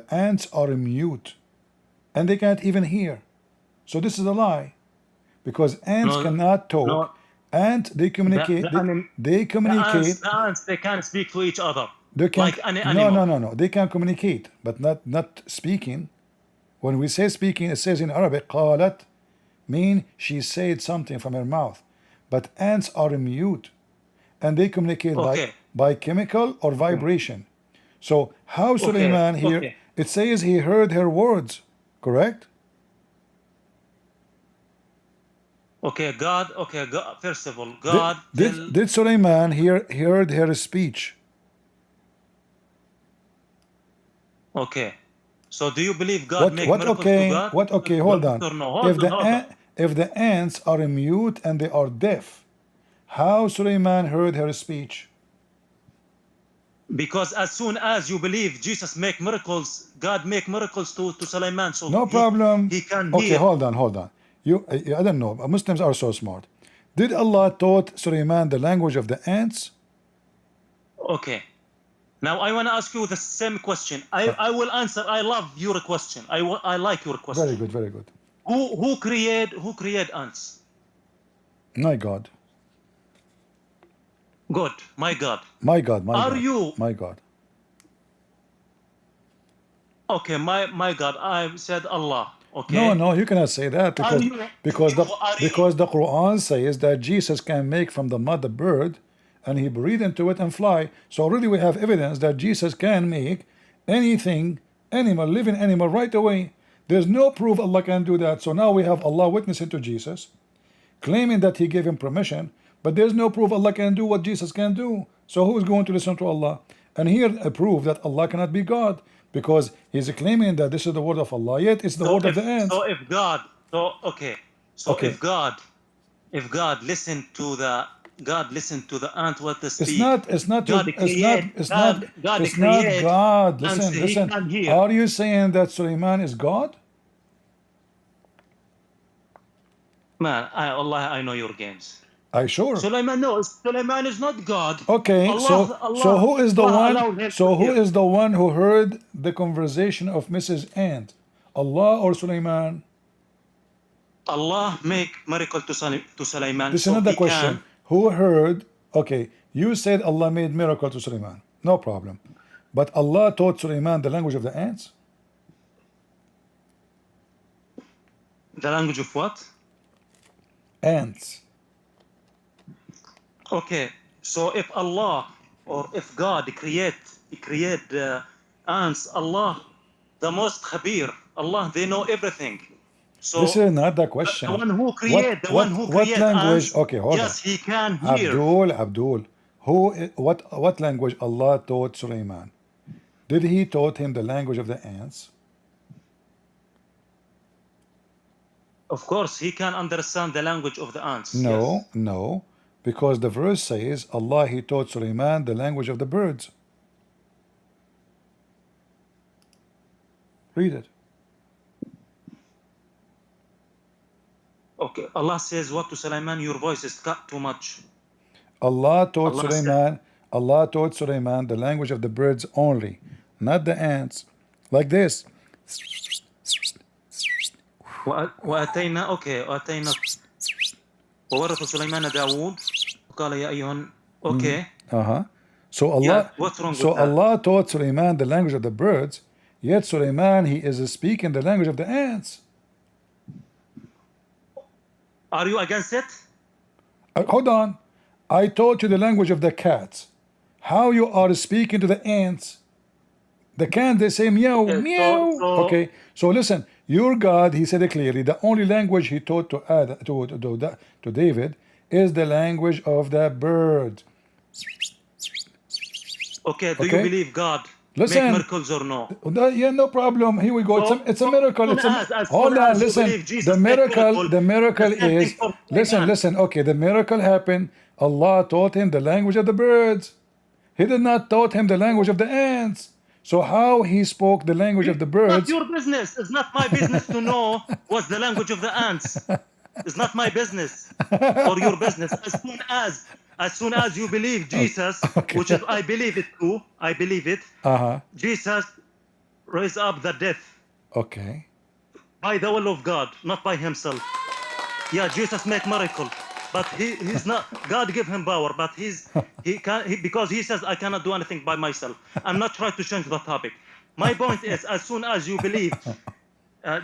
ants are mute, and they can't even hear. So this is a lie, because ants cannot talk. No. They communicate. They communicate. The ants, they can speak to each other. They can, like any animal. No. They can communicate, but not speaking. When we say speaking, it says in Arabic, قالت, mean she said something from her mouth. But ants are mute, and they communicate by chemical or vibration. So how Sulaiman here, it says he heard her words, correct? Okay, God, first of all, God did Sulaiman heard her speech? Okay. So do you believe God make miracles to God? What okay, hold on. No, if the ants are mute and they are deaf, how Sulaiman heard her speech? Because as soon as you believe Jesus make miracles, God make miracles to Sulaiman. So no problem. He can okay, hear. hold on. I don't know. Muslims are so smart. Did Allah taught Sulaiman the language of the ants? Okay. Now I want to ask you the same question. I will answer. I love your question. I like your question. Very good. Who create ants? My God. God, my God. My God, my Are God. you? My God. Okay, my God. I said Allah. Okay. No, you cannot say that because the Quran says that Jesus can make from the mud a bird, and he breathed into it and fly. So already we have evidence that Jesus can make anything, living animal right away. There's no proof Allah can do that. So now we have Allah witnessing to Jesus, claiming that he gave him permission, but there's no proof Allah can do what Jesus can do. So who is going to listen to Allah? And here a proof that Allah cannot be God, because he's claiming that this is the word of Allah, yet it's the word of the ants. So if God, if God listened to the ant what they speak. It's not God. Listen. He Are you saying that Sulaiman is God? Man, Allah, I know your games. I sure. Sulaiman is not God. Okay, Allah, so who is the Allah one? So who is the one who heard the conversation of Mrs. Ant? Allah or Sulaiman? Allah make miracle to Sulaiman. This is another question. Who heard? Okay, You said Allah made miracle to Sulaiman. No problem. But Allah taught Sulaiman the language of the ants? The language of what? Ants. Okay, so if Allah or if God create ants, Allah, the most khabir, Allah, they know everything. So This is not the question. the one who create What language? ants, Okay, hold yes, on. he can hear. Abdul. What language Allah taught Sulaiman? Did he taught him the language of the ants? Of course, he can understand the language of the ants. No, Yes. no. Because the verse says Allah he taught Sulaiman the language of the birds. Read it. Okay, Allah says what to Sulaiman? Your voice is cut too much. Allah taught Allah said- Sulaiman the language of the birds only, not the ants. Like this. وآتينا okay وآتينا وورث سليمان داوود قال يا أيها okay. So Allah, Yeah, what's wrong so with that? Allah taught Sulaiman the language of the birds, yet Sulaiman he is speaking the language of the ants. Are you against it? Hold on, I taught you the language of the cats. How you are speaking to the ants? The cat they say meow Okay, meow. so- Okay, so listen, your God he said it clearly. The only language he taught to David is the language of the bird. Okay, do Okay. you believe God Listen. make miracles or no? Yeah, no problem. Here we go. It's a miracle. It's as hold soon on. as you Listen. believe Jesus The make miracle. The miracle the same is. thing for Listen. Sulaiman. Listen. Okay. The miracle happened. Allah taught him the language of the birds. He did not taught him the language of the ants. So how he spoke the language of the It's not birds? your business. It's not my business to know what's the language of the ants. It's not my business or your business. As soon as you believe Jesus, which is I believe it too. I believe it. Jesus raised up the dead Okay. by the will of God, not by himself. Yeah, Jesus make miracle, but he's not. God give him power, but he can because he says I cannot do anything by myself. I'm not trying to change the topic. My point is, as soon as you believe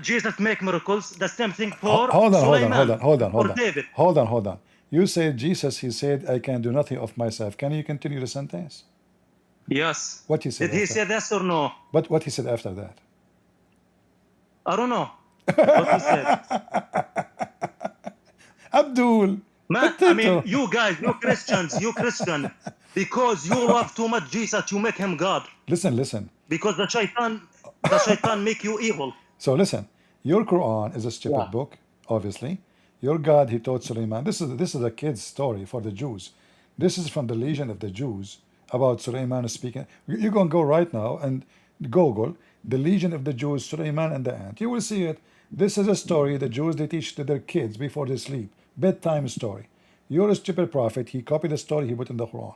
Jesus make miracles, the same thing for Sulaiman or David. Hold on. You said Jesus. He said I can do nothing of myself. Can you continue the sentence? Yes. What he said? Did he after? say this or no? But what he said after that? I don't know what he said. Abdul. Man, I mean, you guys, you Christian, because you love too much Jesus, you make him God. Listen. Because the shaitan make you evil. So listen, your Quran is a stupid book, obviously. Your God, he taught Sulaiman. This is a kid's story for the Jews. This is from the Legion of the Jews about Sulaiman speaking. You're gonna go right now and Google the Legion of the Jews, Sulaiman and the ant. You will see it. This is a story the Jews they teach to their kids before they sleep. Bedtime story. You're a stupid prophet. He copied the story he put in the Quran.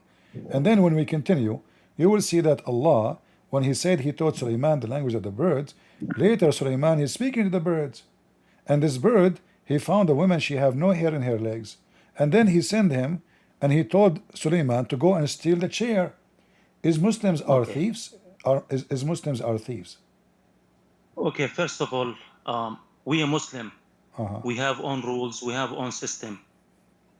And then when we continue, you will see that Allah, when he said he taught Sulaiman the language of the birds, later Sulaiman is speaking to the birds. And this bird, he found a woman, she have no hair in her legs. And then he sent him and he told Sulaiman to go and steal the chair. Is Muslims are thieves? Is Muslims are thieves? Okay, first of all, we are Muslim. We have own rules, we have own system.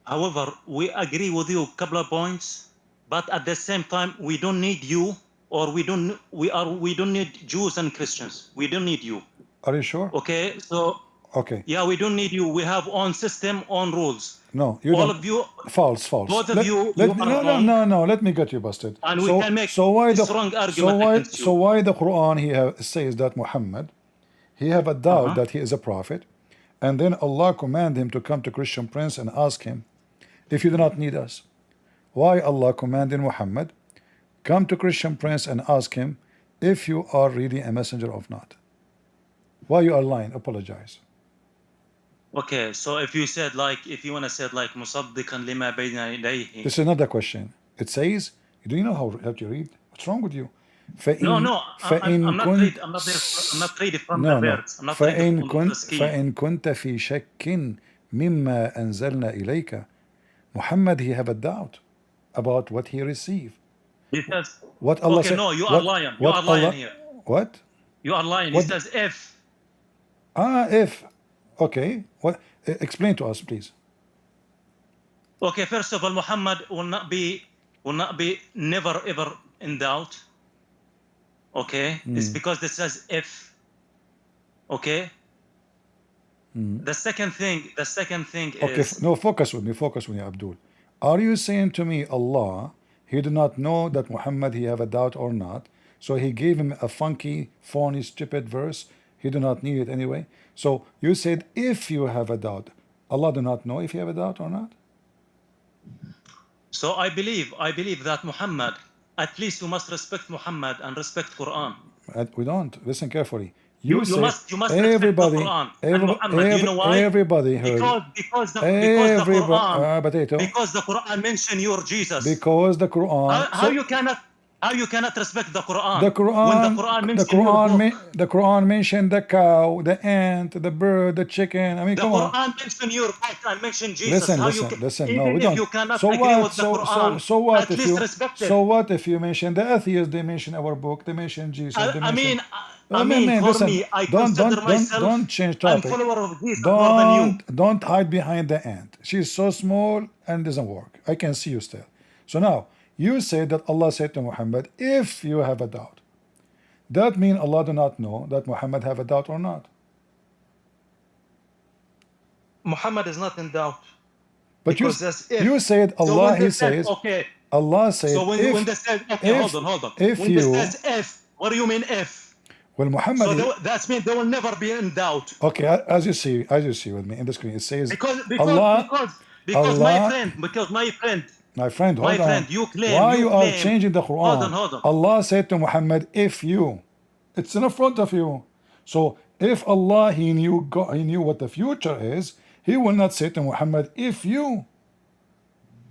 However, we agree with you a couple of points, but at the same time, we don't need you, or we don't need Jews and Christians. We don't need you. Are you sure? Okay, so Okay. yeah, we don't need you. We have own system, own rules. No, you All don't. of you, False. both of Let- you, let you me- are no, wrong. Let me get you busted. And we can make why a strong argument against you. So why the Quran says that Muhammad, he have a doubt that he is a prophet, and then Allah command him to come to Christian Prince and ask him, if you do not need us, why Allah commanded Muhammad, come to Christian Prince and ask him if you are really a messenger or not? Why you are lying? Apologize. Okay, so if you want to say like musaddiqan lima bayna yadayhi. This is not the question. It says, do you know how to read? What's wrong with you? No, I'm not reading. I'm not reading from the words. I'm not reading from the scheme. فإن كنت في شك مما أنزلنا إليك. Muhammad, he have a doubt. about what he received. He says, What Allah okay, said. no, you are lying. You What are lying Allah, here. what? You are lying. He What? says if. If. Okay. What? Explain to us, please. Okay, first of all, Muhammad will not be never ever in doubt. Okay, it's because this says if. Okay. The second thing Okay, is no, focus with me, Abdul. Are you saying to me, Allah, he did not know that Muhammad he have a doubt or not, so he gave him a funky, phony, stupid verse? He do not need it anyway. So you said if you have a doubt, Allah do not know if you have a doubt or not. so I believe that Muhammad, at least you must respect Muhammad and respect Quran. We don't. Listen carefully. You say must everybody, respect the Quran and Muhammad. You know why? Everybody heard. Because the Quran mentioned your Jesus. Because the Quran. How you cannot respect the Quran? The Quran. When the Quran mentioned your book. The Quran mentioned the cow, the ant, the bird, the chicken. I mean, come on. The Quran mentioned your book and mentioned Jesus. Listen. No, we don't. You cannot so agree what? with the Quran, so what at if least you? respect it. So what if you mention the atheists? They mention our book. They mention Jesus. They mention, I mean, for listen, me, I consider myself don't change I'm topic. follower of Jesus more than you. Don't hide behind the ant. She's so small and doesn't work. I can see you still. So now you say that Allah said to Muhammad, if you have a doubt. That means Allah do not know that Muhammad have a doubt or not. Muhammad is not in doubt. But you said Allah, he says. Okay. Allah said. So when they said, okay, hold on. If when you. They says if, what do you mean if? Well, Muhammad. So that means they will never be in doubt. Okay, as you see with me in the screen, it says because Allah, my friend, hold on. You claim. Why you are changing the Quran? Hold on. Allah said to Muhammad, if you, it's in front of you. So if Allah he knew what the future is, he will not say to Muhammad, if you.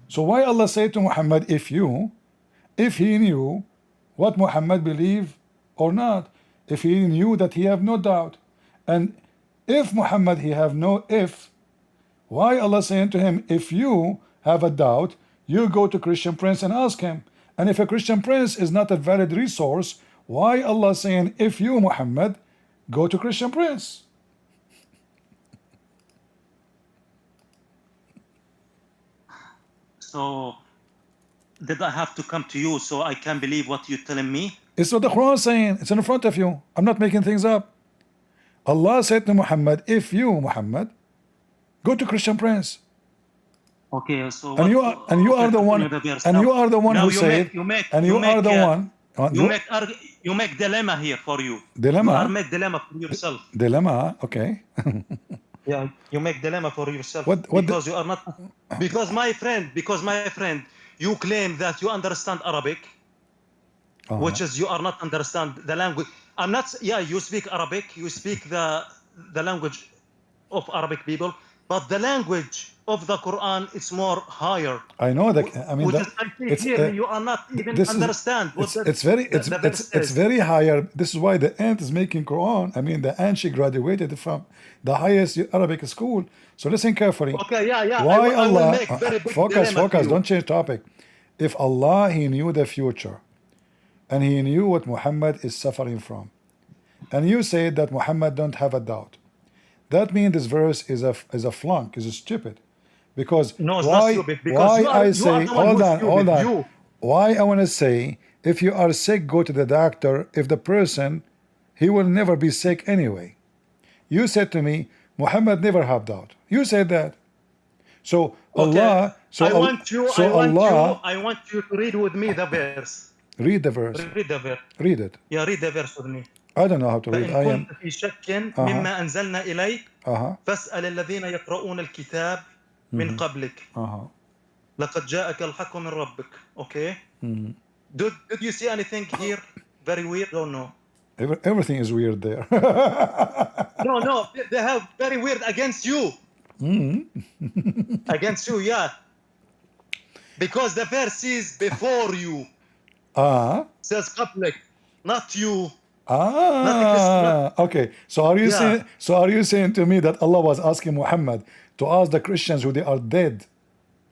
So why Allah say to Muhammad, if you, if he knew what Muhammad believed or not? If he knew that he have no doubt, and if Muhammad he have no if, why Allah saying to him, if you have a doubt, you go to Christian Prince and ask him. And if a Christian Prince is not a valid resource, why Allah saying, if you Muhammad, go to Christian Prince? So did I have to come to you so I can believe what you're telling me? It's what the Quran is saying. It's in front of you. I'm not making things up. Allah said to Muhammad, if you, Muhammad, go to Christian Prince. Okay, so and you are the one who said, you make dilemma here for you. Dilemma? You are make dilemma for yourself. Dilemma, okay. Yeah, you make dilemma for yourself. Because you are not. Because my friend, you claim that you understand Arabic. Which is you are not understand the language. I'm not. Yeah, you speak Arabic. You speak the language of Arabic people, but the language of the Quran is more higher. I know that. I mean, you are not even understand. It's very higher. This is why the ant is making Quran. I mean, the ant she graduated from the highest Arabic school. So listen carefully. Okay, yeah. Why Allah? Focus. Don't change topic. If Allah he knew the future. And he knew what Muhammad is suffering from. And you said that Muhammad don't have a doubt. That means this verse is a flunk, is stupid. Because no, it's not stupid. Why I want to say, if you are sick, go to the doctor. If the person, he will never be sick anyway. You said to me, Muhammad never have doubt. You said that. So Allah, I want you to read with me the verse. Read the verse. Read it. Yeah, read the verse with me. I don't know how to read. I am. في شك مما أنزلنا إليك فاسأل الذين يقرؤون الكتاب من قبلك. لقد جاءك الحق من ربك. Okay. Did you see anything here very weird or no? Everything is weird there. No, they have very weird against you. Against you, yeah. Because the verse is before you. Says قبلك, not you. Okay. So are you saying to me that Allah was asking Muhammad to ask the Christians who they are dead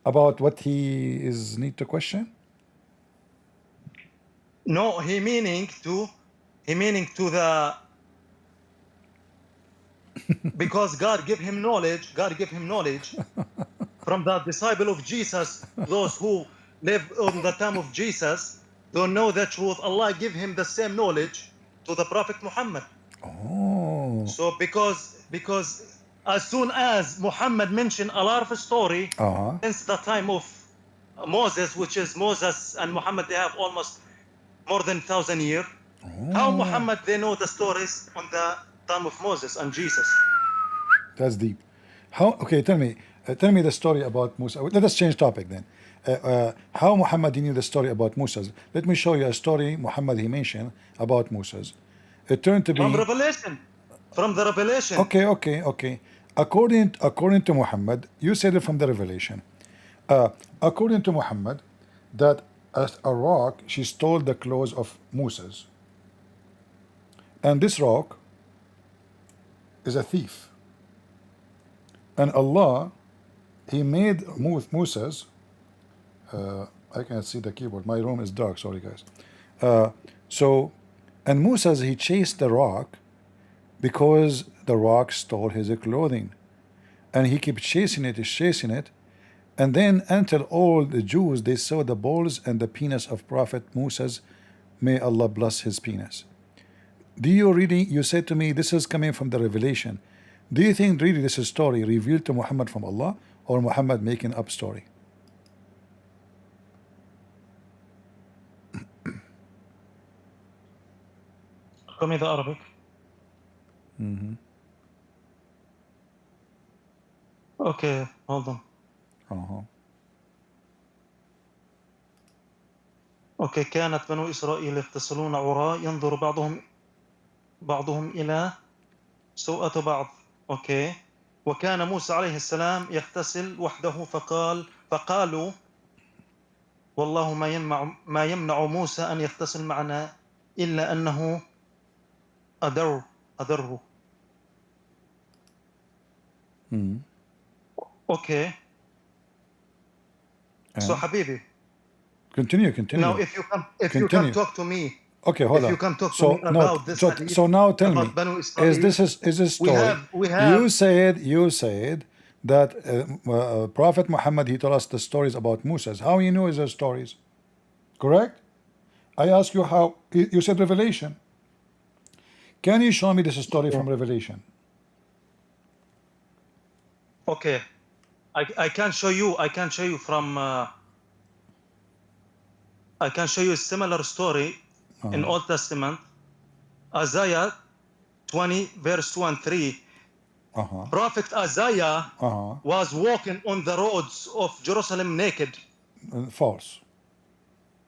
about what he is need to question? No, he meaning to the, because God give him knowledge. God give him knowledge from the disciple of Jesus. Those who live on the time of Jesus don't know the truth. Allah give him the same knowledge to the Prophet Muhammad. Oh. So because as soon as Muhammad mentioned a lot of story since the time of Moses, which is Moses and Muhammad, they have almost more than 1,000 years. How Muhammad they know the stories on the time of Moses and Jesus? That's deep. How? Okay, tell me the story about Musa. Let us change topic then. How Muhammad knew the story about Musa's? Let me show you a story Muhammad he mentioned about Musa's. It turned to From be Revelation. From the Revelation. okay. According to Muhammad, you said it from the Revelation. According to Muhammad, that a rock she stole the clothes of Musa's, and this rock is a thief. And Allah, He made Musa's. I can't see the keyboard. My room is dark. Sorry, guys. So, and Musa's he chased the rock because the rock stole his clothing, and he kept chasing it, and then until all the Jews they saw the balls and the penis of Prophet Musa's. May Allah bless his penis. Do you really? You said to me this is coming from the revelation. Do you think really this is story revealed to Muhammad from Allah, or Muhammad making up story? Show me the Arabic. Okay, hold on. Okay, كانت بنو إسرائيل يغتسلون عراة ينظر بعضهم إلى سوءة بعض. Okay. وكان موسى عليه السلام يغتسل وحده فقالوا والله ما يمنع موسى أن يغتسل معنا إلا أنه أدره. Okay. So حبيبي. Continue. Now, if you can talk to me. Okay, hold on. If you can talk to me about this hadith, so now tell me, is this story? We have. You said that Prophet Muhammad he told us the stories about Musa's. How you know is those stories? Correct? I ask you how. You said Revelation. Can you show me this story from Revelation? Okay, I can show you. I can show you from. I can show you a similar story in Old Testament, Isaiah 20 verse 2 and 3. Prophet Isaiah was walking on the roads of Jerusalem naked. False.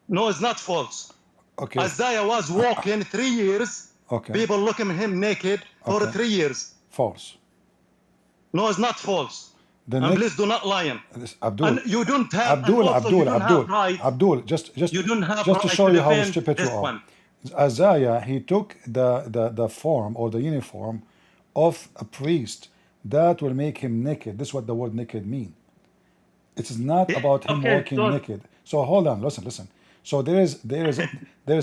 No, it's not false. Okay. Isaiah was walking 3 years. Okay. People looking at him naked for 3 years. False. No, it's not false. And please do not lie. Abdul. And you don't have Abdul. right. Abdul. Just you don't have to right show to you how defend stupid you this are. one. Isaiah he took the form or the uniform of a priest that will make him naked. This is what the word naked mean. It is not about him walking naked. So hold on, listen. So there is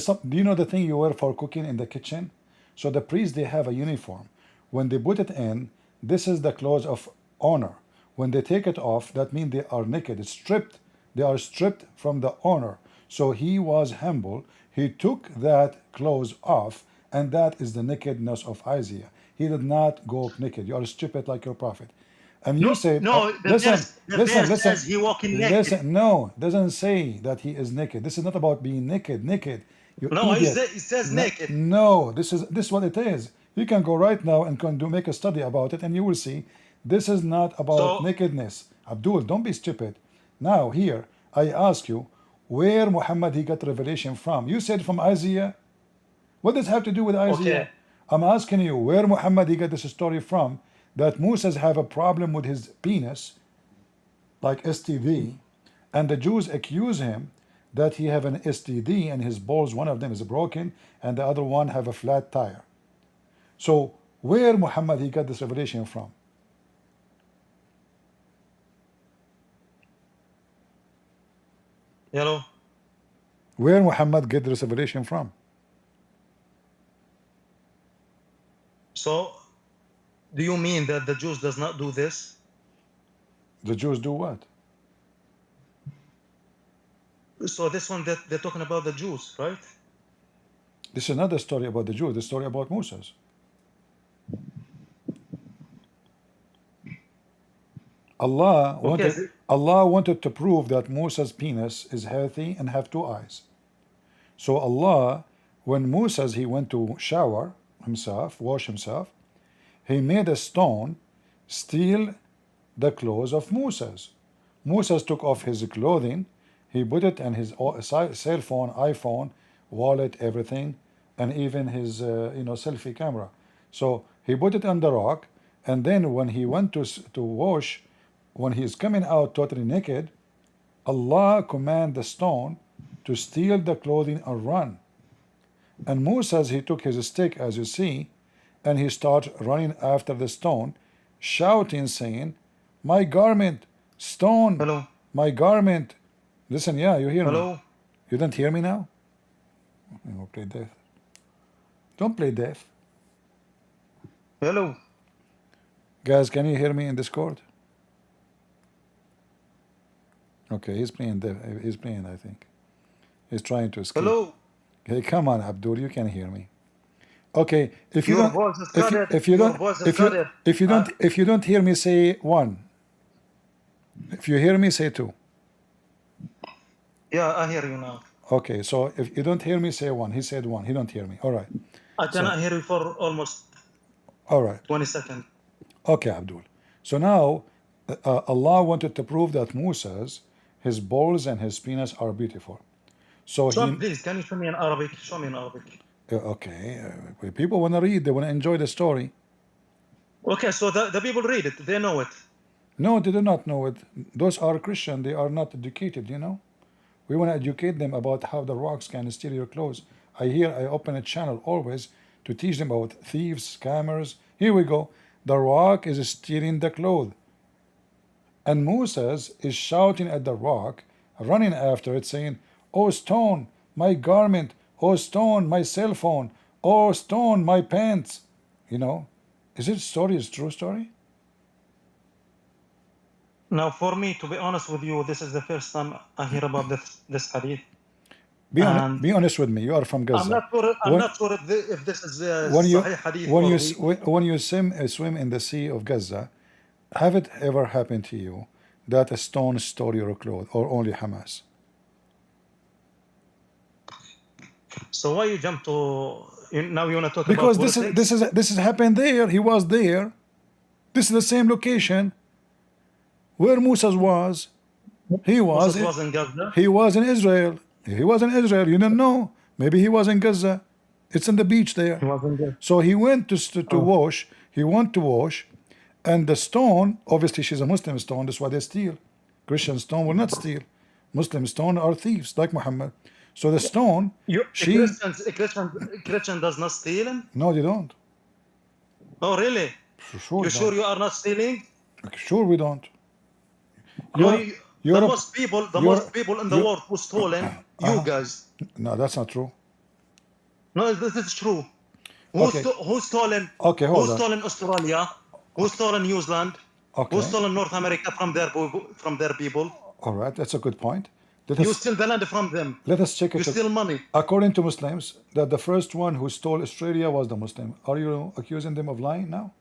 some. Do you know the thing you wear for cooking in the kitchen? So the priests they have a uniform. When they put it in, this is the clothes of honor. When they take it off, that means they are naked. It's stripped. They are stripped from the honor. So he was humble. He took that clothes off, and that is the nakedness of Isaiah. He did not go naked. You are stupid like your prophet. And you say, listen, says he walking naked. Listen, no, doesn't say that he is naked. This is not about being naked. You idiot. It says naked. No, this is what it is. You can go right now and make a study about it, and you will see this is not about nakedness. Abdul, don't be stupid. Now here, I ask you, where Muhammad he got revelation from? You said from Isaiah. What does it have to do with Isaiah? Okay. I'm asking you, where Muhammad he got this story from? That Musa's have a problem with his penis, like STD, and the Jews accuse him that he have an STD and his balls, one of them is broken, and the other one have a flat tire. So where Muhammad he got this revelation from? Hello. Where Muhammad get this revelation from? So, do you mean that the Jews does not do this? The Jews do what? So this one that they're talking about the Jews, right? This is not the story about the Jews. The story about Moses. Allah wanted to prove that Moses' penis is healthy and have two eyes. So Allah, when Moses he went to shower himself, wash himself, he made a stone steal the clothes of Moses. Moses took off his clothing, he put it in his cell phone, iPhone, wallet, everything, and even his selfie camera. So he put it on the rock, and then when he went to wash, when he is coming out totally naked, Allah commanded the stone to steal the clothing and run. And Moses, he took his stick, as you see, and he started running after the stone, shouting, saying, "My garment, stone, Hello. My garment." Listen, yeah, you hear Hello. me. You don't hear me now? I'm gonna play deaf. Don't play deaf. Hello. Guys, can you hear me in Discord? Okay, he's playing deaf. He's playing, I think. He's trying to escape. Hello. Hey, come on, Abdul, you can hear me. Okay, if you Your don't, voice is if you, cut. if you Your don't, voice is if you, cut. if you don't hear me, say one. If you hear me, say two. Yeah, I hear you now. Okay, so if you don't hear me, say one. He said one. He don't hear me. All right. I cannot hear you for almost All right. 20 seconds. Okay, Abdul. So now Allah wanted to prove that Moses, his balls and his penis are beautiful. So Please, can you show me in Arabic? Show me in Arabic. Okay, people want to read. They want to enjoy the story. Okay, so the people read it. They know it. No, they do not know it. Those are Christian. They are not educated, you know. We want to educate them about how the rocks can steal your clothes. I open a channel always to teach them about thieves, scammers. Here we go. The rock is stealing the clothes. And Moses is shouting at the rock, running after it, saying, "Oh stone, my garment. Oh stone, my cell phone. Oh stone, my pants." You know, is it story? Is true story? Now, for me, to be honest with you, this is the first time I hear about this hadith. Be honest with me. You are from Gaza. I'm not sure if this is Sahih hadith. When you swim in the sea of Gaza, have it ever happened to you that a stone stole your clothes, or only Hamas? So why you jump to now? You want to talk because about this is happened there. He was there. This is the same location where Moses was. He was in Gaza. He was in Israel. He was in Israel. You don't know. Maybe he was in Gaza. It's in the beach there. He was in Gaza. So he went to wash. He went to wash, and the stone. Obviously, she's a Muslim stone. That's why they steal. Christian stone will not steal. Muslim stone are thieves, like Muhammad. So the stone. Christian does not steal. No, they don't. Oh, really? Sure. You sure you are not stealing? Sure, we don't. The most people in the world who stolen, you guys. No, that's not true. No, this is true. Who stolen? Okay, hold on. Who stolen Australia? Who stolen New Zealand? Okay. Who stolen North America from their people? All right, that's a good point. You steal the land from them. Let us check it. You steal money. According to Muslims, that the first one who stole Australia was the Muslim. Are you accusing them of lying now?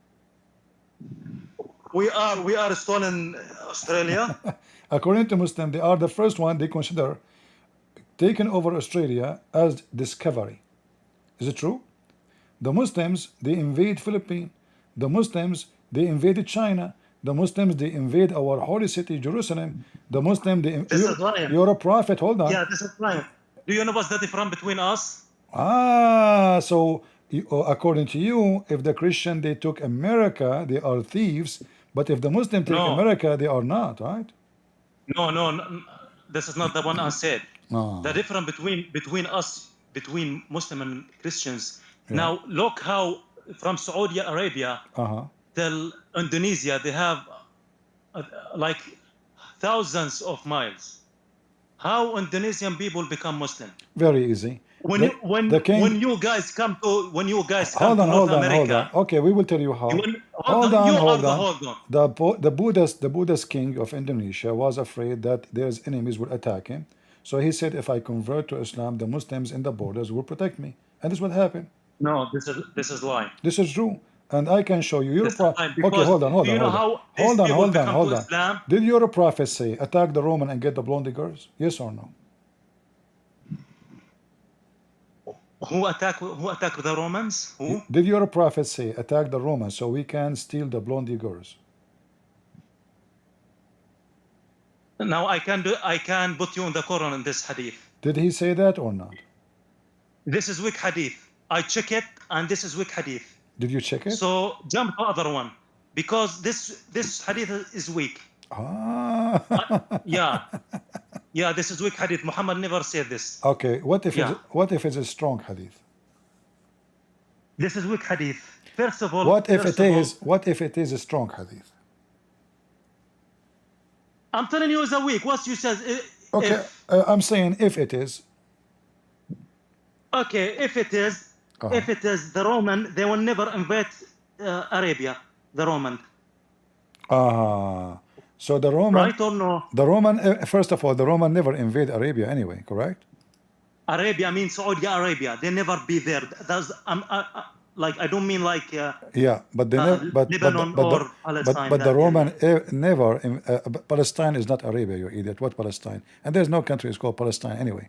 We are stolen Australia. According to Muslim, they are the first one they consider taken over Australia as discovery. Is it true? The Muslims, they invade Philippines. The Muslims, they invaded China. The Muslims, they invade our holy city, Jerusalem. The Muslim, you're a prophet. Hold on. Yeah, this is lying. Do you know what's the difference between us? So according to you, if the Christian, they took America, they are thieves. But if the Muslim take America, they are not, right? No. This is not the one I said. No. The difference between us, between Muslim and Christians. Yeah. Now look how from Saudi Arabia till Indonesia, they have like thousands of miles. How Indonesian people become Muslim? Very easy. When The, the king. when you guys come to Hold on, North hold on, America, hold on. Okay, we will tell you how. hold on. Hold on. The Buddhist king of Indonesia was afraid that their enemies would attack him. So he said, if I convert to Islam, the Muslims in the borders will protect me. And this is what happened. No, this is lie. This is true. And I can show you. Your okay, hold on. Do you know how Hold on, hold on, become hold to on. Islam? Did your prophet say, attack the Roman and get the blondie girls? Yes or no? Who attacked the Romans? Who? Did your prophet say, attack the Romans so we can steal the blondie girls? Now I can put you in the Quran in this hadith. Did he say that or not? This is weak hadith. I check it, and this is weak hadith. Did you check it? So jump to other one, because this hadith is weak. Ah. Yeah, this is weak hadith. Muhammad never said this. Okay, what if it's a strong hadith? This is weak hadith. First of all, what if it is a strong hadith? I'm telling you, it's a weak. What you said? Okay, I'm saying if it is. Okay, if it is, the Roman, they will never invade Arabia. The Roman. So the Roman. Right or no? The Roman. First of all, the Roman never invade Arabia anyway. Correct? Arabia means Saudi Arabia. They never be there. That's like I don't mean like. Yeah, but they never. Lebanon or Palestine. But the Roman never. Palestine is not Arabia, you idiot. What Palestine? And there's no country is called Palestine anyway.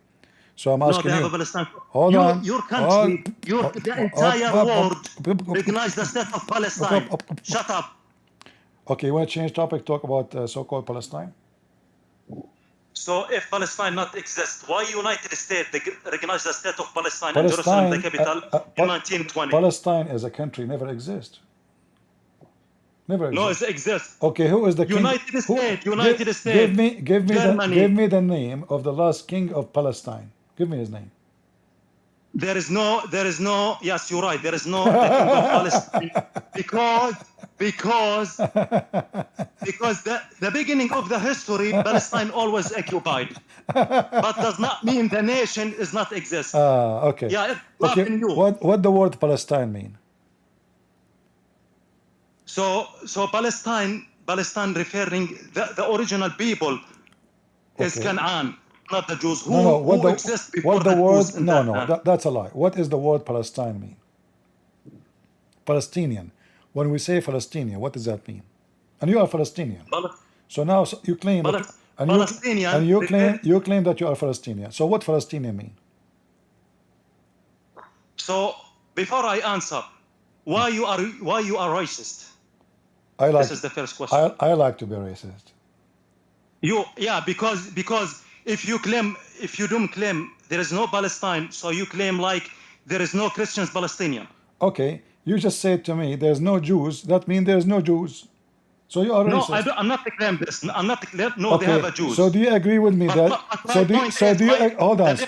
So I'm asking they you. Have a Palestine. Hold on. Your country, the entire world recognize the state of Palestine. Shut up. Okay, you want to change topic? Talk about so-called Palestine. So if Palestine not exist, why United States recognize the state of Palestine and Jerusalem, the capital, in 1920? Palestine as a country never exists. Never exists. No, it exists. Okay, who is the king? United States. Give me the name of the last king of Palestine. Give me his name. There is no. Yes, you're right. There is no the king of Palestine because the beginning of the history, Palestine always occupied, but does not mean the nation is not exist. Okay. Yeah. Okay. What the word Palestine mean? So Palestine referring the original people is Canaan. Not the Jews who exist before the Jews. That's a lie. What is the word Palestine mean? Palestinian. When we say Palestinian, what does that mean? And you are Palestinian. So now you claim that, you claim that you are Palestinian. So what Palestinian mean? So before I answer, why you are racist? This is the first question. I like to be racist. Because if you don't claim there is no Palestine, so you claim like there is no Christians Palestinian. Okay, you just said to me there's no Jews. That means there's no Jews. So you are racist. No, I'm not claiming this. I'm not claiming. No, okay. They have a Jews. So do you agree with me that? Hold on.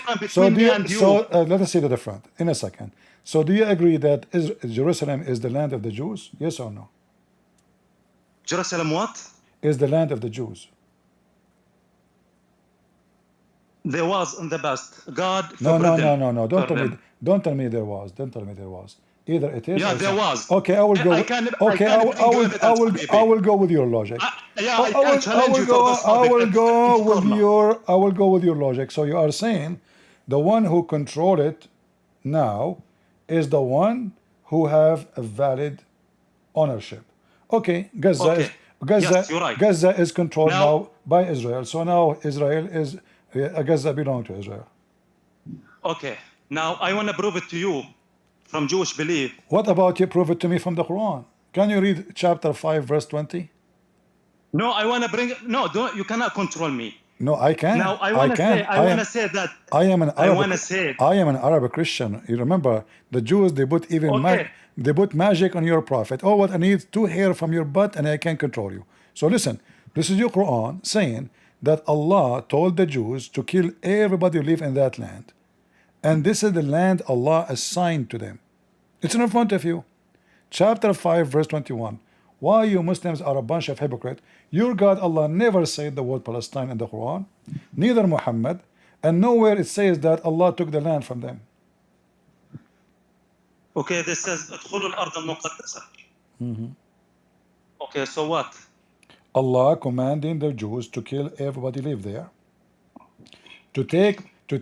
Let us see the difference in a second. So do you agree that Jerusalem is the land of the Jews? Yes or no? Jerusalem what? Is the land of the Jews. There was in the past. God No. Don't tell me there was. Either it is. Yeah, there was. Okay, I will go. I will go with your logic. I will go with your logic. So you are saying the one who control it now is the one who have a valid ownership. Okay, Gaza is controlled now by Israel. So now Israel is. Gaza belongs to Israel. Okay. Now I want to prove it to you from Jewish belief. What about you prove it to me from the Quran? Can you read chapter 5 verse 20? No, I want to bring it. No, you cannot control me. No, I can. Now I want to say that I am an Arab Christian. You remember the Jews, they put they put magic on your prophet. Oh, what I need 2 hairs from your butt and I can control you. So listen, this is your Quran saying that Allah told the Jews to kill everybody who live in that land. And this is the land Allah assigned to them. It's in front of you. Chapter 5 verse 21. Why you Muslims are a bunch of hypocrites? Your God Allah never said the word Palestine in the Quran, neither Muhammad, and nowhere it says that Allah took the land from them. Okay, this says ادخلوا الأرض المقدسة. Okay, so what? Allah commanding the Jews to kill everybody live there, to take so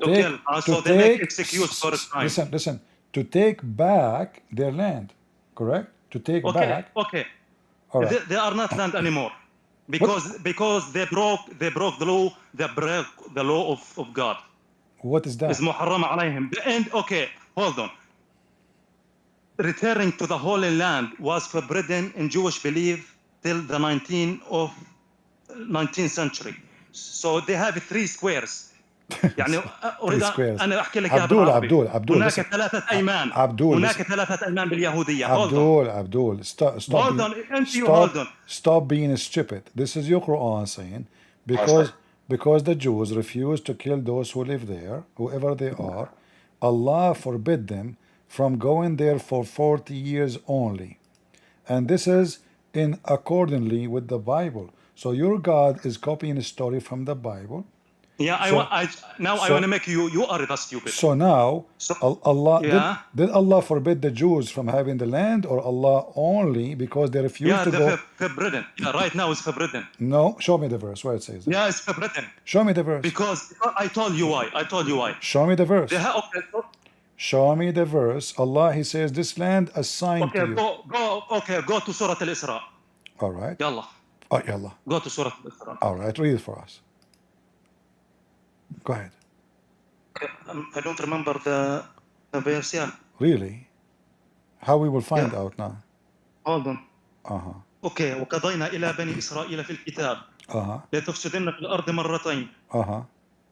they make excuse for crime. listen, to take back their land, correct? To take back. Okay. All right. They are not land anymore because they broke the law. They broke the law of God. What is that? Is محرم عليهم. And okay, hold on. Returning to the Holy Land was forbidden in Jewish belief till the 19th century. So they have 3 squares. يعني أريد أن أحكي لك عبدول هناك 3 أيمان. هناك 3 أيمان باليهودية. عبدول stop being stupid. This is your Quran saying because the Jews refused to kill those who live there, whoever they are, Allah forbid them from going there for 40 years only. And this is in accordingly with the Bible. So your God is copying a story from the Bible. Yeah, I want to make you are the stupid. So now, Allah did Allah forbid the Jews from having the land, or Allah only because they refused to go? Forbidden. Yeah, right now it's forbidden. No, show me the verse where it says that. Yeah, it's forbidden. Show me the verse. Because I told you why. Show me the verse. Show me the verse. Allah, He says this land assigned to you. Go to Surah Al-Isra. All right. Yalla. Oh, yalla. Go to Surah Al-Isra. All right, read it for us. Go ahead. I don't remember the verse. Yeah. Really? How we will find out now? Hold on. Okay. وقضينا إلى بني إسرائيل في الكتاب. لتفسدن في الأرض مرتين.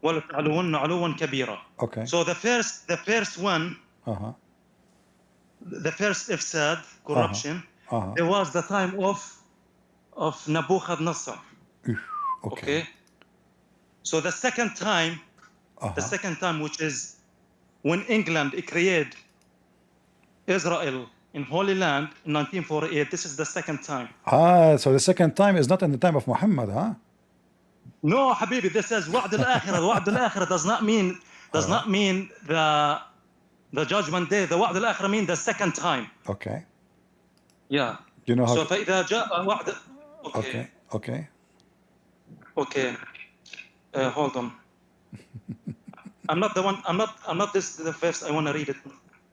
ولتعلون علوا كبيرا. Okay. So the first one. The first ifsad, corruption. There was the time of Nebuchadnezzar. Okay. So the second time, which is when England created Israel in Holy Land in 1948, this is the second time. So the second time is not in the time of Muhammad, huh? No, Habibi, this is وعد الآخرة. وعد الآخرة does not mean the judgment day. The وعد الآخرة mean the second time. Okay. Yeah. You know how? So فإذا جاء وعد. Okay. Hold on. I'm not the one. I'm not this. The first. I want to read it.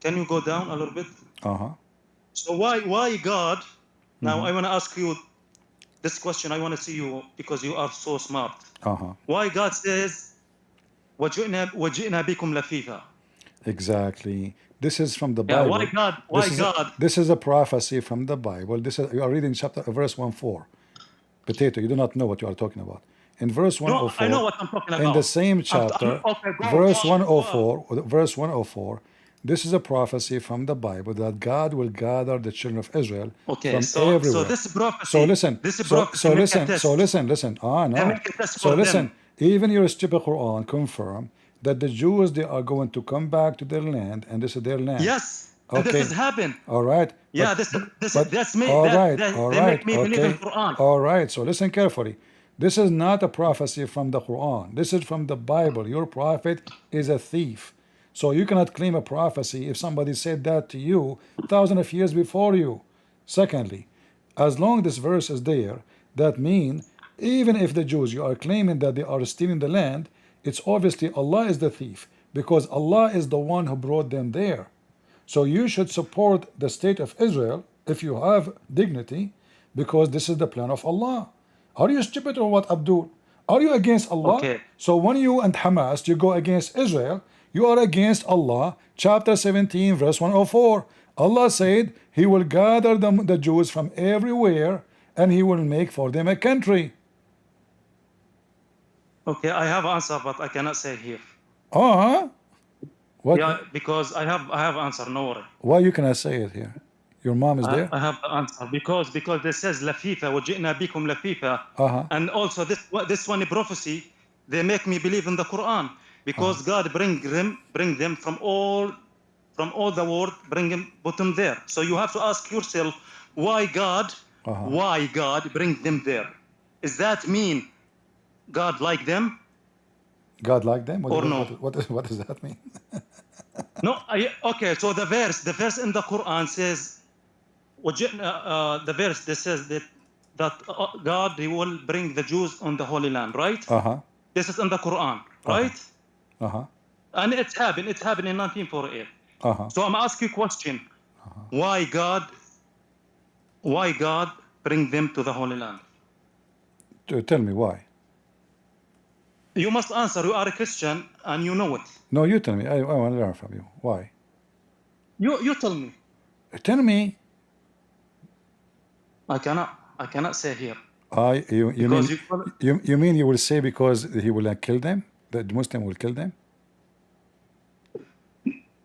Can you go down a little bit? So why God? Now I want to ask you this question. I want to see you because you are so smart. Why God says, وَجِئْنَا بِكُمْ لَفِيفًا? Exactly. This is from the Bible. Why God? This is a prophecy from the Bible. You are reading verse 1:4. Potato, you do not know what you are talking about. In verse 104, I know what I'm talking about. in the same chapter, verse 104, this is a prophecy from the Bible that God will gather the children of Israel from everywhere. So this prophecy. Listen. Listen. Even your stupid Quran confirm that the Jews, they are going to come back to their land, and this is their land. Yes. Okay. And this has happened. All right. Yeah. That's me. All right. They make me believe in Quran. All right. So listen carefully. This is not a prophecy from the Quran. This is from the Bible. Your prophet is a thief. So you cannot claim a prophecy if somebody said that to you thousands of years before you. Secondly, as long this verse is there, that means even if the Jews, you are claiming that they are stealing the land, it's obviously Allah is the thief because Allah is the one who brought them there. So you should support the state of Israel if you have dignity because this is the plan of Allah. Are you stupid or what, Abdul? Are you against Allah? Okay. So when you and Hamas, you go against Israel, you are against Allah. Chapter 17, verse 104. Allah said He will gather the Jews from everywhere and He will make for them a country. Okay, I have answer, but I cannot say here. What? Yeah, because I have answer. No worry. Why you cannot say it here? Your mom is there? I have the answer because this says lafifa وَجِئْنَا بِكُمْ lafifa, and also this one prophecy they make me believe in the Quran because God bring them from all the world, put them there. So you have to ask yourself why God Why God bring them there? Does that mean God like them? God like them? Or no? What does that mean? No. Okay. So the verse in the Quran says, the verse that says that God He will bring the Jews on the Holy Land, right? This is in the Quran, right? And it's happened. It happened in 1948. So I'm asking you a question: Why God bring them to the Holy Land? Tell me why. You must answer. You are a Christian and you know it. No, you tell me. I want to learn from you. Why? You tell me. Tell me. I cannot say here. You mean you will say because he will kill them? The Muslim will kill them?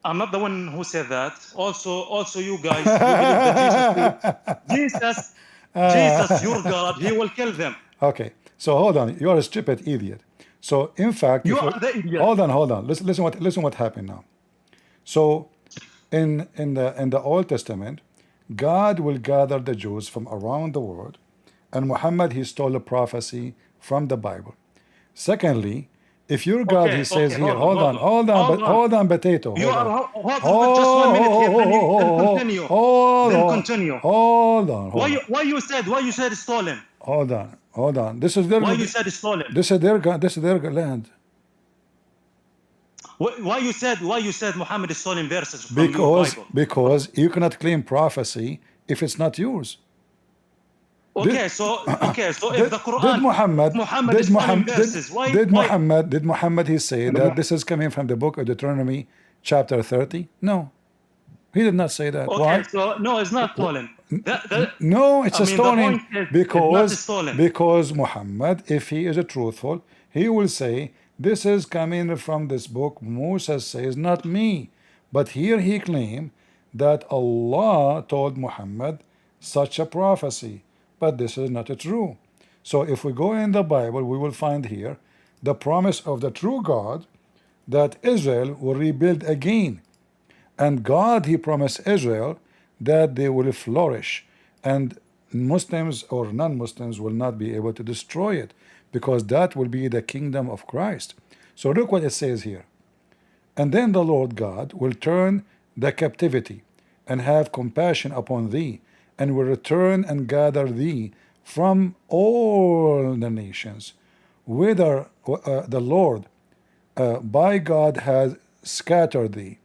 I'm not the one who said that. Also you guys, you believe that Jesus, your God, He will kill them. Okay, so hold on. You are a stupid idiot. So in fact, you are the idiot. Hold on. Listen what happened now. So in the Old Testament, God will gather the Jews from around the world, and Muhammad he stole a prophecy from the Bible. Secondly, if your God he says here, hold on, potato. You are just 1 minute here. Then continue. Hold on. Why you said stolen? Hold on. This is their. Why you said stolen? This is their land. Why you said Muhammad is stolen verses from your Bible? Because you cannot claim prophecy if it's not yours. Okay, so if the Quran did Muhammad he say that this is coming from the book of Deuteronomy chapter 30? No. He did not say that. Okay, why? So no, it's not stolen. No, it's stolen because because Muhammad, if he is a truthful, he will say this is coming from this book. Moses says, not me. But here he claimed that Allah told Muhammad such a prophecy. But this is not true. So if we go in the Bible, we will find here the promise of the true God that Israel will rebuild again. And God, he promised Israel that they will flourish. And Muslims or non-Muslims will not be able to destroy it, because that will be the kingdom of Christ. So look what it says here. And then the Lord God will turn the captivity and have compassion upon thee, and will return and gather thee from all the nations, whither the Lord by God has scattered thee.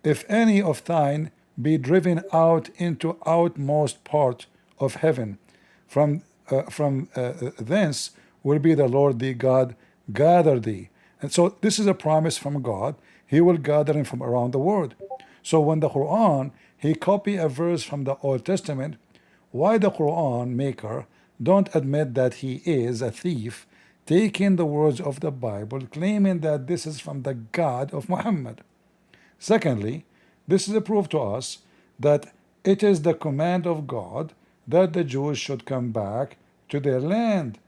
If any of thine be driven out into outmost part of heaven, from thence will be the Lord thy God gather thee. And so this is a promise from God. He will gather him from around the world. So when the Quran, he copy a verse from the Old Testament, why the Quran maker don't admit that he is a thief, taking the words of the Bible, claiming that this is from the God of Muhammad? Secondly, this is a proof to us that it is the command of God that the Jews should come back to their land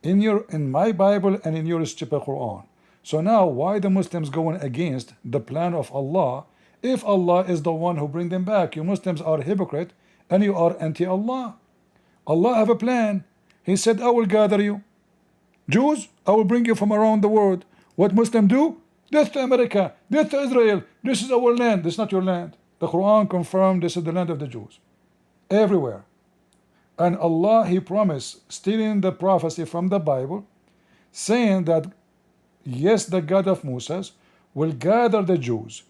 in my Bible and in your stupid Quran. So now why the Muslims going against the plan of Allah if Allah is the one who bring them back? You Muslims are hypocrite and you are anti-Allah. Allah have a plan. He said, I will gather you. Jews, I will bring you from around the world. What Muslim do? Death to America, death to Israel. This is our land. This is not your land. The Quran confirmed this is the land of the Jews. Everywhere. And Allah, he promised, stealing the prophecy from the Bible, saying that yes, the God of Moses will gather the Jews,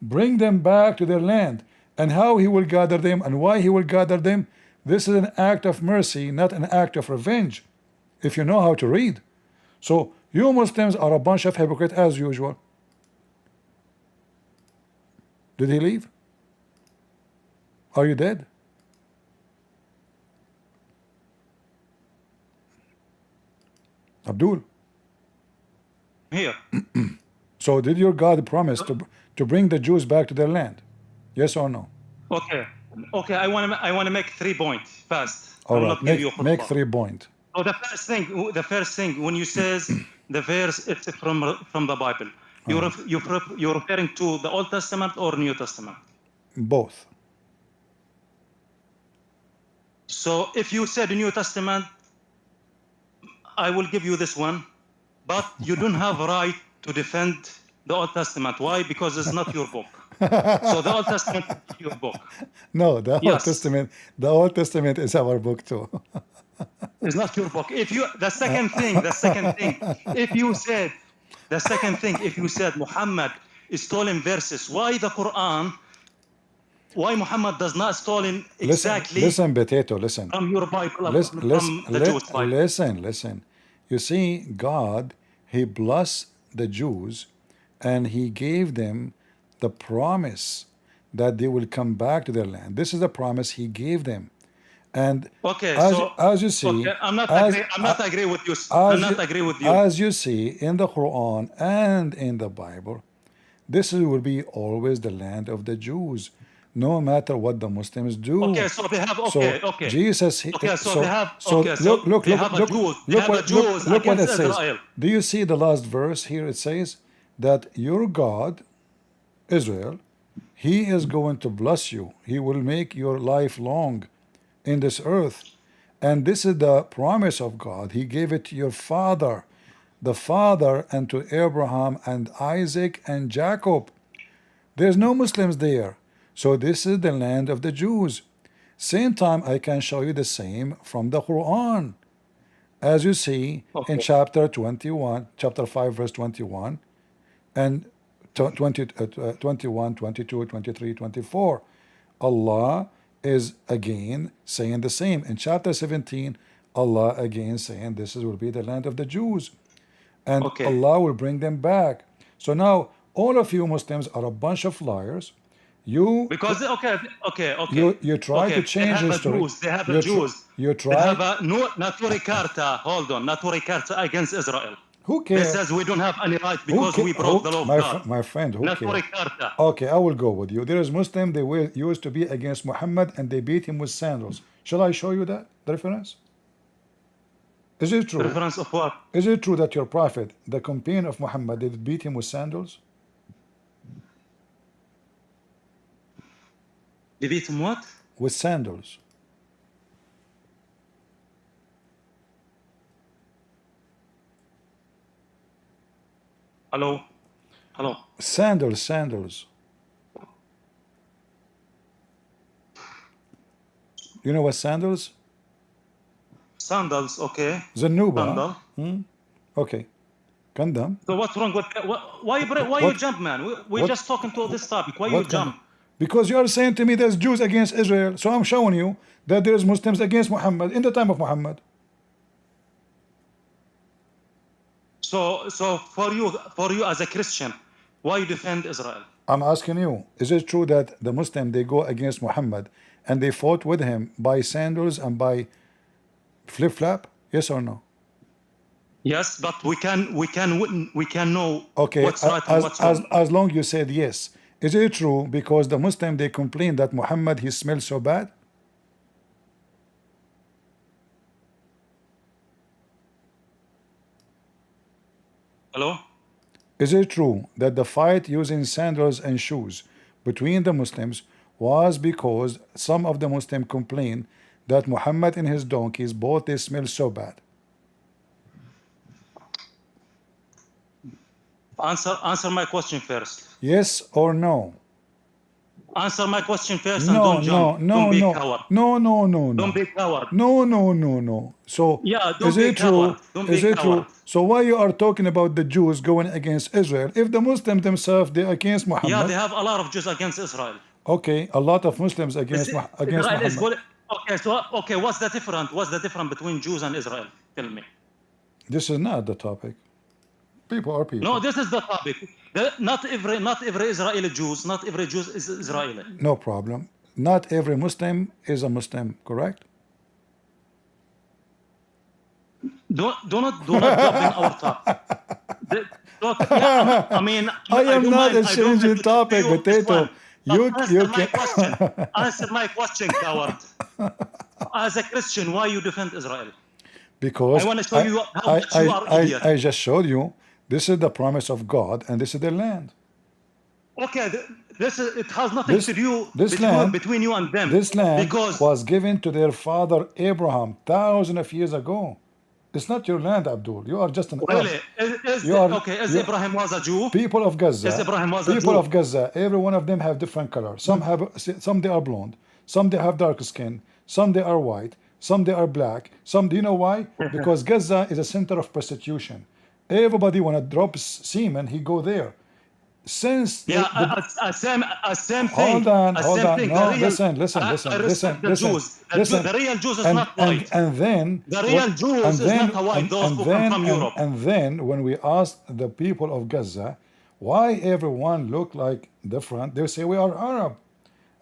bring them back to their land. And how he will gather them and why he will gather them, this is an act of mercy, not an act of revenge, if you know how to read. So you Muslims are a bunch of hypocrites as usual. Did he leave? Are you dead? Abdul? Here. So did your God promise to bring the Jews back to their land? Yes or no? Okay. I want to make 3 points fast. All right. Make 3 points. So the first thing when you says the verse it's from the Bible, you're referring to the Old Testament or New Testament? Both. So if you said the New Testament, I will give you this one, but you don't have a right to defend the Old Testament. Why? Because it's not your book. So the Old Testament is not your book. No, the Old Yes, Testament. The Old Testament is our book too. it's not your book. If you, the second thing, if you said, if you said Muhammad is stolen verses, why the Quran, why Muhammad does not stolen exactly Listen, potato. Listen. from your Bible, Listen. from the Jewish Bible? Listen. You see, God, He blessed the Jews, and He gave them the promise that they will come back to their land. This is the promise He gave them. And Okay, as you see, okay, I'm not agree with you. As you see in the Quran and in the Bible, this will be always the land of the Jews, no matter what the Muslims do. Okay, so they have okay. Jesus. Okay, so they have Look what it says. Israel. Do you see the last verse here? It says that your God, Israel, He is going to bless you. He will make your life long in this earth. And this is the promise of God. He gave it to your father, the father, and to Abraham and Isaac and Jacob. There's no Muslims there. So this is the land of the Jews. Same time, I can show you the same from the Quran. As you see in chapter 21, chapter 5, verse 21, and 21, 22, 23, 24. Allah is again saying the same. In chapter 17, Allah again saying this will be the land of the Jews. And Allah will bring them back. So now, all of you Muslims are a bunch of liars. You because you try to change history. They have a Jews. You try. They have a Naturi Carta. Hold on, Naturi Carta against Israel. Who cares? It says we don't have any right because we broke the law of God. My friend, who Naturi cares? Carta. Okay, I will go with you. There is Muslim, they used to be against Muhammad and they beat him with sandals. Shall I show you that, the reference? Is it true? The reference of what? Is it true that your prophet, the companion of Muhammad, did beat him with sandals? They beat him what? With sandals. Hello? Hello? Sandals. You know what sandals? Sandals, okay. Zanuba. Sandal. Okay. Condom. So what's wrong with why you jump, man? We're just talking to this topic. Why you jump? Because you are saying to me there's Jews against Israel. So I'm showing you that there's Muslims against Muhammad in the time of Muhammad. So for you as a Christian, why you defend Israel? I'm asking you, is it true that the Muslim, they go against Muhammad and they fought with him by sandals and by flip-flap? Yes or no? Yes, but we can know what's right and what's wrong. As long you said yes. Is it true because the Muslim, they complain that Muhammad, he smells so bad? Hello? Is it true that the fight using sandals and shoes between the Muslims was because some of the Muslims complained that Muhammad and his donkeys, both they smell so bad? Answer my question first. Yes or no? Answer my question first and don't jump. Don't be coward. No. Don't be coward. No. So yeah, don't is be it coward. true? Don't Is be it coward. true? So why you are talking about the Jews going against Israel if the Muslims themselves they against Muhammad? Yeah, they have a lot of Jews against Israel. Okay, a lot of Muslims against Muhammad. Okay, what's the difference? What's the difference between Jews and Israel? Tell me. This is not the topic. People are people. No, this is the topic. Not every Israeli Jews, not every Jew is Israeli. No problem. Not every Muslim is a Muslim, correct? Do not jump in our topic. I mean, I am not a changing topic, potato. Answer my question, coward. As a Christian, why you defend Israel? Because I want to show you how you are idiot. I just showed you this is the promise of God and this is their land. Okay, it has nothing to do between you and them. This land because was given to their father Abraham thousands of years ago. It's not your land, Abdul. You are just an Arab. really, is You- Abraham was a Jew? People of Gaza, Is Abraham was a people Jew? of Gaza, every one of them have different colors. Some they are blonde, some they have dark skin, some they are white, some they are black. Some, do you know why? Because Gaza is a center of prostitution. Everybody wanna drop semen, he go there. Since Yeah, a same thing. hold on, a hold same on. thing. No, The real- listen, listen, I listen, respect listen, the listen, Jews. listen. The real Jews is And, not white. and then The real Jews is not white. Those who come from Europe. And then when we ask the people of Gaza why everyone look like different, they say we are Arab.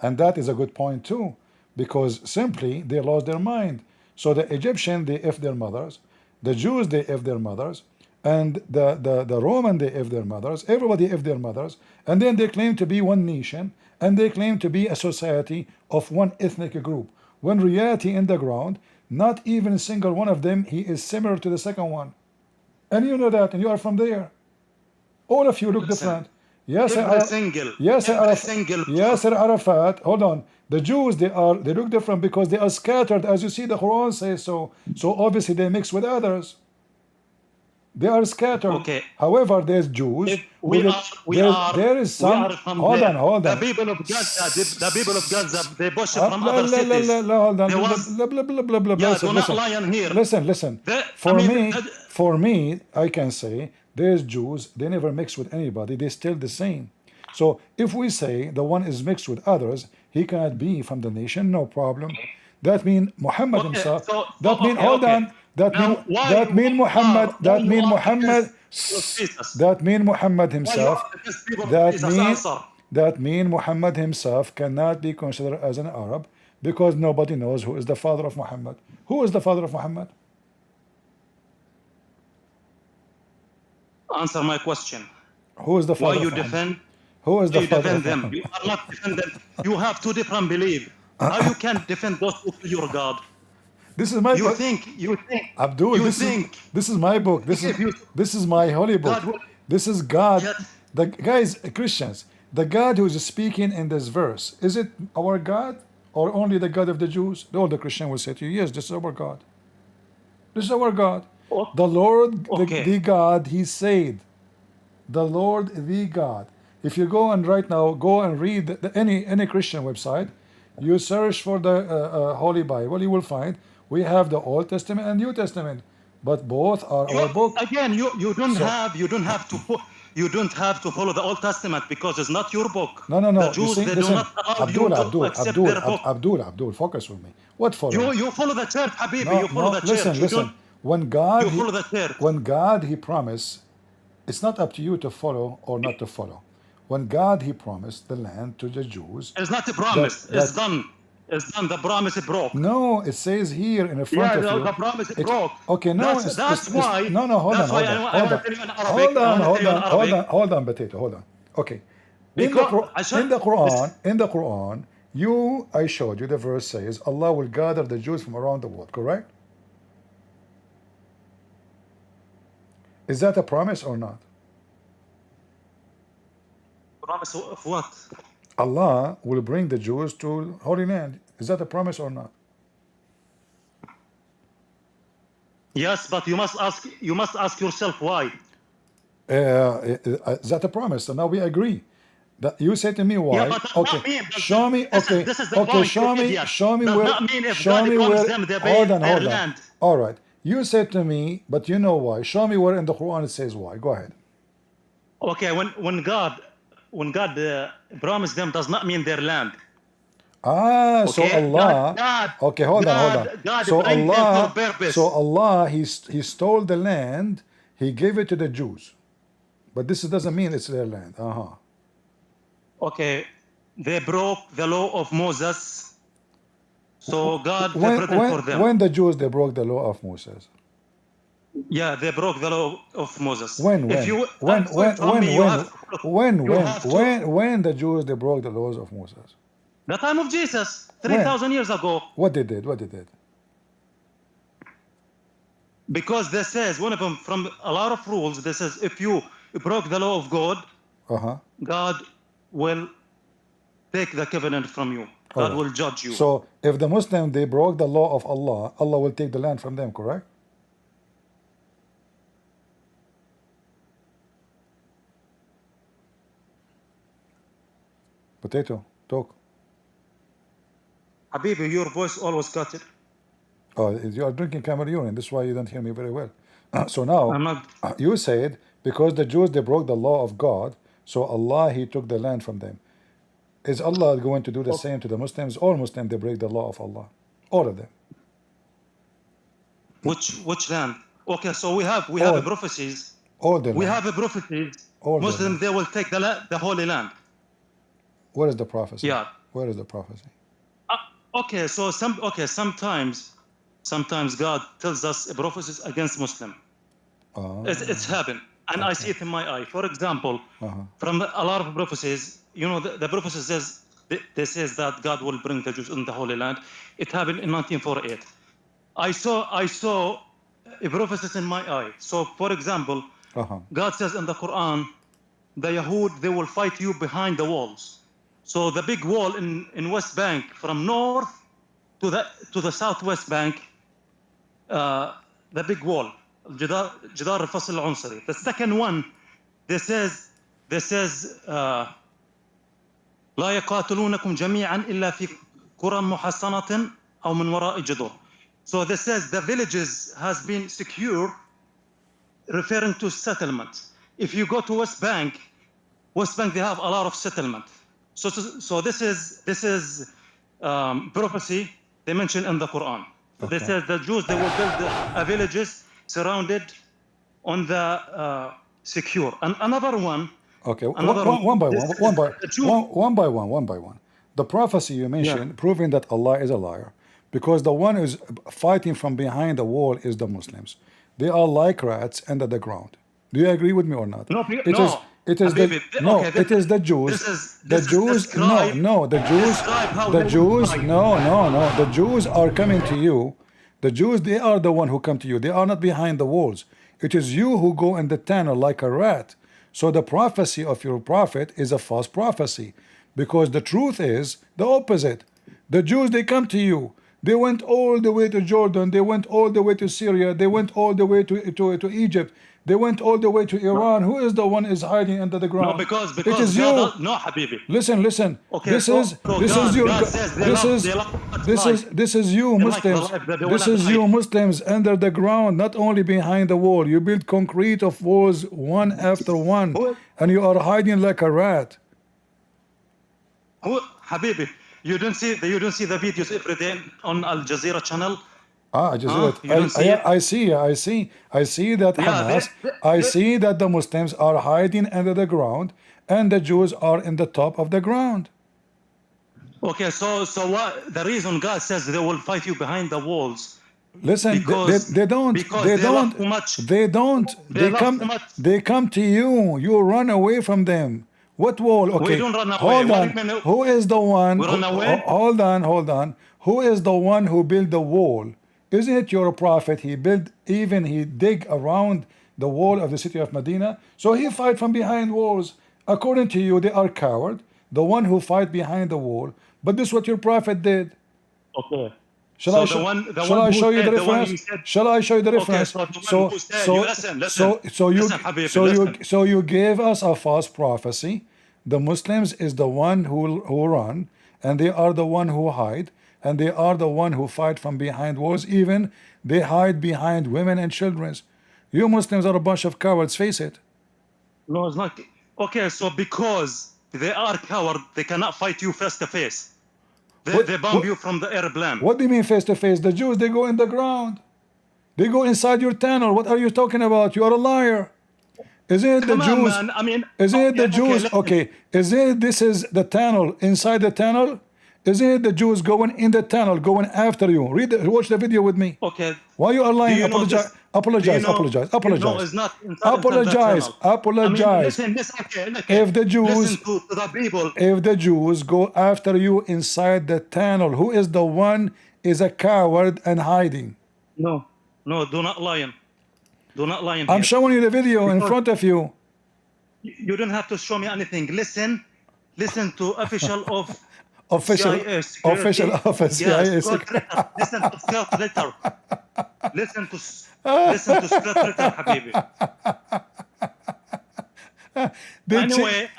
And that is a good point too, because simply they lost their mind. So the Egyptian, they F their mothers, the Jews, they F their mothers, and the Roman, they F their mothers, everybody F their mothers, and then they claim to be one nation, and they claim to be a society of one ethnic group. When reality in the ground, not even a single one of them, he is similar to the second one. And you know that, and you are from there. All of you look different. Yes, Yasser Arafat, hold on. The Jews, they look different because they are scattered, as you see the Quran says so. So obviously they mix with others. They are scattered. Okay. However, there's Jews. There is some. Hold on. The people of Gaza, they push from other cities. Hold on. There was- Yeah, do not lie on here. Listen. For me, I can say there's Jews. They never mix with anybody. They're still the same. So if we say the one is mixed with others, he cannot be from the nation. No problem. That means Muhammad himself. That means hold on. That mean Muhammad. That mean Muhammad. That mean Muhammad himself. That mean Muhammad himself cannot be considered as an Arab because nobody knows who is the father of Muhammad. Who is the father of Muhammad? Answer my question. Who is the father? Why you of Muhammad? defend? Who is the You father defend of them. Muhammad? You are not defending. You have two different beliefs. How you can defend those who kill your God? This is my You book. think Abdul, you this think is my book. This is my holy book. God will- This is God. Yes. The guys, Christians, the God who is speaking in this verse, is it our God or only the God of the Jews? All the Christian will say to you, yes, this is our God. This is our God. The Lord, the God, he said. The Lord, the God. If you go and right now, go and read any Christian website, you search for the Holy Bible, you will find we have the Old Testament and New Testament, but both are our book. Again, you don't have to follow the Old Testament because it's not your book. No. The You Jews, see, they listen, do not allow you to accept their book. Abdul, focus with me. What follow? You follow the church, Habibi. You follow the church. Listen. When You follow the church. God he promised, it's not up to you to follow or not to follow. When God he promised the land to the Jews, It's not a promise. It's done. It's done. The promise broke. no, it says here in the front of you. The promise broke. Okay, no, That's why. No, hold on. Hold on, potato, hold on. Okay. In the Quran, I showed you the verse says Allah will gather the Jews from around the world, correct? Is that a promise or not? Promise of what? Allah will bring the Jews to Holy Land. Is that a promise or not? Yes, but you must ask yourself why. Is that a promise? So now we agree. That you say to me why? Yeah, but okay, show me. Okay, this is the okay, point, show me does where. not mean if Show God me promised where. them their Hold on. land. All right. You said to me, but you know why. Show me where in the Quran it says why. Go ahead. Okay, when God promised them does not mean their land. Ah, so Okay, Allah. God- Okay, hold on. God So bring them Allah. for purpose. So Allah, he stole the land. He gave it to the Jews, but this doesn't mean it's their land. Okay, they broke the law of Moses, so God separated for them. When the Jews they broke the law of Moses. Yeah, they broke the law of Moses. When If you when have to- the Jews they broke the laws of Moses. the time of Jesus, 3,000 years ago, What they did? because they says one of them from a lot of rules. They says if you broke the law of God, God will take the covenant from you. All God right. will judge you. So if the Muslim they broke the law of Allah, Allah will take the land from them, correct? Potato, talk. Habibi, your voice always cut it. Oh, you are drinking camel urine. That's why you don't hear me very well. So now I'm not. you said because the Jews they broke the law of God, so Allah he took the land from them. Is Allah going to do the same to the Muslims? All Muslims they break the law of Allah, all of them. Which land? Okay, so we have All- prophecies. All the We land. have prophecies. All the Muslims land. they will take the Holy Land. Where is the prophecy? Yeah. Where is the prophecy? Okay, so sometimes God tells us prophecies against Muslim. It's happened, and I see it in my eye. For example, from a lot of prophecies, you know, the prophecy says they says that God will bring the Jews in the Holy Land. It happened in 1948. I saw prophecies in my eye. So, for example, God says in the Quran, the Yahud they will fight you behind the walls. So the big wall in West Bank from north to the southwest bank, the big wall, جدار الفصل العنصري. The second one, they says لا يقاتلونكم جميعا إلا في قرى محصنة أو من وراء جدر. So this says the villages has been secure, referring to settlement. If you go to West Bank they have a lot of settlement. So this is prophecy they mention in the Quran. So they said the Jews they will build villages surrounded on the secure. And another one. Okay, Another one by this one, is one by one. The prophecy you mentioned, proving that Allah is a liar, because the one who's fighting from behind the wall is the Muslims. They are like rats under the ground. Do you agree with me or not? No, It is. It is Habibi, the no. okay, It is the Jews. The Jews. No. The Jews. The Jews. No. The Jews are coming to you. The Jews. They are the one who come to you. They are not behind the walls. It is you who go in the tunnel like a rat. So the prophecy of your prophet is a false prophecy, because the truth is the opposite. The Jews they come to you. They went all the way to Jordan. They went all the way to Syria. They went all the way to Egypt. They went all the way to Iran. Who is the one is hiding under the ground? No, because it is God, you. no, Habibi. Listen. Okay, this is your. This is you Muslims. This is you Muslims under the ground, not only behind the wall. You build concrete of walls one after one, and you are hiding like a rat. Habibi, you don't see the videos every day on Al Jazeera channel. I see that Hamas. I see that the Muslims are hiding under the ground, and the Jews are in the top of the ground. Okay, so what? The reason God says they will fight you behind the walls. Listen, they don't. They come to you. You run away from them. What wall? Okay, we don't run away. Hold on. Who is the one? We run away? Hold on. Who is the one who built the wall? Isn't it your prophet? He dig around the wall of the city of Medina. So he fight from behind walls. According to you, they are coward. The one who fight behind the wall. But this is what your prophet did. Okay. Shall I show you the reference? Shall I show you the reference? So you gave us a false prophecy. The Muslims is the one who run, and they are the one who hide, and they are the one who fight from behind walls. Even they hide behind women and children. You Muslims are a bunch of cowards. Face it. No, it's not. Okay, so because they are coward, they cannot fight you face to face. They bomb you from the airplane. What do you mean face to face? The Jews, they go in the ground. They go inside your tunnel. What are you talking about? You are a liar. Isn't it the Jews? Man. I mean, isn't it the Jews? Okay. This is the tunnel. Inside the tunnel? Isn't it the Jews going in the tunnel, going after you? Watch the video with me. Okay. Why you are lying? Apologize. No, it's not apologize. I mean, listen, okay, if the Jews, listen to the people. If the Jews go after you inside the tunnel, who is the one is a coward and hiding? No, do not lie. Do not lie. I'm showing you the video in front of you. You don't have to show me anything. Listen Listen to official of official CIA security. of a Yes, CIA Scott secret. Ritter. Listen to Scott Ritter. Listen to Scott Ritter, حبيبي. Anyway,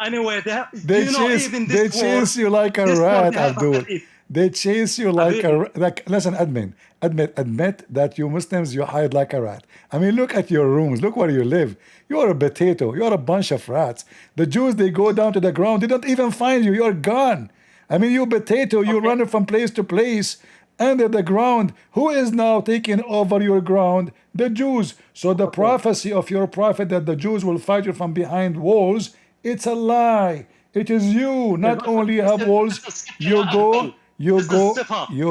do you know even they this war? chase you like a This war rat, they have Abdul. Middle East. They chase you like حبيبي. listen, admit that you Muslims, you hide like a rat. I mean, look at your rooms, look where you live. You're a potato, you're a bunch of rats. The Jews, they go down to the ground, they don't even find you, you're gone. I mean, you potato, you run from place to place under the ground. Who is now taking over your ground? The Jews. So the prophecy of your prophet that the Jews will fight you from behind walls, it's a lie. It is you. Not only have walls, you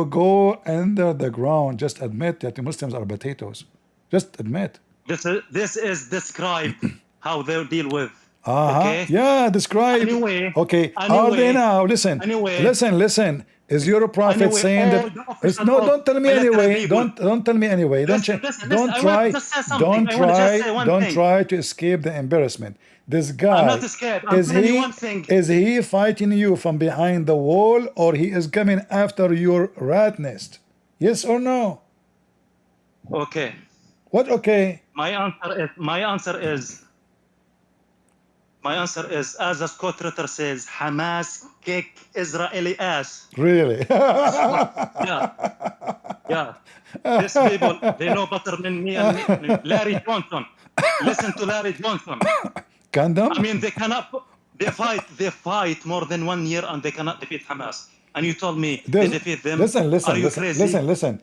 go under the ground. Just admit that the Muslims are potatoes. Just admit. This is described how they deal with. Okay. Yeah, describe. Anyway. Okay. Are they now? Listen. Listen. Is your prophet saying that? No, don't tell me anyway. Don't tell me anyway. Don't try to escape the embarrassment. This guy, I'm not scared. I'm telling you one thing. Is he fighting you from behind the wall, or he is coming after your rat nest? Yes or no? Okay. What? Okay. My answer is, as the Scott Ritter says, Hamas kick Israeli ass. Really? Yeah. These people, they know better than me and Larry Johnson. Listen to Larry Johnson. Condom? I mean, they fight more than 1 year and they cannot defeat Hamas. And you told me they defeat them. Are you crazy? Listen.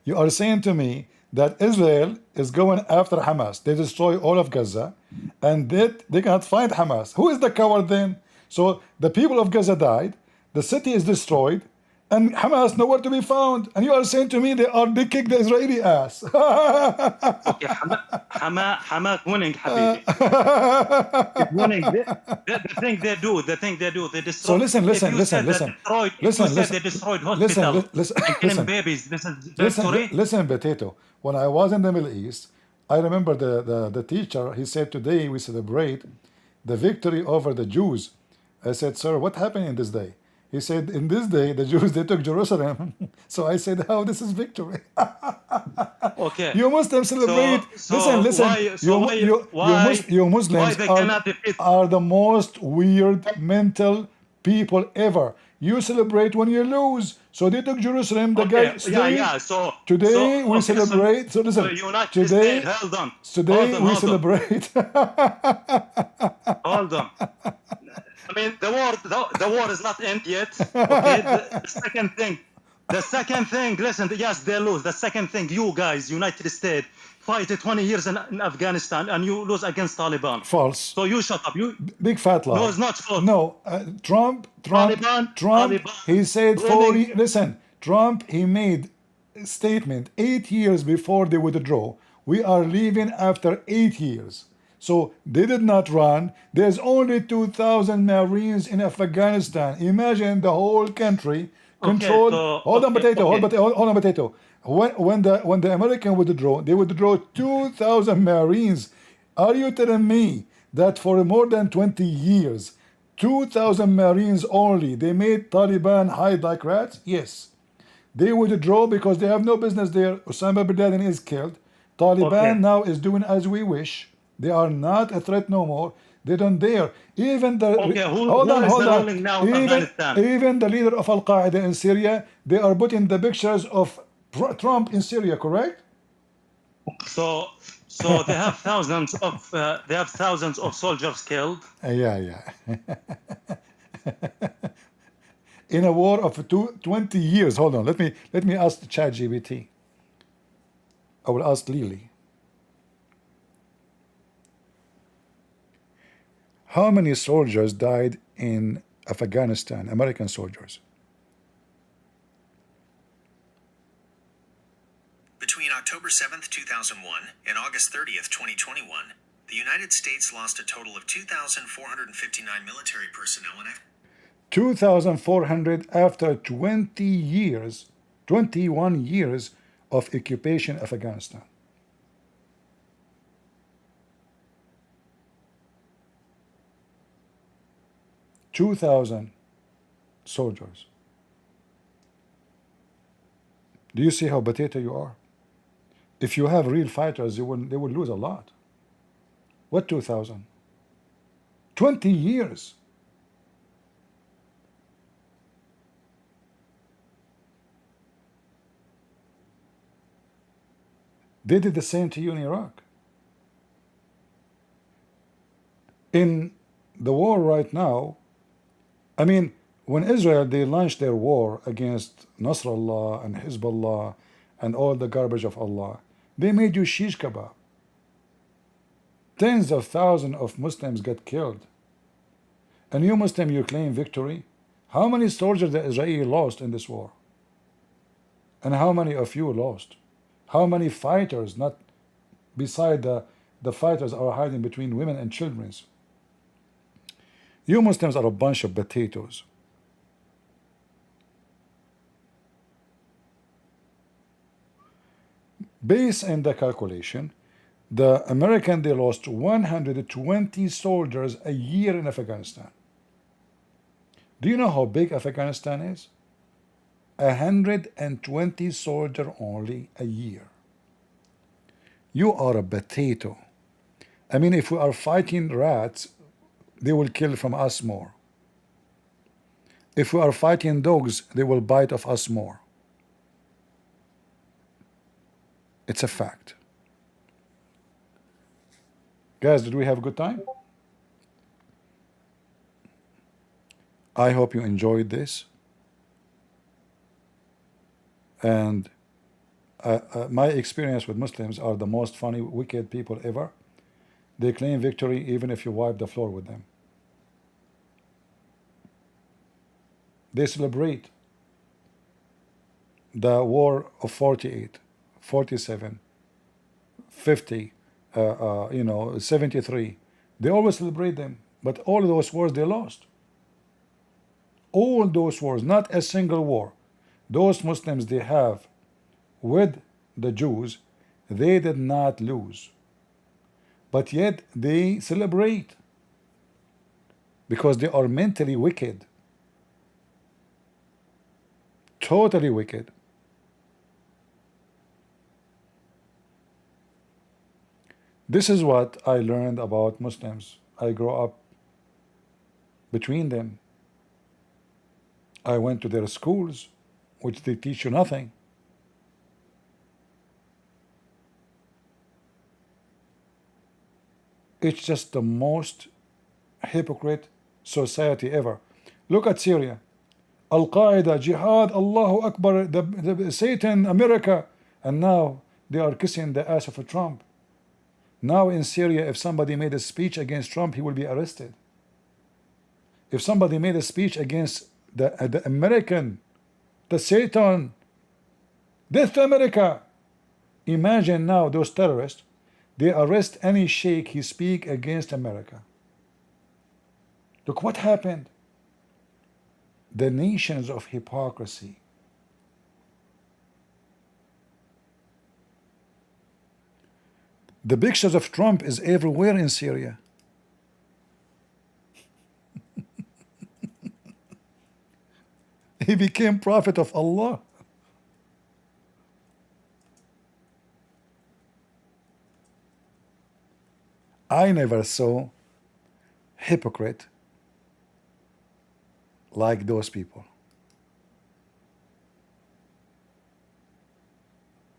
You are saying to me that Israel is going after Hamas. They destroy all of Gaza, and they cannot find Hamas. Who is the coward then? So the people of Gaza died, the city is destroyed, and Hamas nowhere to be found. And you are saying to me they kick the Israeli ass. Okay, Hamas winning, Habibi. It's winning. The thing they do, they destroy. So listen. They destroyed hospitals and killing babies. This is victory. Listen, potato. When I was in the Middle East, I remember the teacher, he said, today we celebrate the victory over the Jews. I said, sir, what happened in this day? He said, in this day, the Jews, they took Jerusalem. So I said, how this is victory? Okay. You Muslims celebrate. Listen. You Muslims are the most weird mental people ever. You celebrate when you lose. So they took Jerusalem. The guy. So today we celebrate. So listen. Today, hold on. Today we celebrate. Hold on. I mean, the war is not end yet. Okay. The second thing. Listen. Yes, they lose. The second thing, you guys, United States, fight 20 years in Afghanistan and you lose against Taliban. False. So you shut up. You big fat lie. No, it's not false. No, Trump. Taliban, he said 40. Listen, Trump. He made a statement 8 years before they withdraw. We are leaving after 8 years. So they did not run. There's only 2,000 Marines in Afghanistan. Imagine the whole country controlled. Hold on, potato. When the American withdraw, they withdraw 2,000 Marines. Are you telling me that for more than 20 years, 2,000 Marines only, they made Taliban hide like rats? Yes. They withdraw because they have no business there. Osama bin Laden is killed. Taliban now is doing as we wish. They are not a threat no more. They don't dare. Even the hold on. Even the leader of Al Qaeda in Syria, they are putting the pictures of Trump in Syria, correct? So they have thousands of soldiers killed. Yeah. In a war of 20 years. Hold on. Let me ask ChatGPT. I will ask Lilly. How many soldiers died in Afghanistan, American soldiers? Between October 7th, 2001 and August 30th, 2021, the United States lost a total of 2,459 military personnel in 2,400 after 21 years of occupation of Afghanistan. 2,000 soldiers. Do you see how potato you are? If you have real fighters, they will lose a lot. What 2,000? 20 years. They did the same to you in Iraq. In the war right now, I mean, when Israel, they launched their war against Nasrallah and Hezbollah and all the garbage of Allah, they made you shish kebab. Tens of thousands of Muslims got killed. And you Muslim, you claim victory? How many soldiers the Israeli lost in this war? And how many of you lost? How many fighters, not beside the fighters, are hiding between women and children? You Muslims are a bunch of potatoes. Based on the calculation, the American, they lost 120 soldiers a year in Afghanistan. Do you know how big Afghanistan is? 120 soldiers only a year. You are a potato. I mean, if we are fighting rats, they will kill from us more. If we are fighting dogs, they will bite of us more. It's a fact. Guys, did we have a good time? I hope you enjoyed this. And my experience with Muslims are the most funny, wicked people ever. They claim victory even if you wipe the floor with them. They celebrate the war of 48, 47, 50, 73. They always celebrate them. But all of those wars they lost. All those wars, not a single war. Those Muslims they have with the Jews, they did not lose. But yet they celebrate because they are mentally wicked. Totally wicked. This is what I learned about Muslims. I grew up between them. I went to their schools, which they teach you nothing. It's just the most hypocrite society ever. Look at Syria. Al-Qaeda, Jihad, Allahu Akbar, the Satan, America. And now they are kissing the ass of a Trump. Now in Syria, if somebody made a speech against Trump, he will be arrested. If somebody made a speech against the American, the Satan, death to America. Imagine now those terrorists, they arrest any sheikh he speak against America. Look what happened. The nations of hypocrisy. The pictures of Trump is everywhere in Syria. He became prophet of Allah. I never saw hypocrite like those people.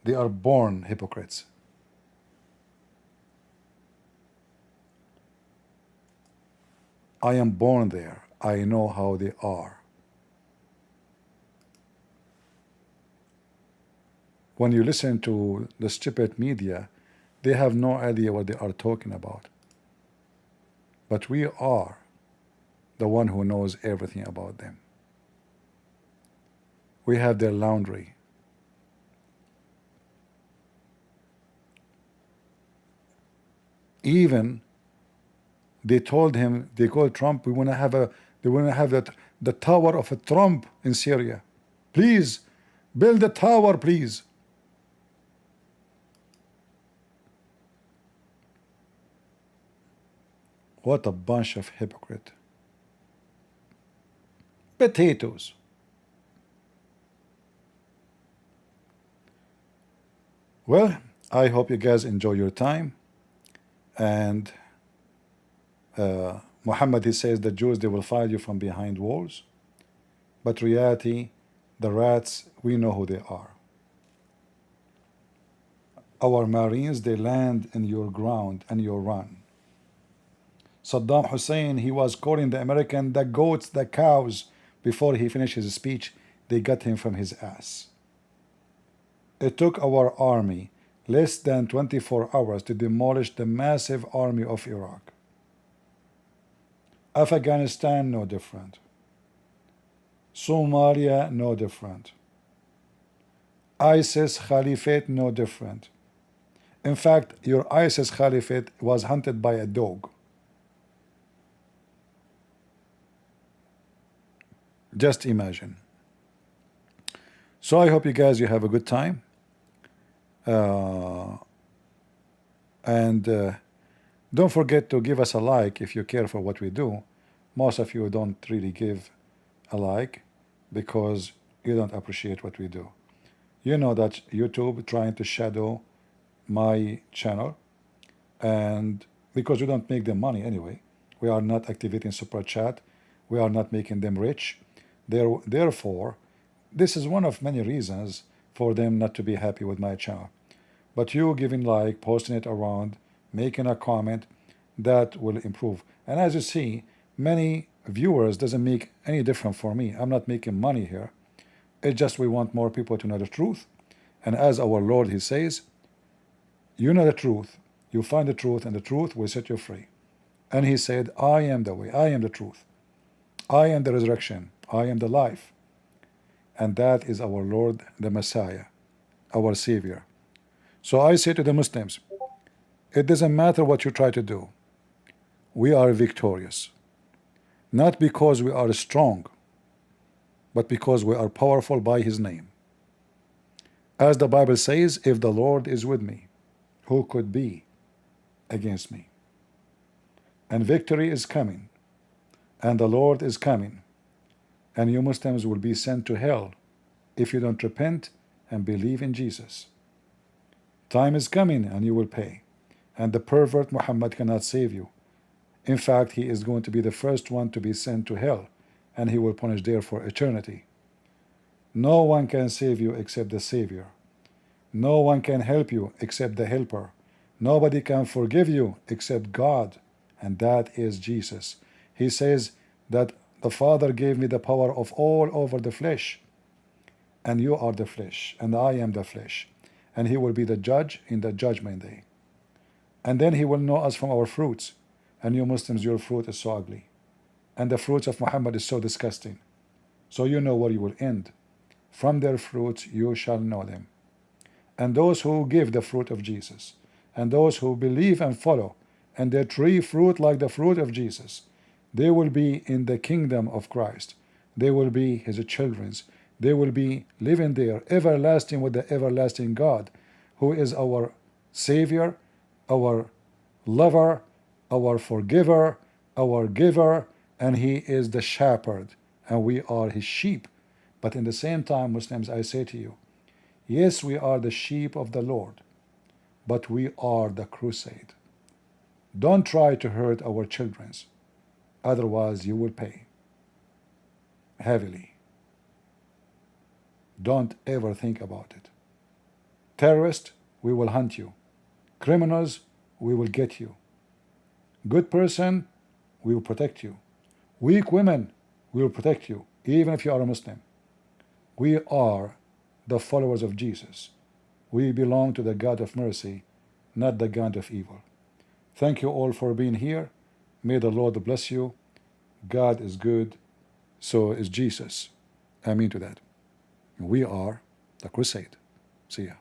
They are born hypocrites. I am born there. I know how they are. When you listen to the stupid media, they have no idea what they are talking about. But we are the one who knows everything about them. We have their laundry. Even they told him, they called Trump, they want to have the tower of a Trump in Syria. Please build a tower, please. What a bunch of hypocrite. Potatoes. Well, I hope you guys enjoy your time. And Muhammad, he says the Jews, they will fight you from behind walls. But reality, the rats, we know who they are. Our Marines, they land in your ground and you run. Saddam Hussein, he was calling the American the goats, the cows. Before he finished his speech, they got him from his ass. It took our army less than 24 hours to demolish the massive army of Iraq. Afghanistan, no different. Somalia, no different. ISIS Caliphate, no different. In fact, your ISIS Caliphate was hunted by a dog. Just imagine. So I hope you guys, you have a good time. And don't forget to give us a like if you care for what we do. Most of you don't really give a like because you don't appreciate what we do. You know that YouTube trying to shadow my channel, and because we don't make them money anyway, we are not activating super chat, we are not making them rich. Therefore, this is one of many reasons for them not to be happy with my channel. But you giving like, posting it around, making a comment, that will improve. And as you see, many viewers doesn't make any difference for me. I'm not making money here. It's just we want more people to know the truth. And as our Lord, he says, you know the truth, you find the truth, and the truth will set you free. And he said, I am the way, I am the truth, I am the resurrection, I am the life. And that is our Lord, the Messiah, our Savior. So I say to the Muslims, it doesn't matter what you try to do, we are victorious. Not because we are strong, but because we are powerful by his name. As the Bible says, if the Lord is with me, who could be against me? And victory is coming, and the Lord is coming, and you Muslims will be sent to hell if you don't repent and believe in Jesus. Time is coming and you will pay, and the pervert Muhammad cannot save you. In fact, he is going to be the first one to be sent to hell, and he will punish there for eternity. No one can save you except the Savior. No one can help you except the Helper. Nobody can forgive you except God, and that is Jesus. He says that the Father gave me the power of all over the flesh, and you are the flesh, and I am the flesh, and he will be the judge in the judgment day. And then he will know us from our fruits. And you Muslims, your fruit is so ugly, and the fruits of Muhammad is so disgusting. So you know where you will end. From their fruits you shall know them. And those who give the fruit of Jesus, and those who believe and follow, and their tree fruit like the fruit of Jesus, they will be in the kingdom of Christ. They will be his children. They will be living there, everlasting with the everlasting God, who is our Savior, our lover, our forgiver, our giver, and he is the shepherd, and we are his sheep. But in the same time, Muslims, I say to you, yes, we are the sheep of the Lord, but we are the crusade. Don't try to hurt our children, otherwise you will pay heavily. Don't ever think about it. Terrorists, we will hunt you. Criminals, we will get you. Good person, we will protect you. Weak women, we will protect you, even if you are a Muslim. We are the followers of Jesus. We belong to the God of mercy, not the God of evil. Thank you all for being here. May the Lord bless you. God is good, so is Jesus. Amen to that. We are the crusade. See ya.